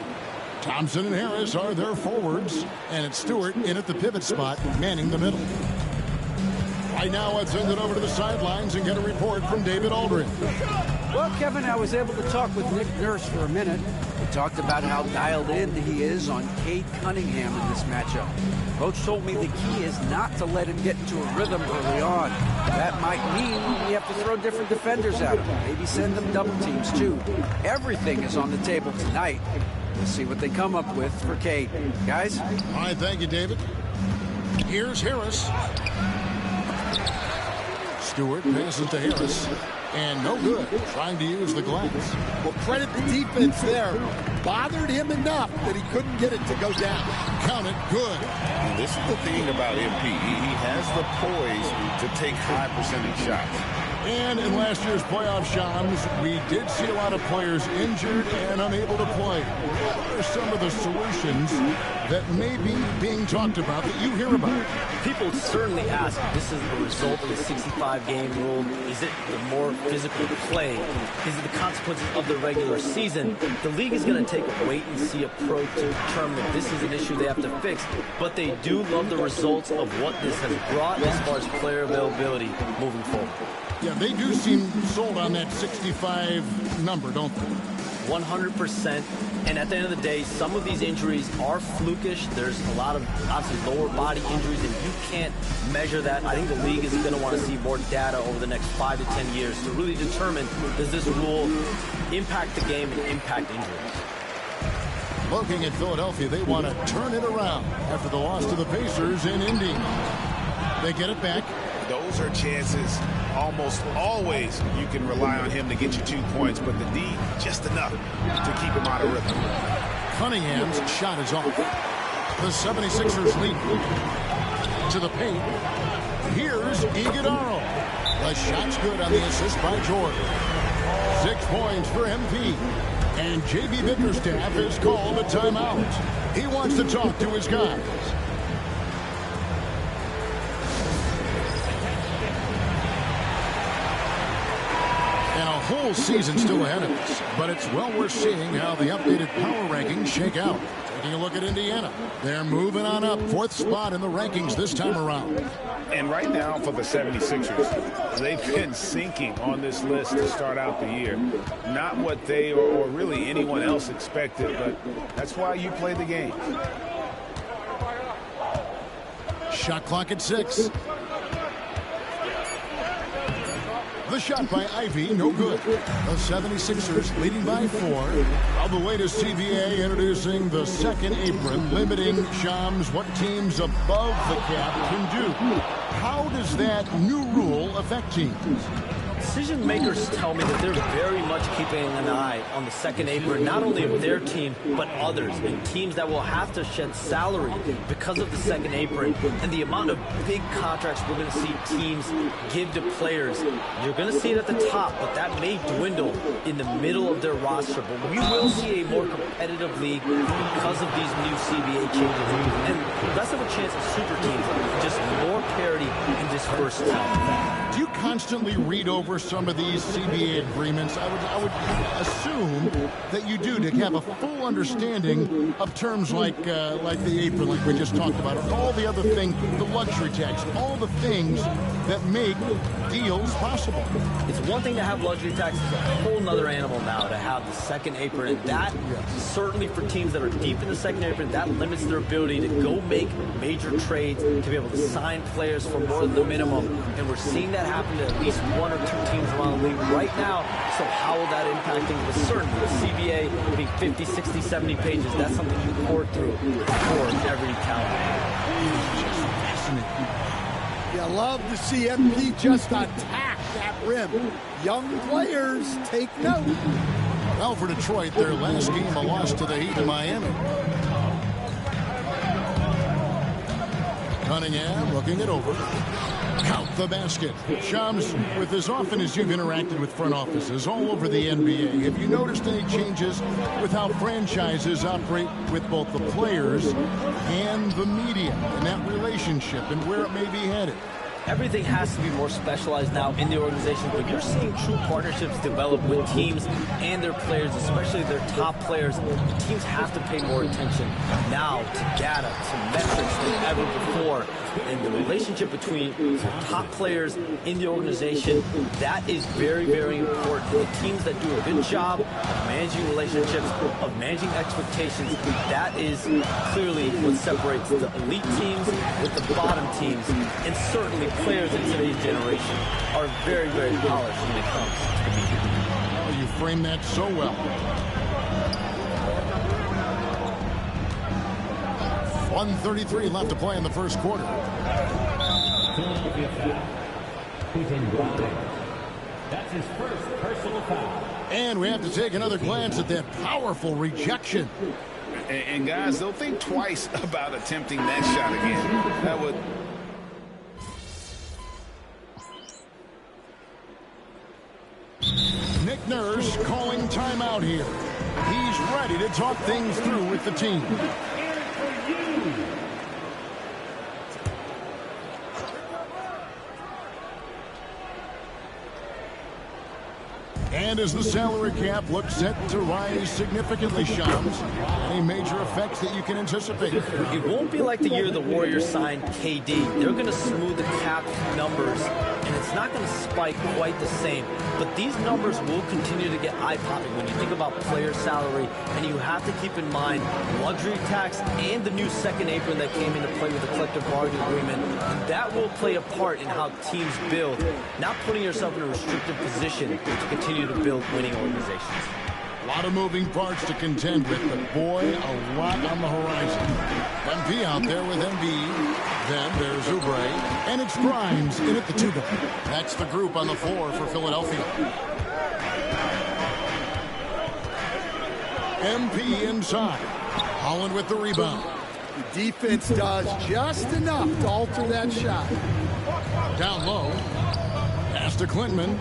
Thompson and Harris are their forwards, and it's Stewart in at the pivot spot, manning the middle. Right now, let's send it over to the sidelines and get a report from David Aldridge. Well, Kevin, I was able to talk with Nick Nurse for a minute. We talked about how dialed in he is on Cade Cunningham in this matchup. Coach told me the key is not to let him get into a rhythm early on. That might might mean you have to throw different defenders at them. Maybe send them double teams, too. Everything is on the table tonight. We'll see what they come up with for Cade. Guys? All right, thank you, David. Here's Harris. Stewart passes to Harris. And no good, trying to use the glass. Well, credit the defense there. Bothered him enough that he couldn't get it to go down. Count it, good. This is the thing about MP. He has the poise to take high percentage shots. And in last year's playoff, Shams, we did see a lot of players injured and unable to play. What are some of the solutions that may be being talked about that you hear about? People certainly ask, this is the result of the 65-game rule. Is it the more physical play? Is it the consequences of the regular season? The league is going to take a wait-and-see approach to determine if this is an issue they have to fix. But they do love the results of what this has brought as far as player availability moving forward. Yeah, they do seem sold on that 65 number, don't they? 100%. And at the end of the day, some of these injuries are flukish. There's a lot of, obviously, lower body injuries, and you can't measure that. I think the league is going to want to see more data over the next 5 to 10 years to really determine, does this rule impact the game and impact injuries? Looking at Philadelphia, they want to turn it around after the loss to the Pacers in Indy. They get it back. Those are chances almost always you can rely on him to get you 2 points, but the D, just enough to keep him out of rhythm. Cunningham's shot is off. The 76ers lead to the paint. Here's Iguodala. The shot's good on the assist by Jordan. 6 points for MP. And J.B. Bickerstaff has called a timeout. He wants to talk to his guys. Whole season still ahead of us, but it's well worth seeing how the updated power rankings shake out. Taking a look at Indiana. They're moving on up, 4th spot in the rankings this time around. And right now for the 76ers, they've been sinking on this list to start out the year. Not what they or really anyone else expected, but that's why you play the game. Shot clock at 6. The shot by Ivy, no good. The 76ers leading by 4. On the way to CBA, introducing the second apron, limiting Shams what teams above the cap can do. How does that new rule affect teams? Decision makers tell me that they're very much keeping an eye on the second apron, not only of their team, but others, and teams that will have to shed salary because of the second apron and the amount of big contracts we're going to see teams give to players. You're going to see it at the top, but that may dwindle in the middle of their roster. But we will see a more competitive league because of these new CBA changes and less of a chance of super teams, just more parity and dispersed talent. Do you constantly read over some of these CBA agreements? I would assume that you do, to have a full understanding of terms like the apron, like we just talked about, all the other things, the luxury tax, all the things that make deals possible. It's one thing to have luxury tax, it's a whole nother animal now to have the second apron, and that certainly for teams that are deep in the second apron, that limits their ability to go make major trades, to be able to sign players for more than the minimum, and we're seeing that happen to at least 1 or 2 teams around the league right now. So how will that impact things? But certainly the CBA being 50, 60, 70 pages, that's something you pour through for every calendar. Just fascinating. You love to see MP just attack that rim. Young players take note. Well, for Detroit, their last game, a loss to the Heat in Miami. Cunningham looking it over. Count the basket. Shams, with as often as you've interacted with front offices all over the NBA, have you noticed any changes with how franchises operate with both the players and the media and that relationship and where it may be headed? Everything has to be more specialized now in the organization, but you're seeing true partnerships develop with teams and their players, especially their top players. Teams have to pay more attention now to data, to metrics than ever before. And the relationship between top players in the organization, that is very, very important. The teams that do a good job of managing relationships, of managing expectations, that is clearly what separates the elite teams with the bottom teams, and certainly players in today's generation are very, very polished when it comes to the media. Oh, you framed that so well. 1:33 left to play in the first quarter. That's his first personal foul. And we have to take another glance at that powerful rejection. And guys, they'll think twice about attempting that shot again. That would... Nick Nurse calling timeout here. He's ready to talk things through with the team. And as the salary cap looks set to rise significantly, Shams, any major effects that you can anticipate? It won't be like the year the Warriors signed KD. They're going to smooth the cap numbers, and it's not going to spike quite the same. But these numbers will continue to get eye-popping when you think about player salary, and you have to keep in mind luxury tax and the new second apron that came into play with the collective bargaining agreement. And that will play a part in how teams build, not putting yourself in a restrictive position to continue to build winning organizations. A lot of moving parts to contend with, but boy, a lot on the horizon. MP out there with Embiid. Then there's Oubre. And it's Grimes in at the 2 guard. That's the group on the floor for Philadelphia. MP inside. Holland with the rebound. The defense does just enough to alter that shot. Down low. Pass to Klintman.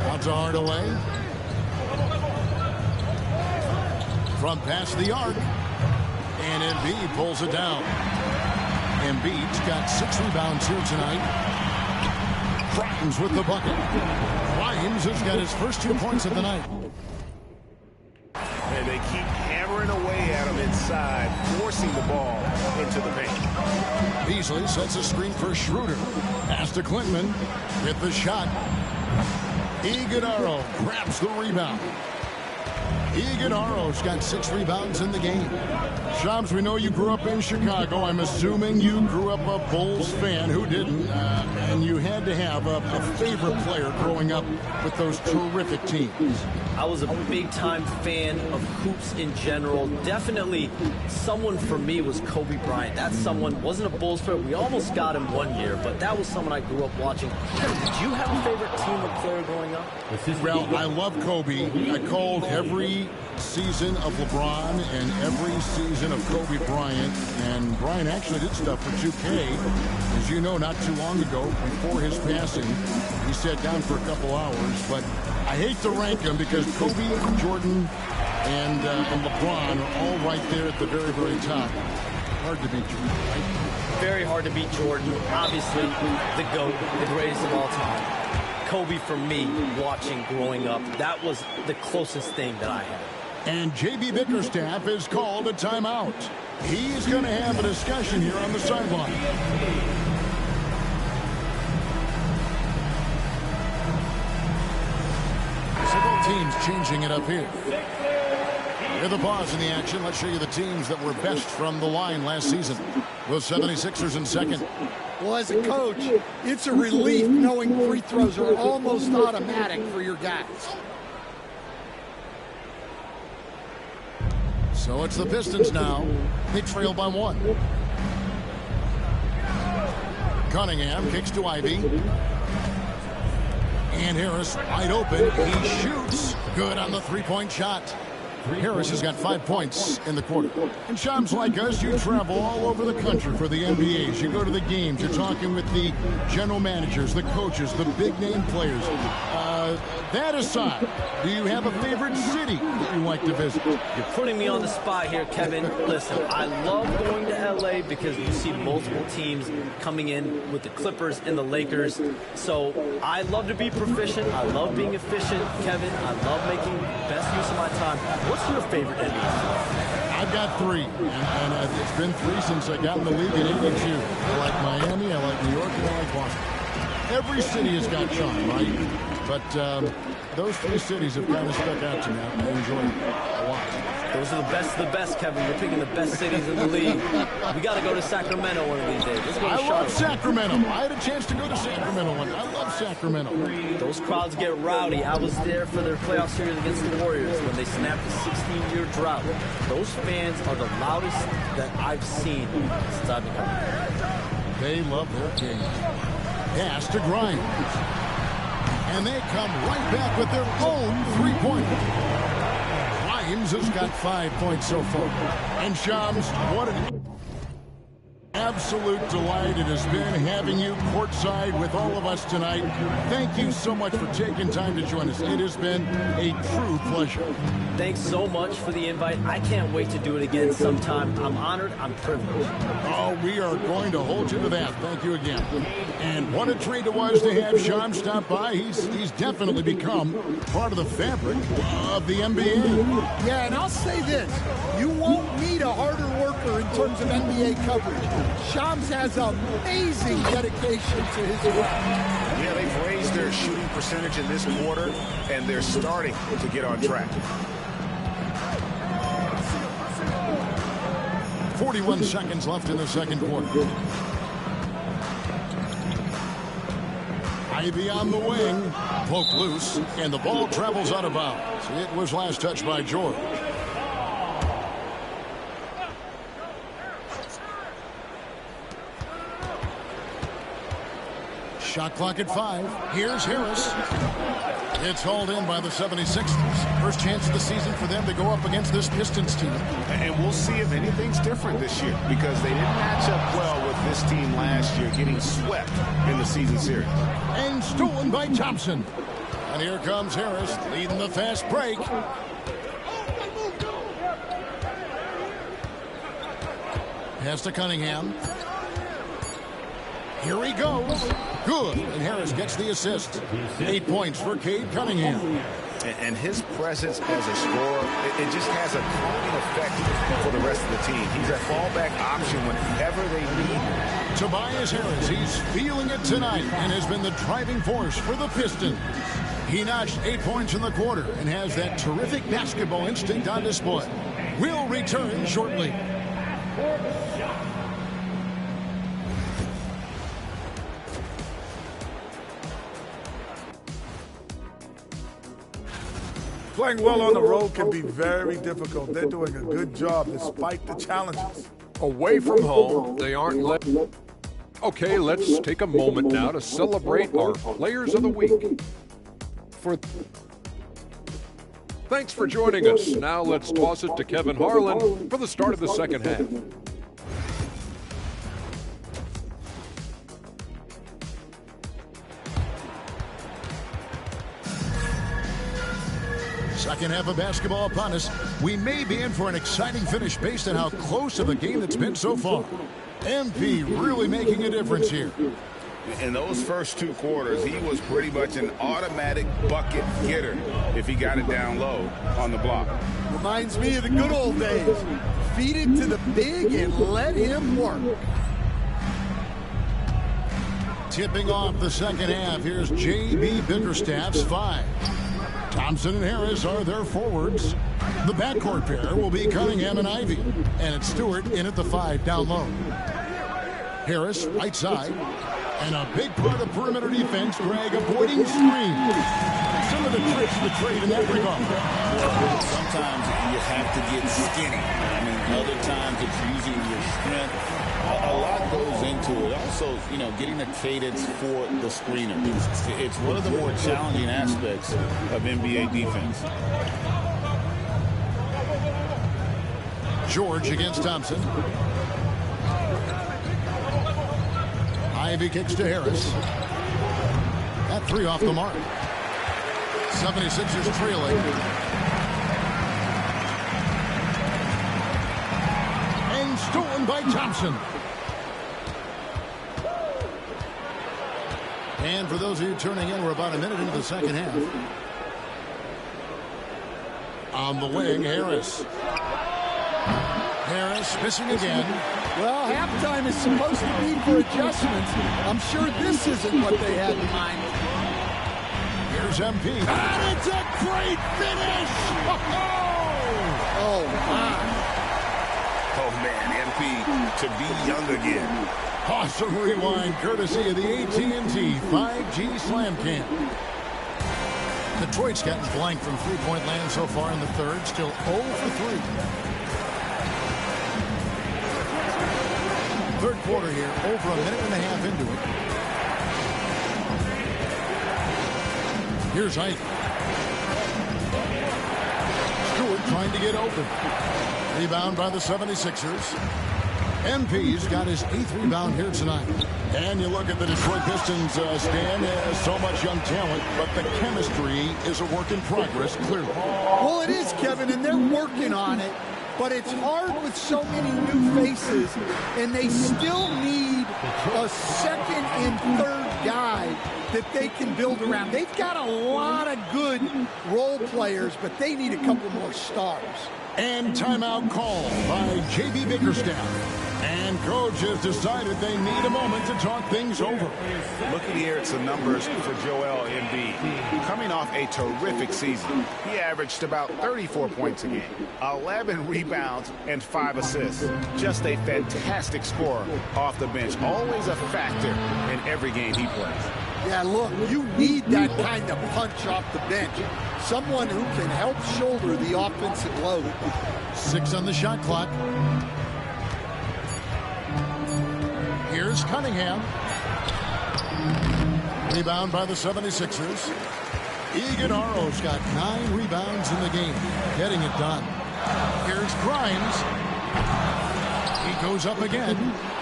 Out to Hardaway. Front pass the arc. And Embiid pulls it down. Embiid's got 6 rebounds here tonight. Grimes with the bucket. Grimes has got his first 2 points of the night. And they keep hammering away at him inside, forcing the ball into the paint. Beasley sets a screen for Schroeder. Pass to Klintman. Hit the shot. Iguodala grabs the rebound. Iguodala's got 6 rebounds in the game. Shams, we know you grew up in Chicago. I'm assuming you grew up a Bulls fan. Who didn't? And you had to have a favorite player growing up with those terrific teams. I was a big-time fan of hoops in general. Definitely someone for me was Kobe Bryant. That someone wasn't a Bulls player. We almost got him one year, but that was someone I grew up watching. Did you have a favorite team or player growing up? Well, I love Kobe. I called every season of LeBron and every season of Kobe Bryant. And Bryant actually did stuff for 2K. As you know, not too long ago, before his passing, he sat down for a couple hours. But I hate to rank them because Kobe, Jordan, and LeBron are all right there at the very, very top. Hard to beat Jordan, right? Very hard to beat Jordan. Obviously, the GOAT, the greatest of all time. Kobe, for me, watching growing up, that was the closest thing that I had. And J.B. Bickerstaff is called a timeout. He's going to have a discussion here on the sideline. Several teams changing it up here. With a pause in the action, let's show you the teams that were best from the line last season. The 76ers in second. Well, as a coach, it's a relief knowing free throws are almost automatic for your guys. So it's the Pistons now. They trail by 1. Cunningham kicks to Ivy. And Harris wide open. He shoots. Good on the three-point shot. Harris has got 5 points in the quarter. And Shams, like us, you travel all over the country for the NBAs. You go to the games. You're talking with the general managers, the coaches, the big-name players. That aside, do you have a favorite city that you like to visit? You're putting me on the spot here, Kevin. Listen, I love going to L.A. because you see multiple teams coming in with the Clippers and the Lakers. So I love to be proficient. I love being efficient, Kevin. I love making best use of my time. What's your favorite NBA? I've got 3, and it's been 3 since I got in the league in '82. I like Miami, I like New York, and I like Boston. Every city has got charm, right? But those three cities have kind of stuck out to me. I enjoy them a lot. Those are the best of the best, Kevin. We're picking the best cities in the league. We got to go to Sacramento one of these days. Let's go to I Charlotte. love Sacramento. I had a chance to go to Sacramento one. I love Sacramento. Those crowds get rowdy. I was there for their playoff series against the Warriors when they snapped a 16-year drought. Those fans are the loudest that I've seen since I've been coming. They love their team. Pass to Grimes. And they come right back with their own three-pointer. Grimes has got 5 points so far. And Shams, what an absolute delight it has been having you courtside with all of us tonight. Thank you so much for taking time to join us. It has been a true pleasure. Thanks so much for the invite. I can't wait to do it again sometime. I'm honored. I'm privileged. Oh, we are going to hold you to that. Thank you again. And what a treat it was to have Shams stop by. He's definitely become part of the fabric of the NBA. Yeah, and I'll say this. You won't need a harder worker in terms of NBA coverage. Shams has amazing dedication to his craft. Yeah, they've raised their shooting percentage in this quarter, and they're starting to get on track. 41 seconds left in the second quarter. Ivy on the wing, poked loose, and the ball travels out of bounds. It was last touched by George. Shot clock at 5. Here's Harris. It's hauled in by the 76ers. First chance of the season for them to go up against this Pistons team. And we'll see if anything's different this year, because they didn't match up well with this team last year, getting swept in the season series. And stolen by Thompson. And here comes Harris leading the fast break. Pass to Cunningham. Here he goes. Good. And Harris gets the assist. 8 points for Cade Cunningham. And his presence as a scorer, it just has a calming effect for the rest of the team. He's a fallback option whenever they need him. Tobias Harris, he's feeling it tonight and has been the driving force for the Pistons. He notched 8 points in the quarter and has that terrific basketball instinct on display. We'll return shortly. Playing well on the road can be very difficult. They're doing a good job despite the challenges. Away from home, they aren't let. Okay, let's take a moment now to celebrate our Players of the Week. Thanks for joining us. Now let's toss it to Kevin Harlan for the start of the second half. Second half of basketball upon us. We may be in for an exciting finish based on how close of a game it's been so far. MP really making a difference here. In those first 2 quarters, he was pretty much an automatic bucket getter if he got it down low on the block. Reminds me of the good old days. Feed it to the big and let him work. Tipping off the second half, here's J.B. Bickerstaff's 5. Thompson and Harris are their forwards. The backcourt pair will be Cunningham and Ivy. And it's Stewart in at the 5 down low. Harris, right side. And a big part of perimeter defense, Greg, avoiding screens. Some of the tricks of the trade in that regard. Sometimes you have to get skinny. I mean, other times it's using your strength. A lot goes into it. Also, you know, getting the cadence for the screener. It's one of the more challenging aspects of NBA defense. George against Thompson. Ivy kicks to Harris. That 3 off the mark. 76ers trailing. And stolen by Thompson. And for those of you turning in, we're about a minute into the second half. On the wing, Harris. Harris missing again. Well, halftime is supposed to be for adjustments. I'm sure this isn't what they had in mind. Here's MP. And it's a great finish! Oh, my. Oh, man, MP to be young again. Awesome rewind courtesy of the AT&T 5G Slam Cam. Detroit's gotten blank from three-point land so far in the third. Still 0 for 3. Third quarter here, over a minute and a half into it. Here's Ike. Stewart trying to get open. Rebound by the 76ers. MP's got his 8th rebound here tonight. And you look at the Detroit Pistons, Stan, so much young talent, but the chemistry is a work in progress, clearly. Well, it is, Kevin, and they're working on it. But it's hard with so many new faces, and they still need a second and third guy that they can build around. They've got a lot of good role players, but they need a couple more stars. And timeout call by J.B. Bickerstaff. And coach has decided they need a moment to talk things over. Looking here at some numbers for Joel Embiid. Coming off a terrific season, he averaged about 34 points a game, 11 rebounds, and 5 assists. Just a fantastic scorer off the bench. Always a factor in every game he plays. Yeah, look, you need that kind of punch off the bench. Someone who can help shoulder the offensive load. 6 on the shot clock. Here's Cunningham. Rebound by the 76ers. Iguodala's got 9 rebounds in the game, getting it done. Here's Grimes. He goes up again.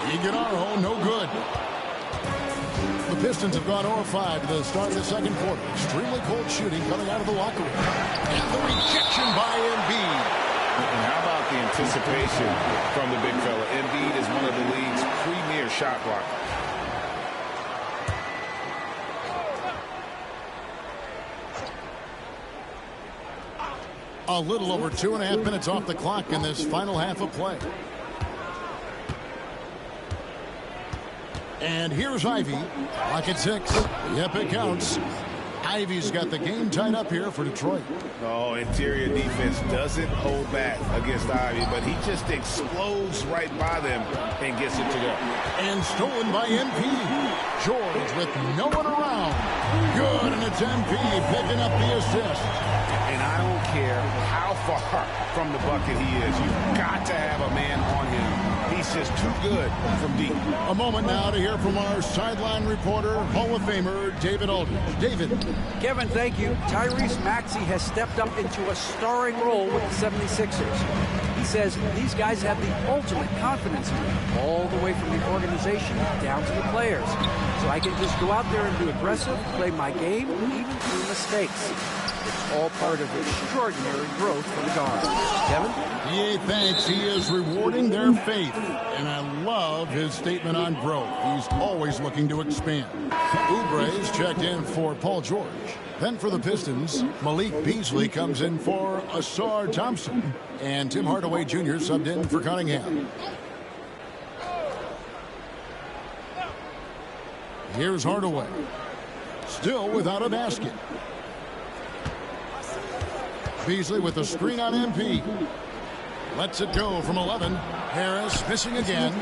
Iguodala, no good. The Pistons have gone 0-5 to the start of the second quarter. Extremely cold shooting coming out of the locker room. And the rejection by Embiid. And how about the anticipation from the big fella? Embiid is one of the league's premier shot blockers. A little over 2.5 minutes off the clock in this final half of play. And here's Ivy. Clock at 6. Yep, it counts. Ivy's got the game tied up here for Detroit. Oh, interior defense doesn't hold back against Ivy, but he just explodes right by them and gets it to go. And stolen by MP. George with no one around. Good, and it's MP picking up the assist. And I don't care how far from the bucket he is. You've got to have a man on him. He's just too good from deep. A moment now to hear from our sideline reporter, Hall of Famer David Aldridge. David. Kevin, thank you. Tyrese Maxey has stepped up into a starring role with the 76ers. He says these guys have the ultimate confidence in him, all the way from the organization down to the players. So I can just go out there and be aggressive, play my game, even through mistakes. It's all part of extraordinary growth for the guard. Kevin? He thinks he is rewarding their faith. And I love his statement on growth. He's always looking to expand. Oubre's checked in for Paul George. Then for the Pistons, Malik Beasley comes in for Asar Thompson. And Tim Hardaway Jr. subbed in for Cunningham. Here's Hardaway. Still without a basket. Beasley with the screen on MP. Lets it go from 11. Harris missing again.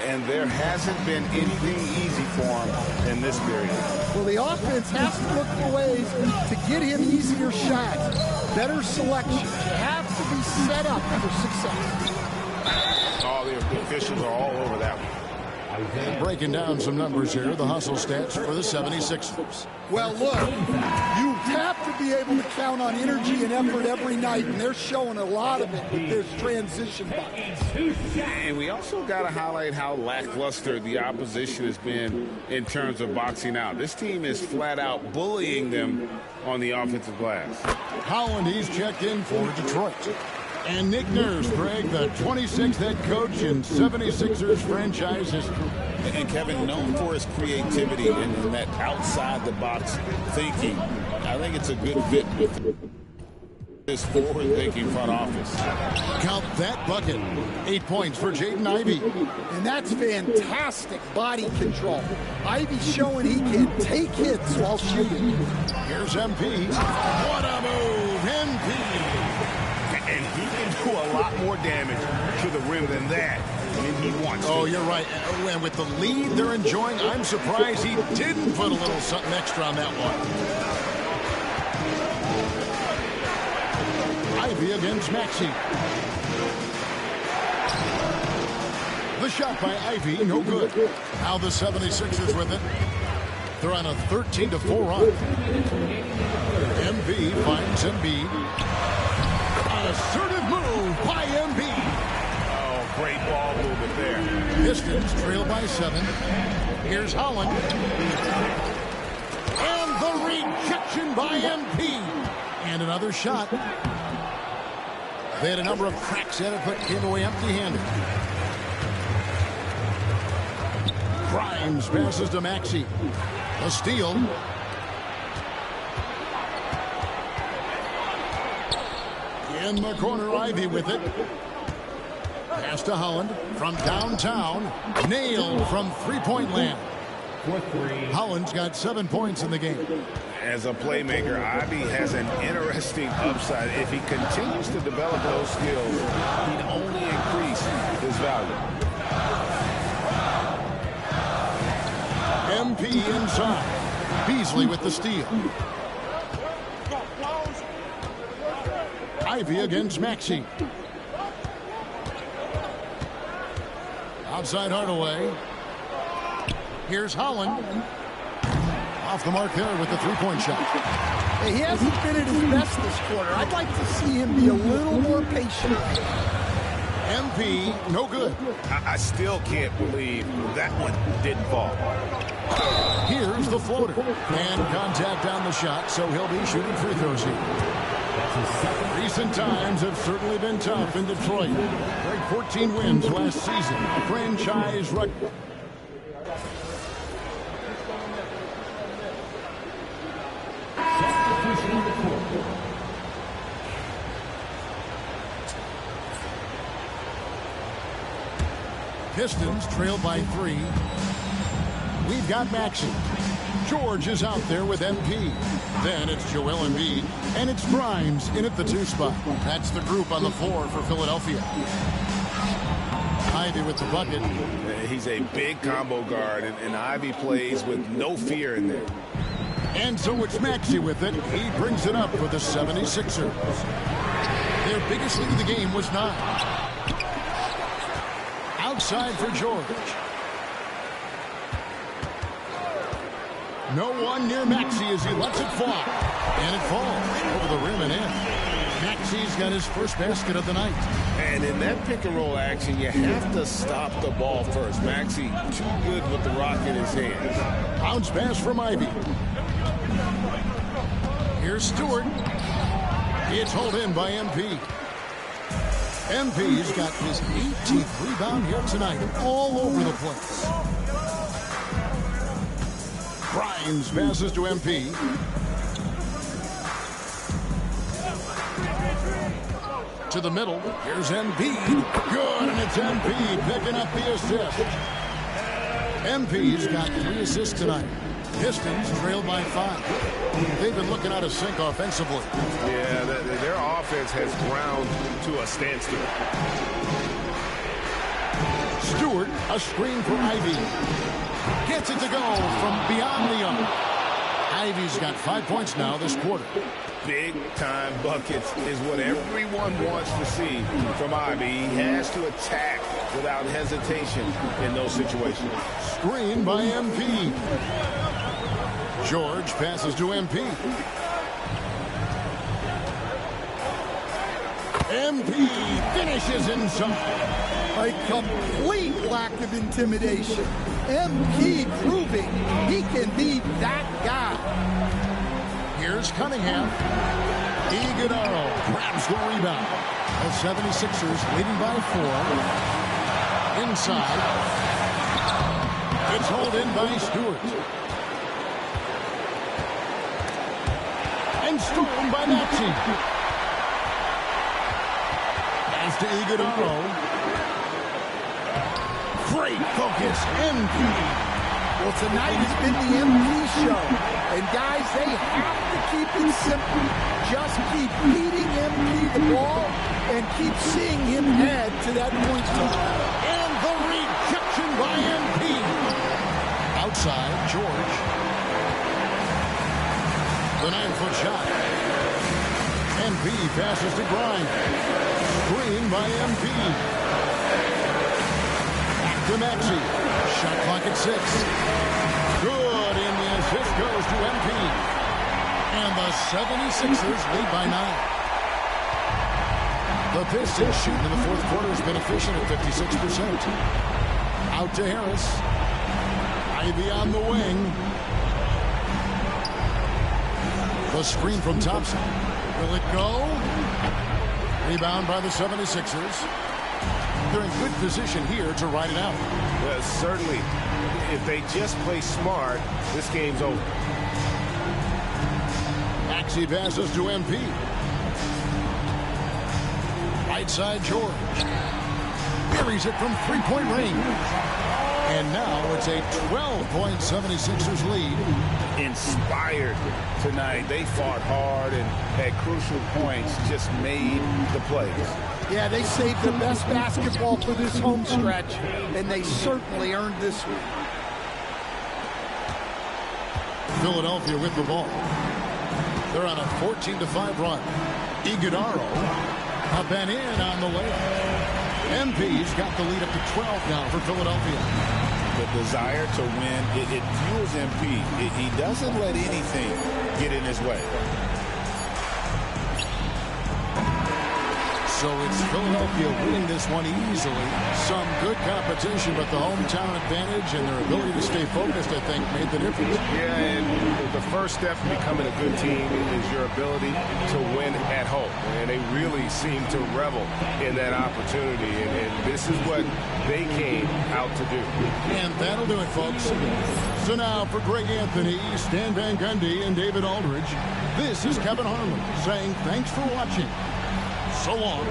And there hasn't been anything easy for him in this period. Well, the offense has to look for ways to get him easier shots, better selection. You have to be set up for success. All the officials are all over that one. Breaking down some numbers here, the hustle stats for the 76ers. Well, look, you have to be able to count on energy and effort every night, and they're showing a lot of it with this transition buckets. And we also got to highlight how lackluster the opposition has been in terms of boxing out. This team is flat out bullying them on the offensive glass. Holland, he's checked in for Detroit. And Nick Nurse, Greg, the 26th head coach in 76ers franchise history. And Kevin, known for his creativity and that outside-the-box thinking, I think it's a good fit with This forward-thinking front office. Count that bucket. 8 points for Jaden Ivey. And that's fantastic body control. Ivey's showing he can take hits while shooting. Here's MP. What a move, MP. And he can do a lot more damage to the rim than that when he wants to. Oh, you're right. And with the lead they're enjoying, I'm surprised he didn't put a little something extra on that one. Ivey against Maxey. The shot by Ivey, no good. Now the 76ers with it. They're on a 13-4 run. Embiid finds Embiid. An assertive move by Embiid. Oh, great ball movement there. Pistons trail by 7. Here's Holland. And the rejection by Embiid. And another shot. They had a number of cracks at it, but came away empty-handed. Grimes passes to Maxey. A steal. In the corner, Ivey with it. Pass to Holland from downtown. Nailed from three-point land. Holland's got 7 points in the game. As a playmaker, Ivey has an interesting upside. If he continues to develop those skills, he'd only increase his value. MP inside. Beasley with the steal. Ivey against Maxey. Outside Hardaway. Here's Holland. Off the mark there with the three-point shot. Hey, he hasn't been at his best this quarter. I'd like to see him be a little more patient. MP, no good. I still can't believe that one didn't fall. Here's the floater. And contact on the shot, so he'll be shooting free throws here. Recent times have certainly been tough in Detroit. Like 14 wins last season. Franchise record. Pistons trail by 3. We've got Maxey. George is out there with MP. Then it's Joel Embiid. And it's Grimes in at the 2 spot. That's the group on the floor for Philadelphia. Ivey with the bucket. He's a big combo guard, and Ivey plays with no fear in there. And so it's Maxey with it. He brings it up for the 76ers. Their biggest lead of the game was 9. Outside for George. No one near Maxey as he lets it fly. And it falls over the rim and in. Maxey's got his first basket of the night. And in that pick-and-roll action, you have to stop the ball first. Maxey too good with the rock in his hands. Bounce pass from Ivey. Here's Stewart. It's hauled in by MP. MP's got his 18th rebound here tonight, all over the place. Grimes passes to MP. To the middle, here's Embiid. Good, and it's Embiid picking up the assist. MP's got 3 assists tonight. Pistons trail by 5. They've been looking out of sync offensively. Yeah, their offense has ground to a standstill. Stewart, a screen for Ivey. Gets it to go from beyond the arc. Ivey's got 5 points now this quarter. Big-time buckets is what everyone wants to see from Ivey. He has to attack without hesitation in those situations. Screen by MP. George passes to MP. MP finishes inside. A complete lack of intimidation. MP proving he can be that guy. Here's Cunningham. Iguodala grabs the rebound. The 76ers leading by 4. Inside. It's hauled in by Stewart. And stolen by Maxey. to Iguodala. Great focus, MP. Well, tonight has been the MP show. And guys, they have to keep it simple. Just keep feeding MP the ball and keep seeing him head to that point total. And the rejection by MP. Outside, George. The 9-foot shot. MP passes to Grimes. Screen by MP. Back to Maxey. Shot clock at 6. Good, and the assist goes to MP. And the 76ers lead by 9. The Pistons shooting in the fourth quarter has been efficient at 56%. Out to Harris. Ivy on the wing. The screen from Thompson. Will it go? Rebound by the 76ers. They're in good position here to ride it out. Well, certainly, if they just play smart, this game's over. Maxey passes to MP. Right side, George. Buries it from three-point range. And now it's a 12-point 76ers lead. Inspired tonight. They fought hard and at crucial points just made the plays. Yeah, they saved the best basketball for this home stretch, and they certainly earned this one. Philadelphia with the ball. They're on a 14-5 run. Iguodala up and in on the layup. MP's got the lead up to 12 now for Philadelphia. The desire to win, it fuels MP. He doesn't let anything get in his way. So it's Philadelphia winning this one easily. Some good competition, but the hometown advantage and their ability to stay focused, I think, made the difference. Yeah, and the first step to becoming a good team is your ability to win at home. And they really seem to revel in that opportunity. And this is what they came out to do. And that'll do it, folks. So now for Greg Anthony, Stan Van Gundy, and David Aldridge, this is Kevin Harlan saying thanks for watching. So long.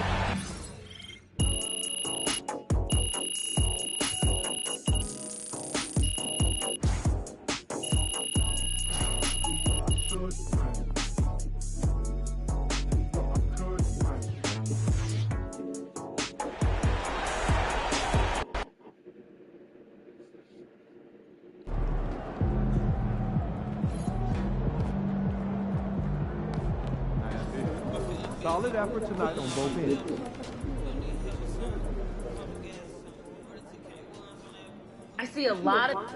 Solid effort tonight on both ends. I see a lot of...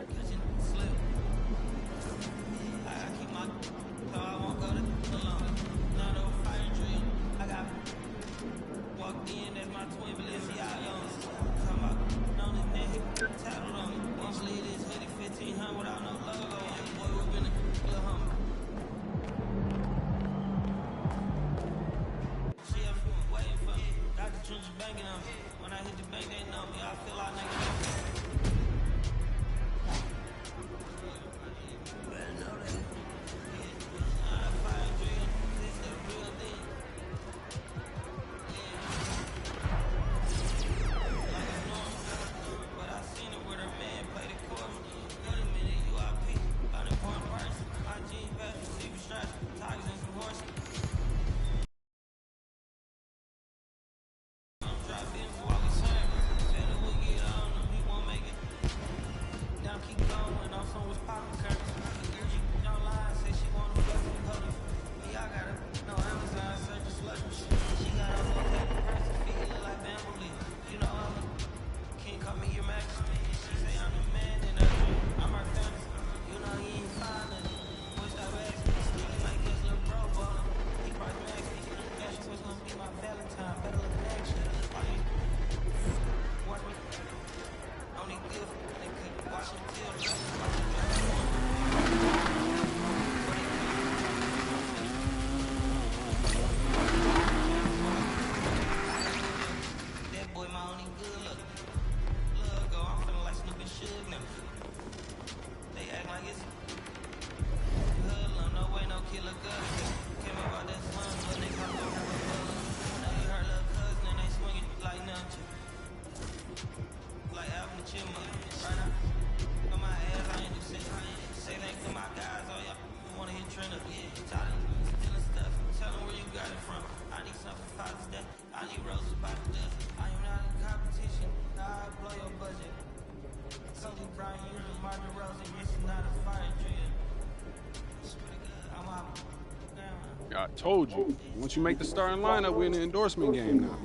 I told you. Once you make the starting lineup, we're in the endorsement game now.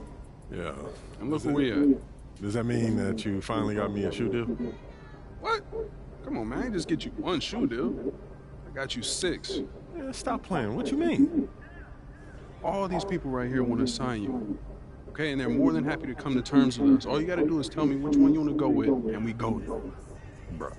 Yeah. And look where we at. Does that mean that you finally got me a shoe deal? What? Come on, man. I ain't just get you one shoe deal. I got you 6. Yeah, stop playing. What you mean? All these people right here want to sign you. Okay, and they're more than happy to come to terms with us. All you got to do is tell me which one you want to go with, and we go with it. Bro.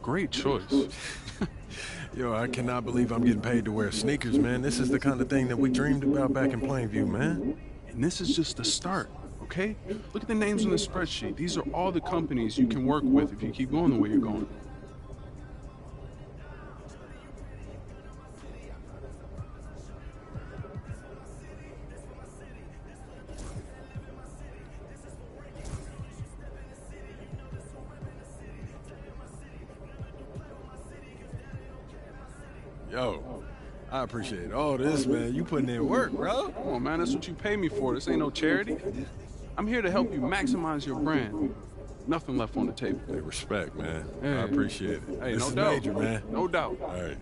Great choice. Yo, I cannot believe I'm getting paid to wear sneakers, man. This is the kind of thing that we dreamed about back in Plainview, man. And this is just the start, okay? Look at the names on the spreadsheet. These are all the companies you can work with if you keep going the way you're going. Yo, I appreciate all this, man. You putting in work, bro. Come on, man. That's what you pay me for. This ain't no charity. I'm here to help you maximize your brand. Nothing left on the table. Hey, respect, man. Hey. I appreciate it. Hey, this no is doubt. major, man. No doubt. All right.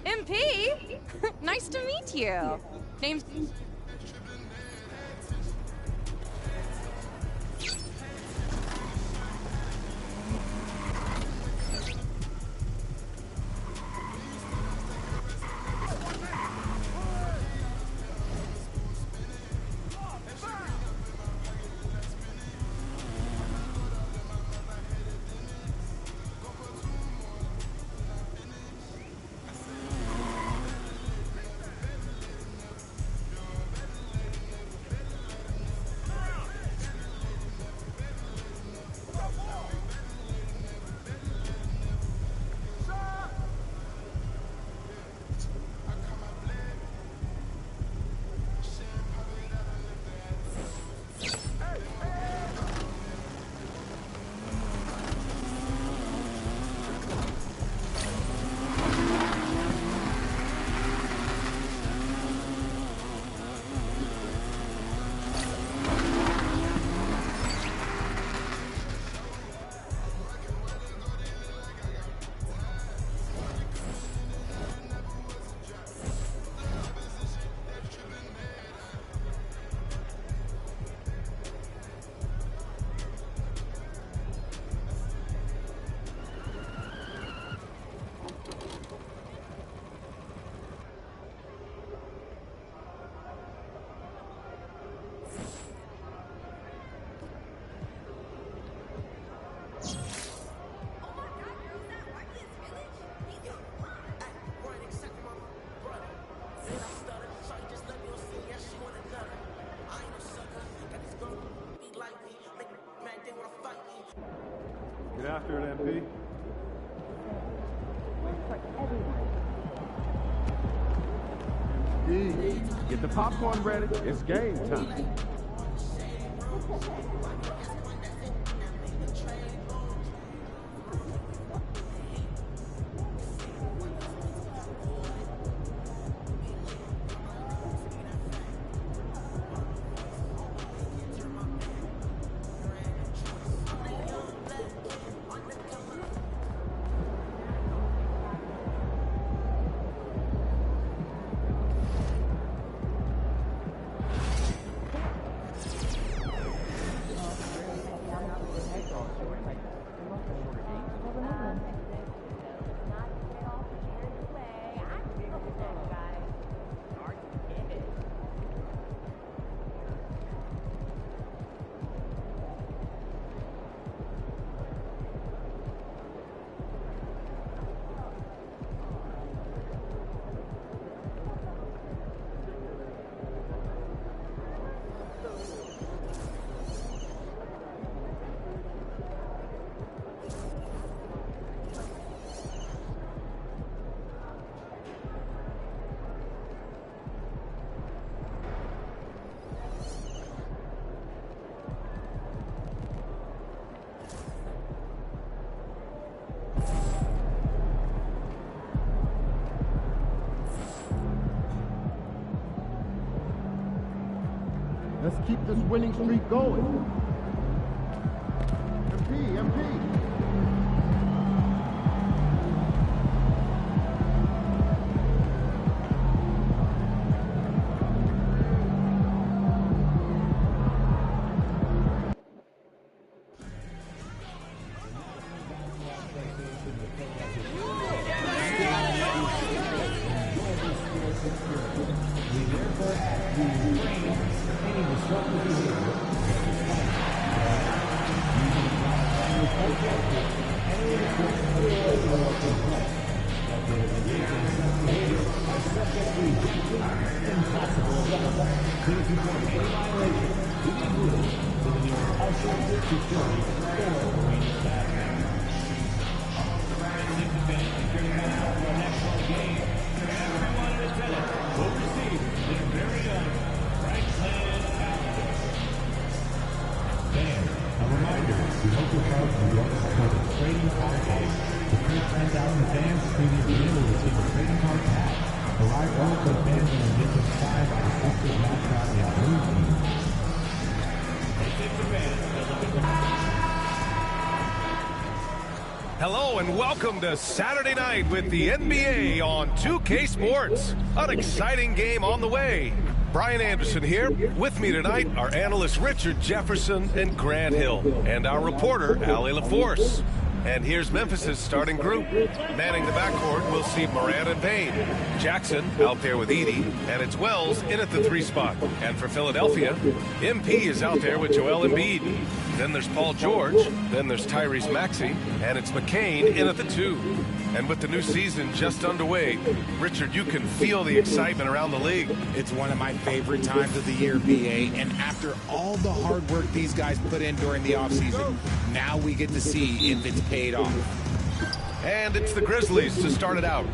MP? Nice to meet you. Name's... Get after it, MP. Get the popcorn ready. It's game time. keep this winning streak going. MP. Hello and welcome to Saturday night with the NBA on 2K Sports. An exciting game on the way. Brian Anderson here. With me tonight are analysts Richard Jefferson and Grant Hill, and our reporter, Allie LaForce. And here's Memphis's starting group. Manning the backcourt, we'll see Morant and Payne. Jackson out there with Edey, and it's Wells in at the 3 spot. And for Philadelphia, MP is out there with Joel Embiid. Then there's Paul George, then there's Tyrese Maxey, and it's McCain in at the 2. And with the new season just underway, Richard, you can feel the excitement around the league. It's one of my favorite times of the year, BA, and after all the hard work these guys put in during the offseason, now we get to see if it's paid off. And it's the Grizzlies to start it out.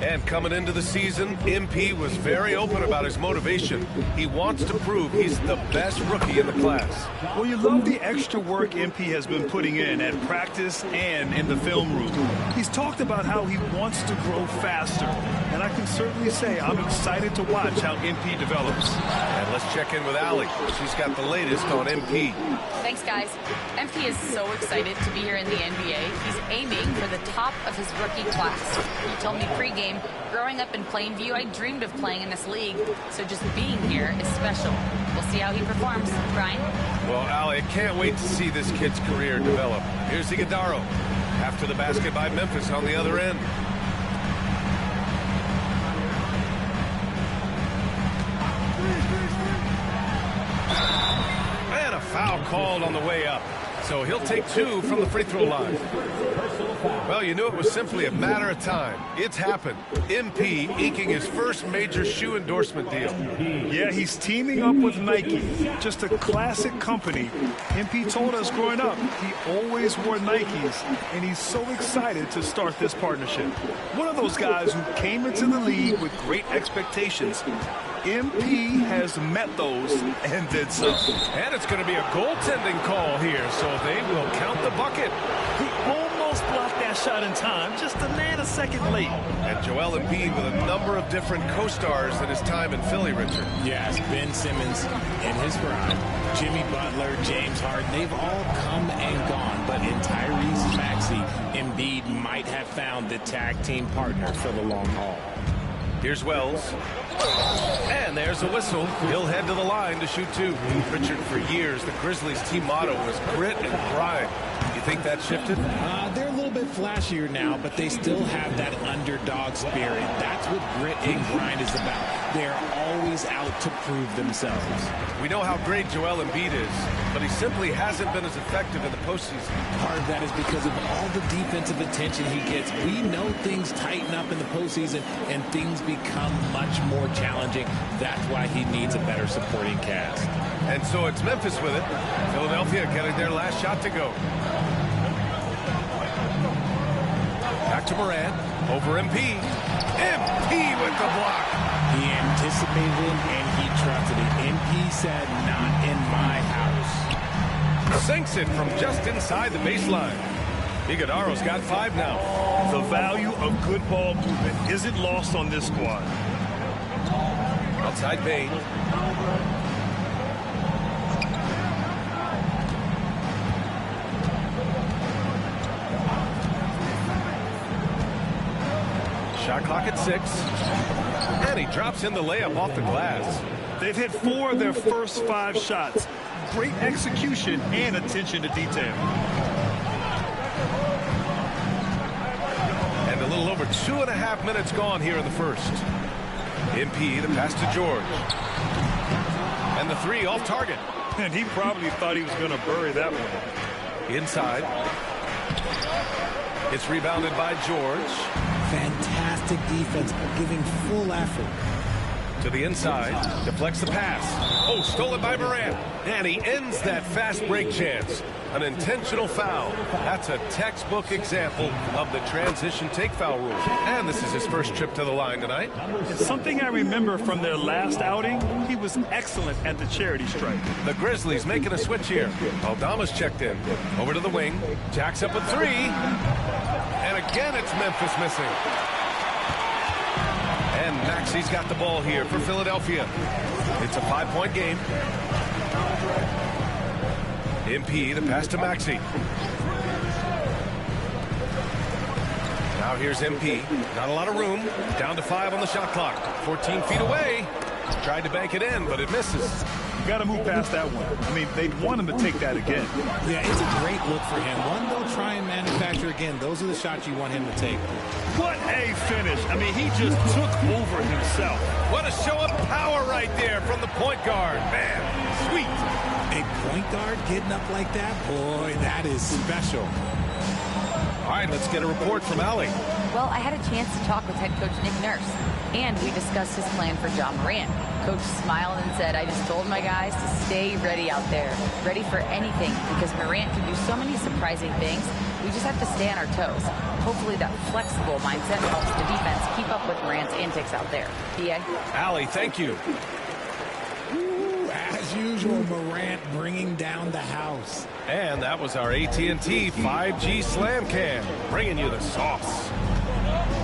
And coming into the season, MP was very open about his motivation. He wants to prove he's the best rookie in the class. Well, you love the extra work MP has been putting in at practice and in the film room. He's talked about how he wants to grow faster. And I can certainly say I'm excited to watch how MP develops. And let's check in with Allie. She's got the latest on MP. Thanks, guys. MP is so excited to be here in the NBA. He's aiming for the top of his rookie class. He told me pregame, growing up in Plainview, I dreamed of playing in this league, so just being here is special. We'll see how he performs. Brian? Well, Allie, I can't wait to see this kid's career develop. Here's Iguodala. After the basket by Memphis on the other end. And a foul called on the way up. So he'll take 2 from the free throw line. Well, you knew it was simply a matter of time. It's happened. MP inking his first major shoe endorsement deal. Yeah, he's teaming up with Nike. Just a classic company. MP told us growing up, he always wore Nikes, and he's so excited to start this partnership. One of those guys who came into the league with great expectations. MP has met those and did so. And it's going to be a goaltending call here, so they will count the bucket. He almost blocked that shot in time, just a nanosecond late. And Joel Embiid with a number of different co-stars in his time in Philly, Richard. Yes, Ben Simmons in his prime, Jimmy Butler, James Harden, they've all come and gone. But in Tyrese Maxey, Embiid might have found the tag team partner for the long haul. Here's Wells. And there's a whistle. He'll head to the line to shoot 2. Richard, for years, the Grizzlies' team motto was grit and grind. You think that shifted? They're a little bit flashier now, but they still have that underdog spirit. That's what grit and grind is about. They're always out to prove themselves. We know how great Joel Embiid is, but he simply hasn't been as effective in the postseason. Part of that is because of all the defensive attention he gets. We know things tighten up in the postseason, and things become much more challenging. That's why he needs a better supporting cast. And so it's Memphis with it. Philadelphia getting their last shot to go. Back to Morant. Over MP. MP with the block. He anticipated it and he trusted it. MP said, not in my house. Sinks it from just inside the baseline. Iguodala's got 5 now. The value of good ball movement isn't lost on this squad. Outside Payne. Shot clock at 6. And he drops in the layup off the glass. They've hit 4 of their first 5 shots. Great execution and attention to detail. And a little over 2.5 minutes gone here in the first. MP, the pass to George. And the 3 off target. And he probably thought he was going to bury that one. Inside. It's rebounded by George. Fantastic defense, giving full effort. To the inside, deflects the pass. Oh, stolen by Morant. And he ends that fast break chance. An intentional foul. That's a textbook example of the transition take foul rule. And this is his first trip to the line tonight. It's something I remember from their last outing. He was excellent at the charity stripe. The Grizzlies making a switch here. Aldama's checked in. Over to the wing. Jacks up a 3. And again, it's Memphis missing. And Maxey's got the ball here for Philadelphia. It's a 5-point game. MP, the pass to Maxey. Now here's MP. Not a lot of room. Down to 5 on the shot clock. 14 feet away. Tried to bank it in, but it misses. You got to move past that one. I mean, they'd want him to take that again. Yeah, it's a great look for him. One they'll try and manufacture again. Those are the shots you want him to take. What a finish. I mean, he just took over himself. What a show of power right there from the point guard. Man, sweet. A point guard getting up like that? Boy, that is special. All right, let's get a report from Allie. Well, I had a chance to talk with head coach Nick Nurse, and we discussed his plan for Ja Morant. Coach smiled and said, I just told my guys to stay ready out there, ready for anything, because Morant can do so many surprising things. We just have to stay on our toes. Hopefully that flexible mindset helps the defense keep up with Morant's antics out there. PA? Allie, thank you. As usual, Morant bringing down the house. And that was our AT&T 5G Slam Cam, bringing you the sauce.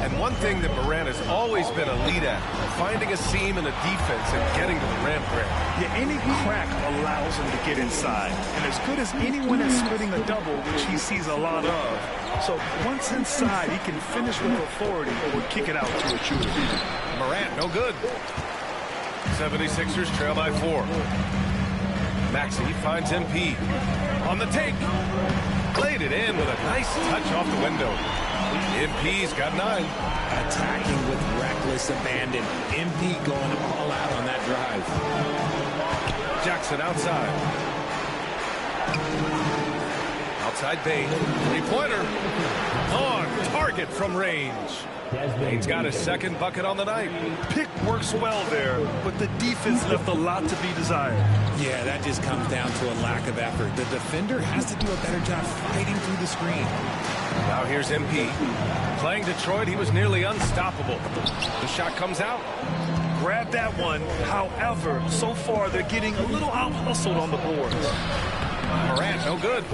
And one thing that Morant has always been elite at, finding a seam in a defense and getting to the rim grab. Yeah, any crack allows him to get inside. And as good as anyone at splitting a double, which he sees a lot of. So once inside, he can finish with authority or kick it out to a shooter. Morant, no good. 76ers trail by 4. Maxey finds MP. On the take. Played it in with a nice touch off the window. MP's got 9. Attacking with reckless abandon. MP going all out on that drive. Jackson outside. Outside Bane. 3-pointer. On target from range. Bane's got his second bucket on the night. Pick works well there, but the defense left a lot to be desired. Yeah, that just comes down to a lack of effort. The defender has to do a better job fighting through the screen. Now here's MP. Playing Detroit, he was nearly unstoppable. The shot comes out. Grab that one. However, so far they're getting a little out-hustled on the boards. Morant, no good.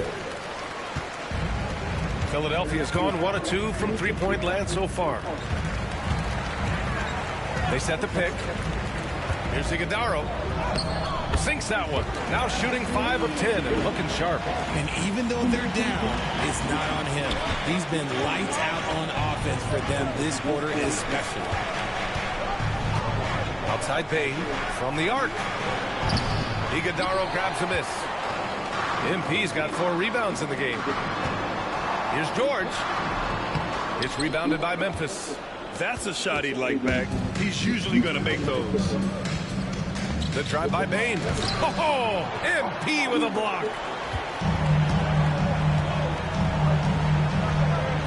Philadelphia's gone 1 of 2 from 3-point land so far. They set the pick. Here's Iguodala. Sinks that one. Now shooting 5 of 10 and looking sharp. And even though they're down, it's not on him. He's been lights out on offense for them this quarter especially. Outside Bane from the arc. Iguodala grabs a miss. MP's got 4 rebounds in the game. Here's George. It's rebounded by Memphis. That's a shot he'd like back. He's usually going to make those. The drive by Bane. Oh, MP with a block.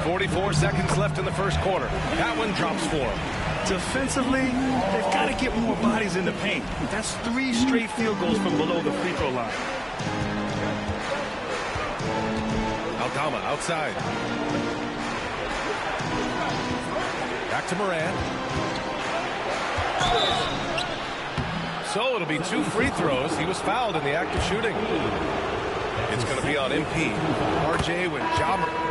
44 seconds left in the first quarter. That one drops 4. Defensively, they've got to get more bodies in the paint. That's 3 straight field goals from below the free throw line. Aldama outside. Back to Morant. So it'll be 2 free throws. He was fouled in the act of shooting. It's going to be on MP. RJ with Ja Morant.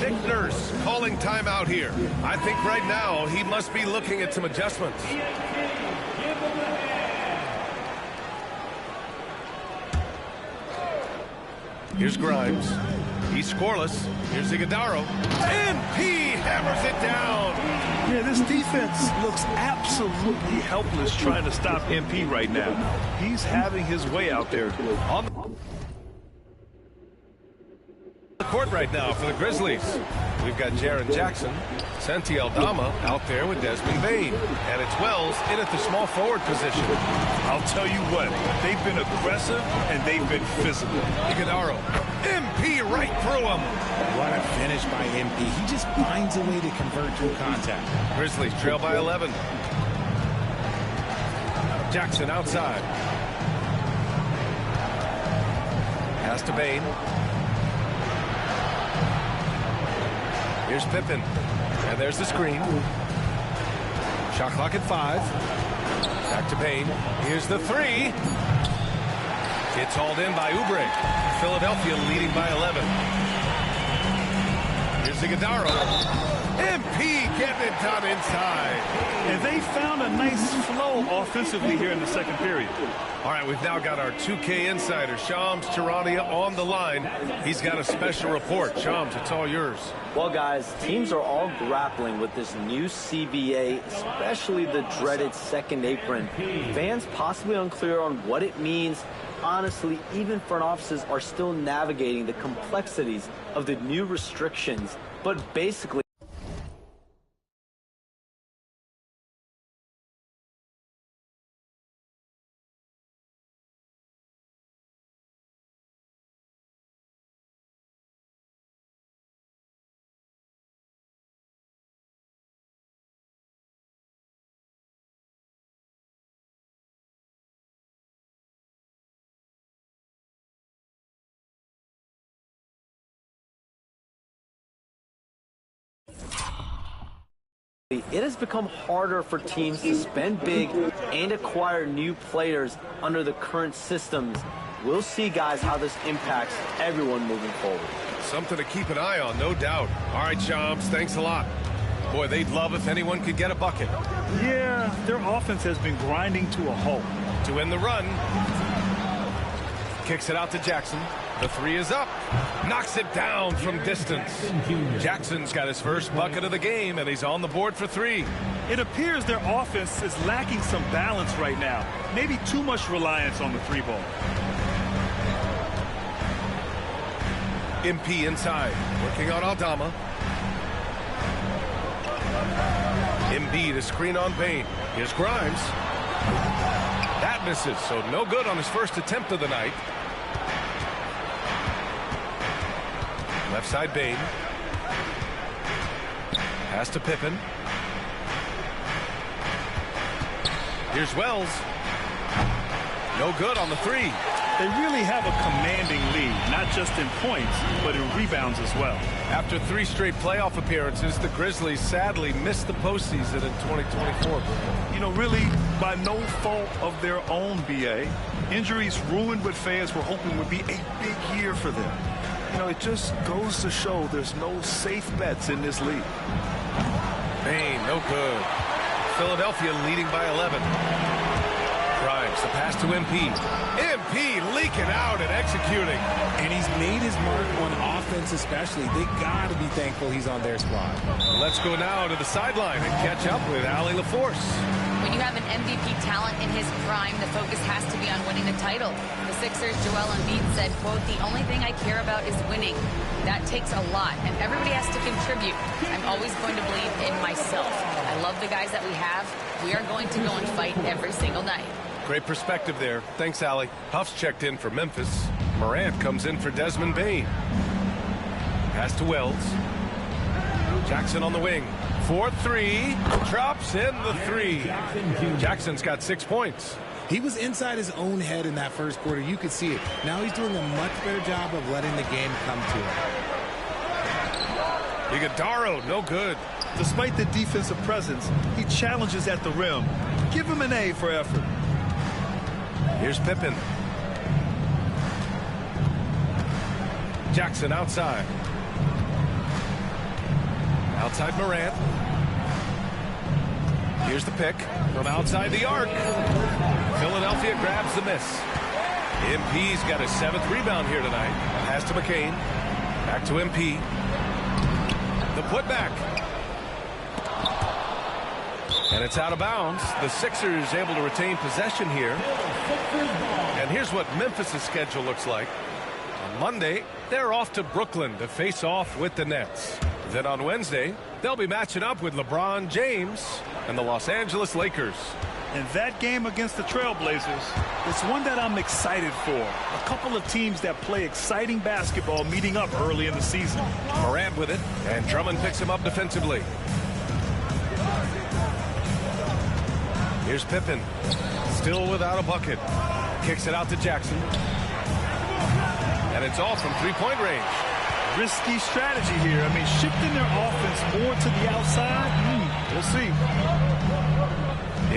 Nick Nurse calling timeout here. I think right now he must be looking at some adjustments. Here's Grimes. He's scoreless. Here's Iguodaro. MP hammers it down. Yeah, this defense looks absolutely helpless trying to stop MP right now. He's having his way out there. On the court right now for the Grizzlies. We've got Jaren Jackson, Santi Aldama out there with Desmond Bane. And it's Wells in at the small forward position. I'll tell you what, they've been aggressive and they've been physical. Iguodaro. MP right through him. What a finish by MP. He just finds a way to convert through contact. Grizzlies trail by 11. Jackson outside. Pass to Bane. Here's Pippen. And there's the screen. Shot clock at 5. Back to Bane. Here's the 3. It's hauled in by Oubre. Philadelphia leading by 11. Here's Iguodaro. MP getting it done inside. And they found a nice flow offensively here in the second period. All right, we've now got our 2K insider, Shams Charania, on the line. He's got a special report. Shams, it's all yours. Well, guys, teams are all grappling with this new CBA, especially the dreaded second apron. Fans possibly unclear on what it means. Honestly, even front offices are still navigating the complexities of the new restrictions. But basically, it has become harder for teams to spend big and acquire new players under the current systems. We'll see, guys, how this impacts everyone moving forward. Something to keep an eye on, no doubt. All right, Shams, thanks a lot. Boy, they'd love if anyone could get a bucket. Yeah, their offense has been grinding to a halt. To end the run. Kicks it out to Jackson. The 3 is up. Knocks it down from distance. Jackson's got his first bucket of the game, and he's on the board for 3. It appears their offense is lacking some balance right now. Maybe too much reliance on the 3-ball. MP inside. Working on Aldama. Embiid a screen on Bane. Here's Grimes. That misses, so no good on his first attempt of the night. Left side Bane. Pass to Pippen. Here's Wells. No good on the 3. They really have a commanding lead, not just in points, but in rebounds as well. After 3 straight playoff appearances, the Grizzlies sadly missed the postseason in 2024. You know, really, by no fault of their own, BA. Injuries ruined what fans were hoping would be a big year for them. You know, it just goes to show there's no safe bets in this league. Bane, no good. Philadelphia leading by 11. Grimes, the pass to MP. MP leaking out and executing. And he's made his mark on offense especially. They got to be thankful he's on their squad. Let's go now to the sideline and catch up with Allie LaForce. When you have an MVP talent in his prime, the focus has to be on winning the title. The Sixers' Joel Embiid said, quote, "The only thing I care about is winning. That takes a lot, and everybody has to contribute. I'm always going to believe in myself. I love the guys that we have. We are going to go and fight every single night." Great perspective there. Thanks, Allie. Huff's checked in for Memphis. Morant comes in for Desmond Bane. Pass to Wells. Jackson on the wing. 4-3. Drops in the 3. Jackson's got 6 points. He was inside his own head in that first quarter. You could see it. Now he's doing a much better job of letting the game come to him. Iguodaro, no good. Despite the defensive presence, he challenges at the rim. Give him an A for effort. Here's Pippen. Jackson outside. Outside Morant. Here's the pick from outside the arc. Philadelphia grabs the miss. MP's got his 7th rebound here tonight. Pass to McCain. Back to MP. The putback. And it's out of bounds. The Sixers able to retain possession here. And here's what Memphis' schedule looks like. On Monday, they're off to Brooklyn to face off with the Nets. Then on Wednesday, they'll be matching up with LeBron James and the Los Angeles Lakers. And that game against the Trailblazers is one that I'm excited for. A couple of teams that play exciting basketball meeting up early in the season. Morant with it, and Drummond picks him up defensively. Here's Pippen, still without a bucket. Kicks it out to Jackson. And it's all from three-point range. Risky strategy here. I mean, shifting their offense more to the outside. We'll see.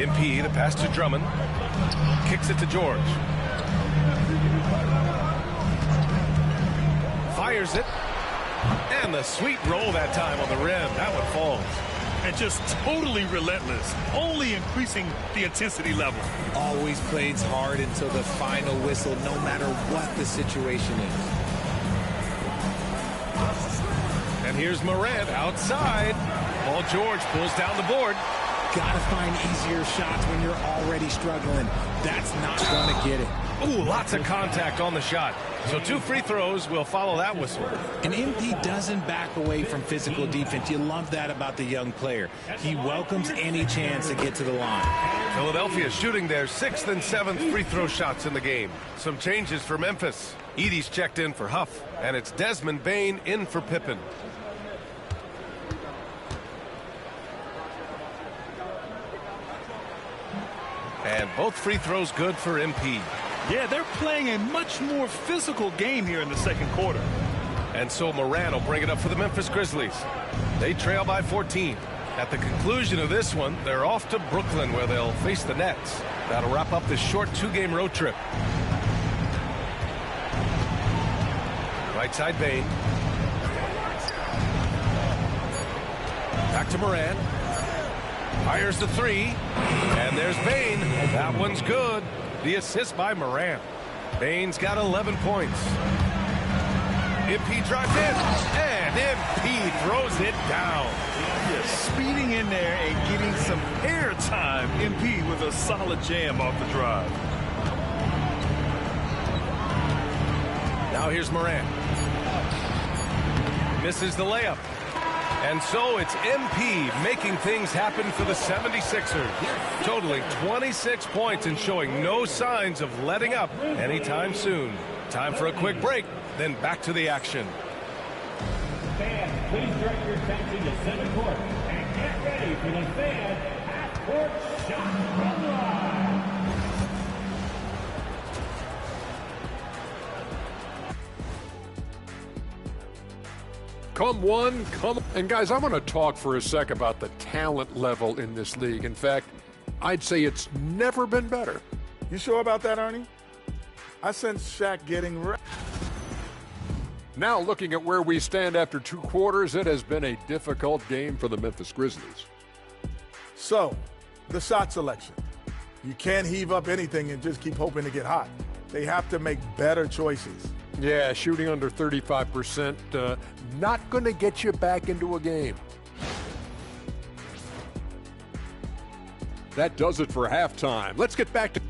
MP, the pass to Drummond. Kicks it to George. Fires it. And the sweet roll that time on the rim. That one falls. And just totally relentless, only increasing the intensity level. Always plays hard until the final whistle, no matter what the situation is. And here's Morant outside. Paul George pulls down the board. Gotta find easier shots when you're already struggling. That's not gonna get it. Ooh, lots of contact on the shot. So 2 free throws will follow that whistle. And MP doesn't back away from physical defense. You love that about the young player. He welcomes any chance to get to the line. Philadelphia shooting their 6th and 7th free throw shots in the game. Some changes for Memphis. Edey's checked in for Huff, and it's Desmond Bane in for Pippen. And both free throws good for MP. Yeah, they're playing a much more physical game here in the second quarter. And so Morant will bring it up for the Memphis Grizzlies. They trail by 14. At the conclusion of this one, they're off to Brooklyn where they'll face the Nets. That'll wrap up this short 2-game road trip. Right side Bane. Back to Morant. Fires the 3. And there's Bane. That one's good. The assist by Morant. Bane's got 11 points. MP drives in. And MP throws it down. Yes, speeding in there and getting some air time. MP with a solid jam off the drive. Now here's Morant. Misses the layup. And so it's MP making things happen for the 76ers, totaling 26 points and showing no signs of letting up anytime soon. Time for a quick break, then back to the action. Fans, please direct your attention to center court and get ready for the fan half-court shot from line. Come one, come. And guys, I want to talk for a sec about the talent level in this league. In fact, I'd say it's never been better. You sure about that, Ernie? I sense Shaq getting ready. Now looking at where we stand after 2 quarters, it has been a difficult game for the Memphis Grizzlies. So, the shot selection. You can't heave up anything and just keep hoping to get hot. They have to make better choices. Yeah, shooting under 35%, not going to get you back into a game. That does it for halftime. Let's get back to...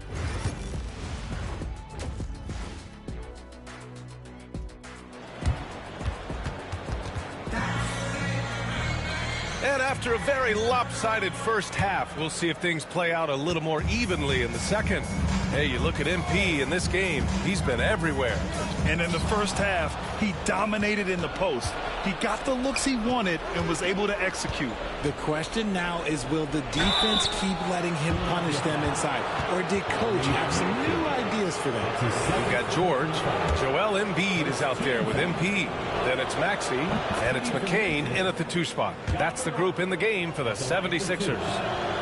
And after a very lopsided first half, we'll see if things play out a little more evenly in the second. Hey, you look at MP in this game, he's been everywhere. And in the first half, he dominated in the post. He got the looks he wanted and was able to execute. The question now is, will the defense keep letting him punish them inside? Or did Coach have some new ideas for them? We've got George. Joel Embiid is out there with MP. Then it's Maxey, and it's McCain in at the 2 spot. That's the group in the game for the 76ers.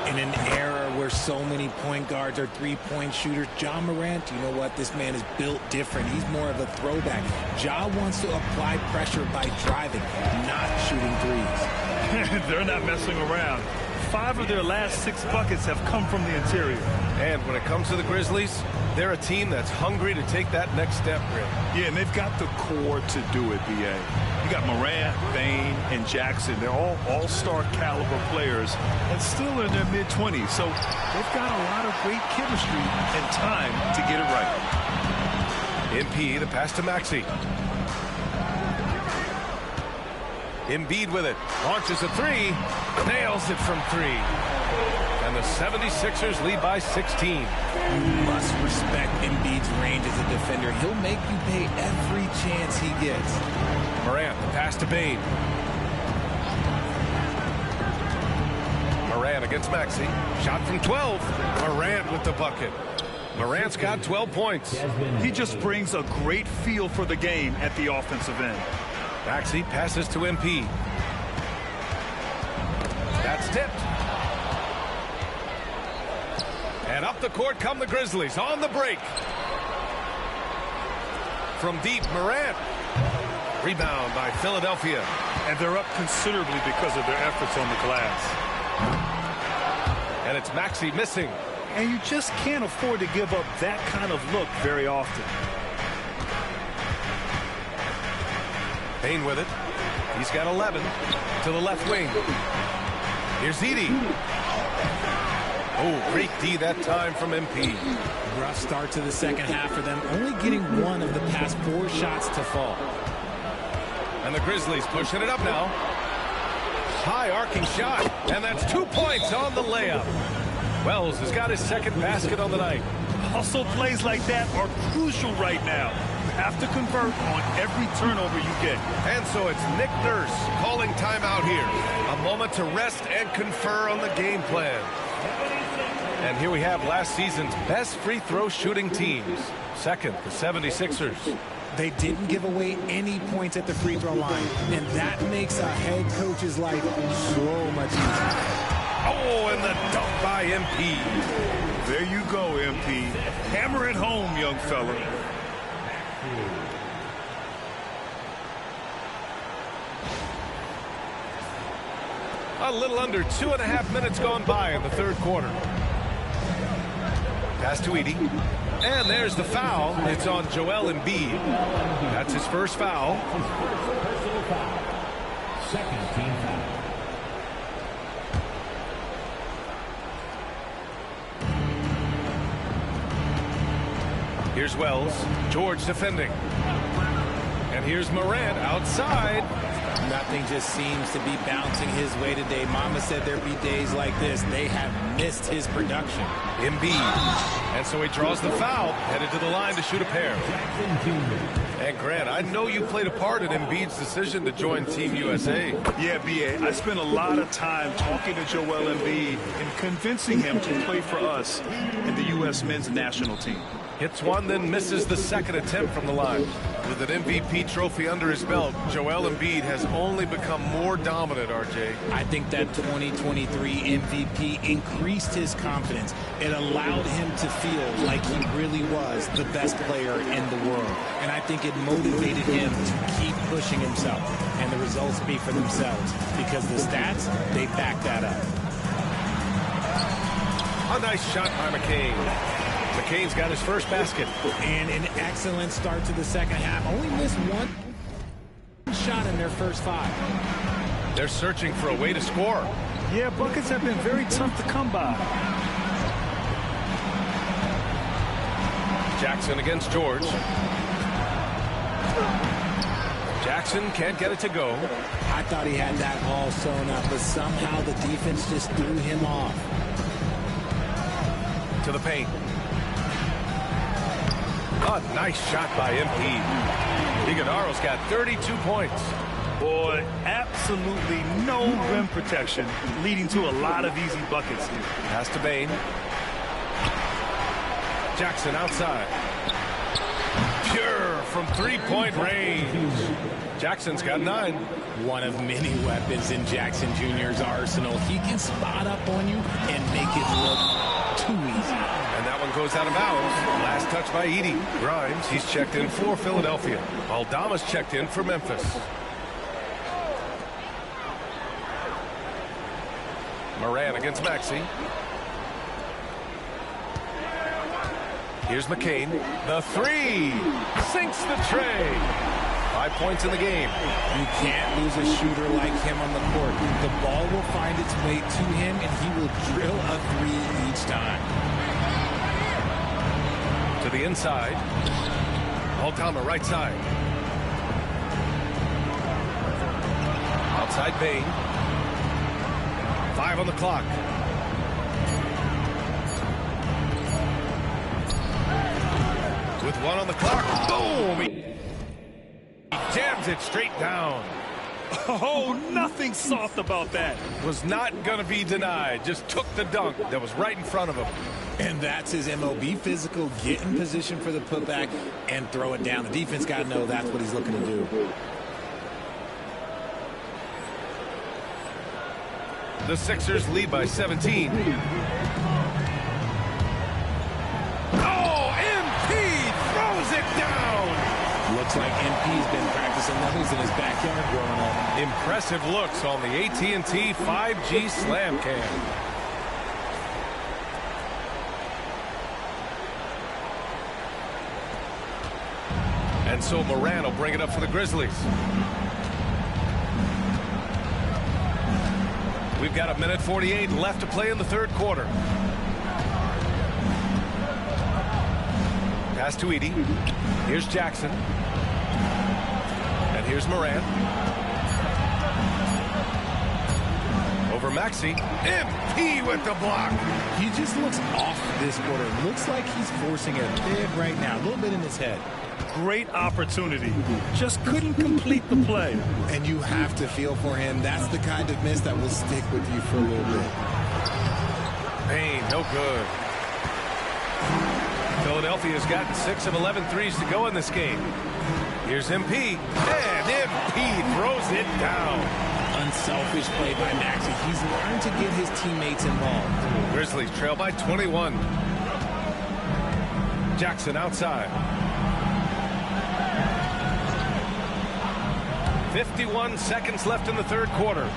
In an era where so many point guards are three-point shooters, Ja Morant, you know what? This man is built different. He's more of a throwback. Ja wants to apply pressure by driving, not shooting threes. They're not messing around. 5 of their last 6 buckets have come from the interior. And when it comes to the Grizzlies, they're a team that's hungry to take that next step, Rick. Yeah, and they've got the core to do it, B.A. You got Morant, Bane, and Jackson. They're all all-star caliber players and still in their mid-20s. So they've got a lot of great chemistry and time to get it right. MP, the pass to Maxey. Embiid with it. Launches a 3. Nails it from 3. And the 76ers lead by 16. You must respect Embiid's range as a defender. He'll make you pay every chance he gets. Morant, the pass to Bane. Morant against Maxey. Shot from 12. Morant with the bucket. Morant's got 12 points. He just brings a great feel for the game at the offensive end. Maxey passes to MP. That's tipped. And up the court come the Grizzlies on the break. From deep, Morant. Rebound by Philadelphia. And they're up considerably because of their efforts on the glass. And it's Maxey missing. And you just can't afford to give up that kind of look very often. Bane with it. He's got 11 to the left wing. Here's Edey. Oh, great D that time from MP. Rough start to the second half for them, only getting 1 of the past 4 shots to fall. And the Grizzlies pushing it up now. High arcing shot, and that's 2 points on the layup. Wells has got his second basket on the night. Hustle plays like that are crucial right now. You have to convert on every turnover you get. And so it's Nick Nurse calling timeout here. A moment to rest and confer on the game plan. And here we have last season's best free throw shooting teams. Second, the 76ers. They didn't give away any points at the free throw line, and that makes a head coach's life so much easier. Oh, and the dunk by MP. There you go, MP. Hammer it home, young fella. A little under 2.5 minutes gone by in the third quarter. Pass to Edey. And there's the foul. It's on Joel Embiid. That's his first foul. Personal foul. Second team foul. Here's Wells. George defending. And here's Morant outside. Nothing just seems to be bouncing his way today. Mama said there'd be days like this. They have missed his production. Embiid. And so he draws the foul, headed to the line to shoot a pair. And Grant, I know you played a part in Embiid's decision to join Team USA. Yeah, B.A. I spent a lot of time talking to Joel Embiid and convincing him to play for us in the U.S. men's national team. Hits one, then misses the second attempt from the line. With an MVP trophy under his belt, Joel Embiid has only become more dominant, RJ. I think that 2023 MVP increased his confidence. It allowed him to feel like he really was the best player in the world. And I think it motivated him to keep pushing himself. And the results speak for themselves because the stats, they back that up. A nice shot by McCain. McCain's got his first basket. And an excellent start to the second half. Only missed 1 shot in their first 5. They're searching for a way to score. Yeah, buckets have been very tough to come by. Jackson against George. Jackson can't get it to go. I thought he had that all sewn up, but somehow the defense just threw him off. To the paint. A nice shot by MP. Iguodala's got 32 points. Boy, absolutely no rim protection, leading to a lot of easy buckets here. Pass to Bane. Jackson outside. Pure from three-point range. Jackson's got 9. One of many weapons in Jackson Jr.'s arsenal. He can spot up on you and make it look too easy. And that one goes out of bounds. Last touch by Edey. Grimes, he's checked in for Philadelphia. Aldama's checked in for Memphis. Moran against Maxey. Here's McCain. The three. Sinks the tray. 5 points in the game. You can't lose a shooter like him on the court. The ball will find its way to him, and he will drill a three each time. To the inside. All down the right side. Outside Bain. 5 on the clock. With 1 on the clock. Boom! He jams it straight down. Oh, nothing soft about that. Was not going to be denied. Just took the dunk that was right in front of him. And that's his MO. Be physical, get in position for the putback, and throw it down. The defense got to know that's what he's looking to do. The Sixers lead by 17. Oh, MP throws it down. Looks like MP's been practicing those in his backyard growing up. Impressive looks on the AT&T 5G Slam Cam. And so Moran will bring it up for the Grizzlies. We've got 1:48 left to play in the third quarter. Pass to Edey. Here's Jackson. And here's Moran. Over Maxey. MP with the block. He just looks off this quarter. Looks like he's forcing a bid right now. A little bit in his head. Great opportunity. Just couldn't complete the play. And you have to feel for him. That's the kind of miss that will stick with you for a little bit. Bain, no good. Philadelphia's gotten 6 of 11 threes to go in this game. Here's MP. And MP throws it down. Unselfish play by Maxey. He's learned to get his teammates involved. Grizzlies trail by 21. Jackson outside. 51 seconds left in the third quarter.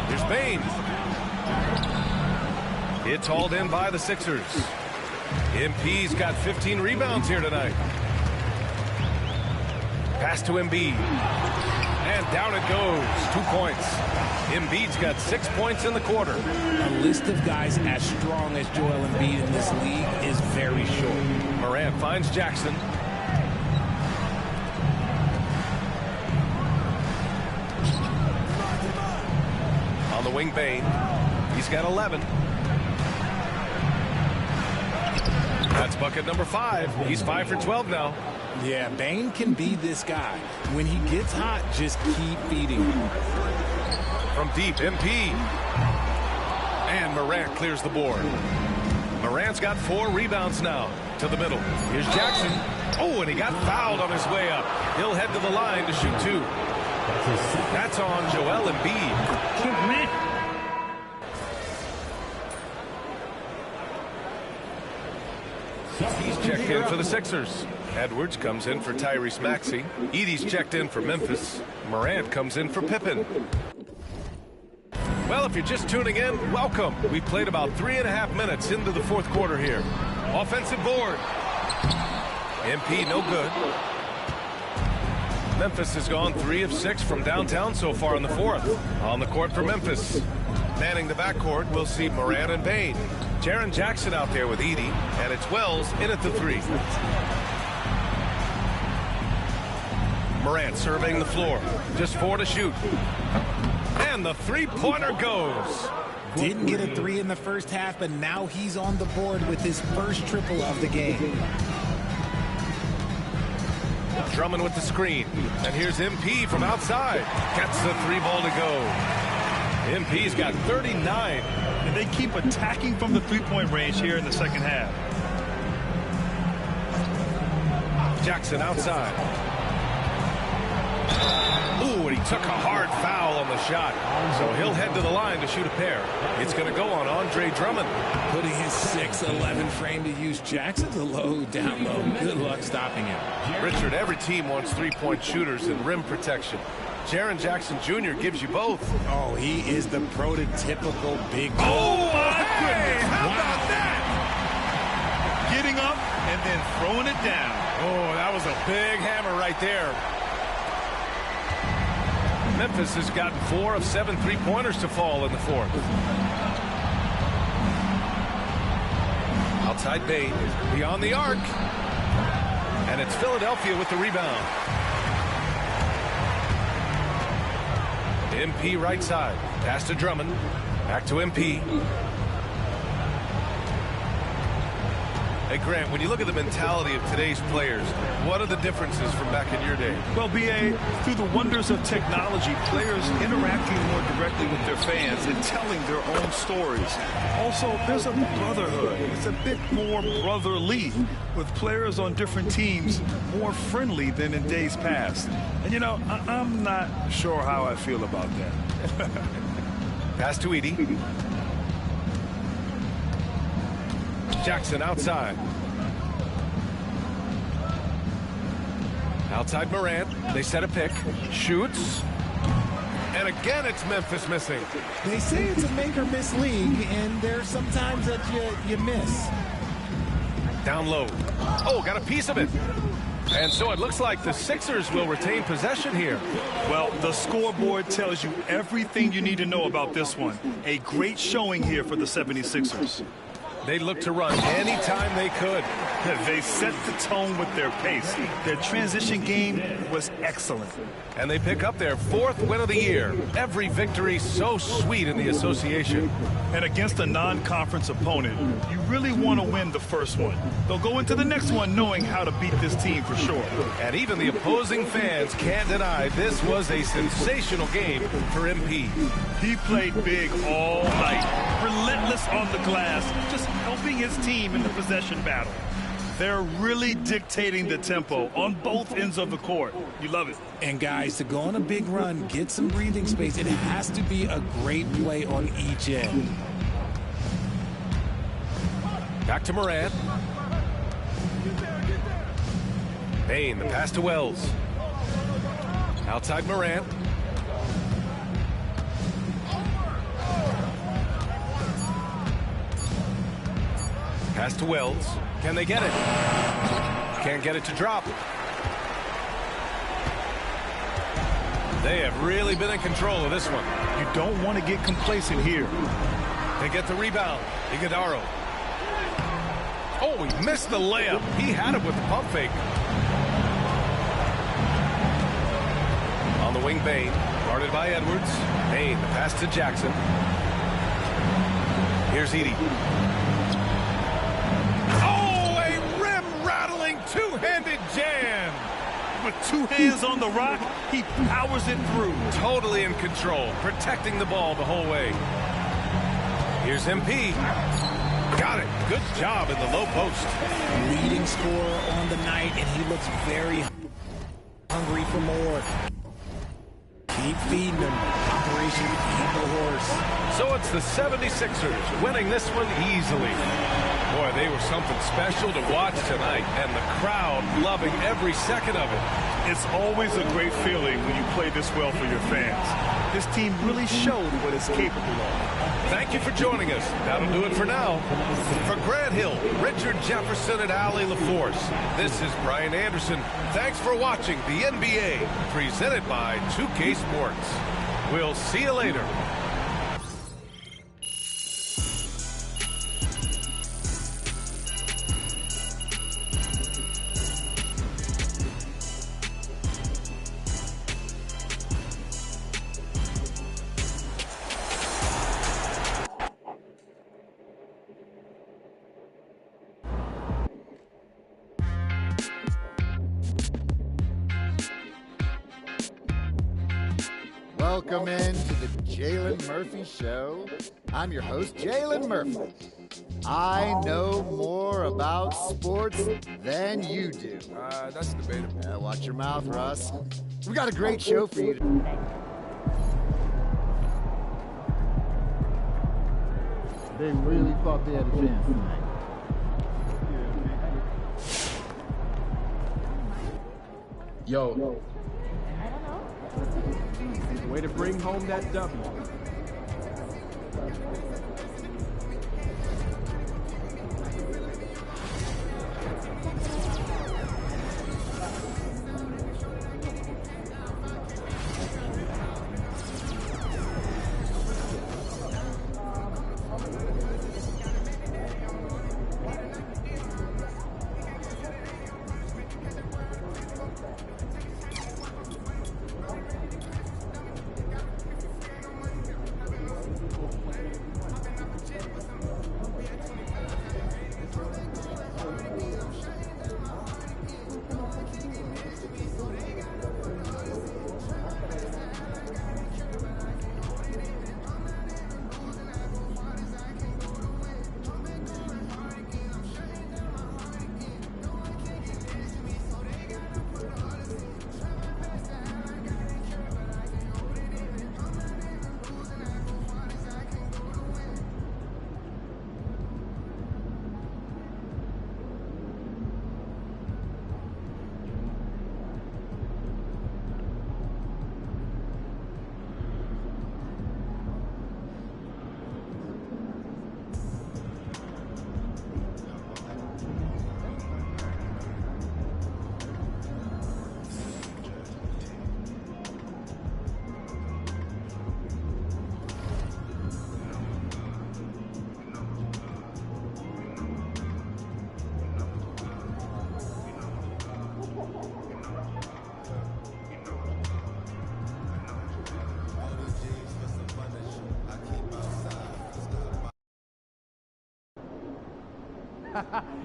Here's Bain. It's hauled in by the Sixers. MP's got 15 rebounds here tonight. Pass to Embiid. And down it goes. 2 points. Embiid's got 6 points in the quarter. A list of guys as strong as Joel Embiid in this league is very short. Morant finds Jackson. On the wing, Bain. He's got 11. That's bucket number 5. He's 5 for 12 now. Yeah, Bain can be this guy. When he gets hot, just keep feeding him. From deep, MP. And Morant clears the board. Morant's got 4 rebounds now. To the middle. Here's Jackson. Oh, and he got fouled on his way up. He'll head to the line to shoot 2. That's on Joel Embiid. He's checked in for the Sixers. Edwards comes in for Tyrese Maxey. Edey's checked in for Memphis. Morant comes in for Pippen. Well, if you're just tuning in, welcome. We played about 3.5 minutes into the fourth quarter here. Offensive board. MP no good. Memphis has gone 3 of 6 from downtown so far in the fourth. On the court for Memphis. Manning the backcourt, we'll see Moran and Bain. Jaren Jackson out there with Edey, and it's Wells in at the 3. Morant surveying the floor. Just 4 to shoot. And the three-pointer goes. Didn't get a 3 in the first half, but now he's on the board with his first triple of the game. Drummond with the screen. And here's MP from outside. Gets the 3 ball to go. MP's got 39. And they keep attacking from the three-point range here in the second half. Jackson outside. Ooh, and he took a hard foul on the shot. So he'll head to the line to shoot a pair. It's going to go on Andre Drummond. Putting his 6'11" frame to use. Jackson's a low, down low. Good luck stopping him. Richard, every team wants three-point shooters and rim protection. Jaren Jackson Jr. gives you both. Oh, he is the prototypical big guy. Oh, my goodness. How about that? Getting up and then throwing it down. Oh, that was a big hammer right there. Memphis has gotten 4 of 7 3-pointers to fall in the fourth. Outside Bane, beyond the arc. And it's Philadelphia with the rebound. MP right side. Pass to Drummond. Back to MP. Hey, Grant, when you look at the mentality of today's players, what are the differences from back in your day? Well, B.A., through the wonders of technology, players interacting more directly with their fans and telling their own stories. Also, there's a brotherhood. It's a bit more brotherly, with players on different teams more friendly than in days past. And, you know, I'm not sure how I feel about that. Pass to Edey. Jackson outside. Outside Morant. They set a pick. Shoots. And again, it's Memphis missing. They say it's a make or miss league, and there's sometimes that you miss. Down low. Oh, got a piece of it. And so it looks like the Sixers will retain possession here. Well, the scoreboard tells you everything you need to know about this one. A great showing here for the 76ers. They look to run anytime they could. They set the tone with their pace. Their transition game was excellent. And they pick up their 4th win of the year. Every victory so sweet in the association. And against a non-conference opponent, you really want to win the first one. They'll go into the next one knowing how to beat this team for sure. And even the opposing fans can't deny this was a sensational game for MP. He played big all night. Relentless on the glass, just helping his team in the possession battle. They're really dictating the tempo on both ends of the court. You love it. And guys, to go on a big run, get some breathing space, it has to be a great play on each end. Back to Morant. Bane, the pass to Wells. Outside Morant. Pass to Wells. Can they get it? Can't get it to drop. They have really been in control of this one. You don't want to get complacent here. They get the rebound. Iguodala. Oh, he missed the layup. He had it with the pump fake. On the wing, Bane. Guarded by Edwards. Bane, the pass to Jackson. Here's Edey. Oh, a rim-rattling two-handed jam. With 2 hands on the rock, he powers it through. Totally in control, protecting the ball the whole way. Here's MP. Got it. Good job in the low post. Leading scorer on the night, and he looks very hungry for more. Keep feeding him. Operation Feed the Horse. So it's the 76ers winning this one easily. Boy, they were something special to watch tonight, and the crowd loving every second of it. It's always a great feeling when you play this well for your fans. This team really showed what it's capable of. Thank you for joining us. That'll do it for now. For Grant Hill, Richard Jefferson, and Allie LaForce, this is Brian Anderson. Thanks for watching the NBA, presented by 2K Sports. We'll see you later. Welcome in to the Jalen Murphy Show. I'm your host, Jalen Murphy. I know more about sports than you do. That's debatable. Watch your mouth, Russ. We got a great show for you today. They really thought they had a chance tonight. Yo. Way to bring home that W.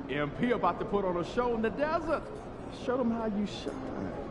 MP about to put on a show in the desert. Show them how you shine.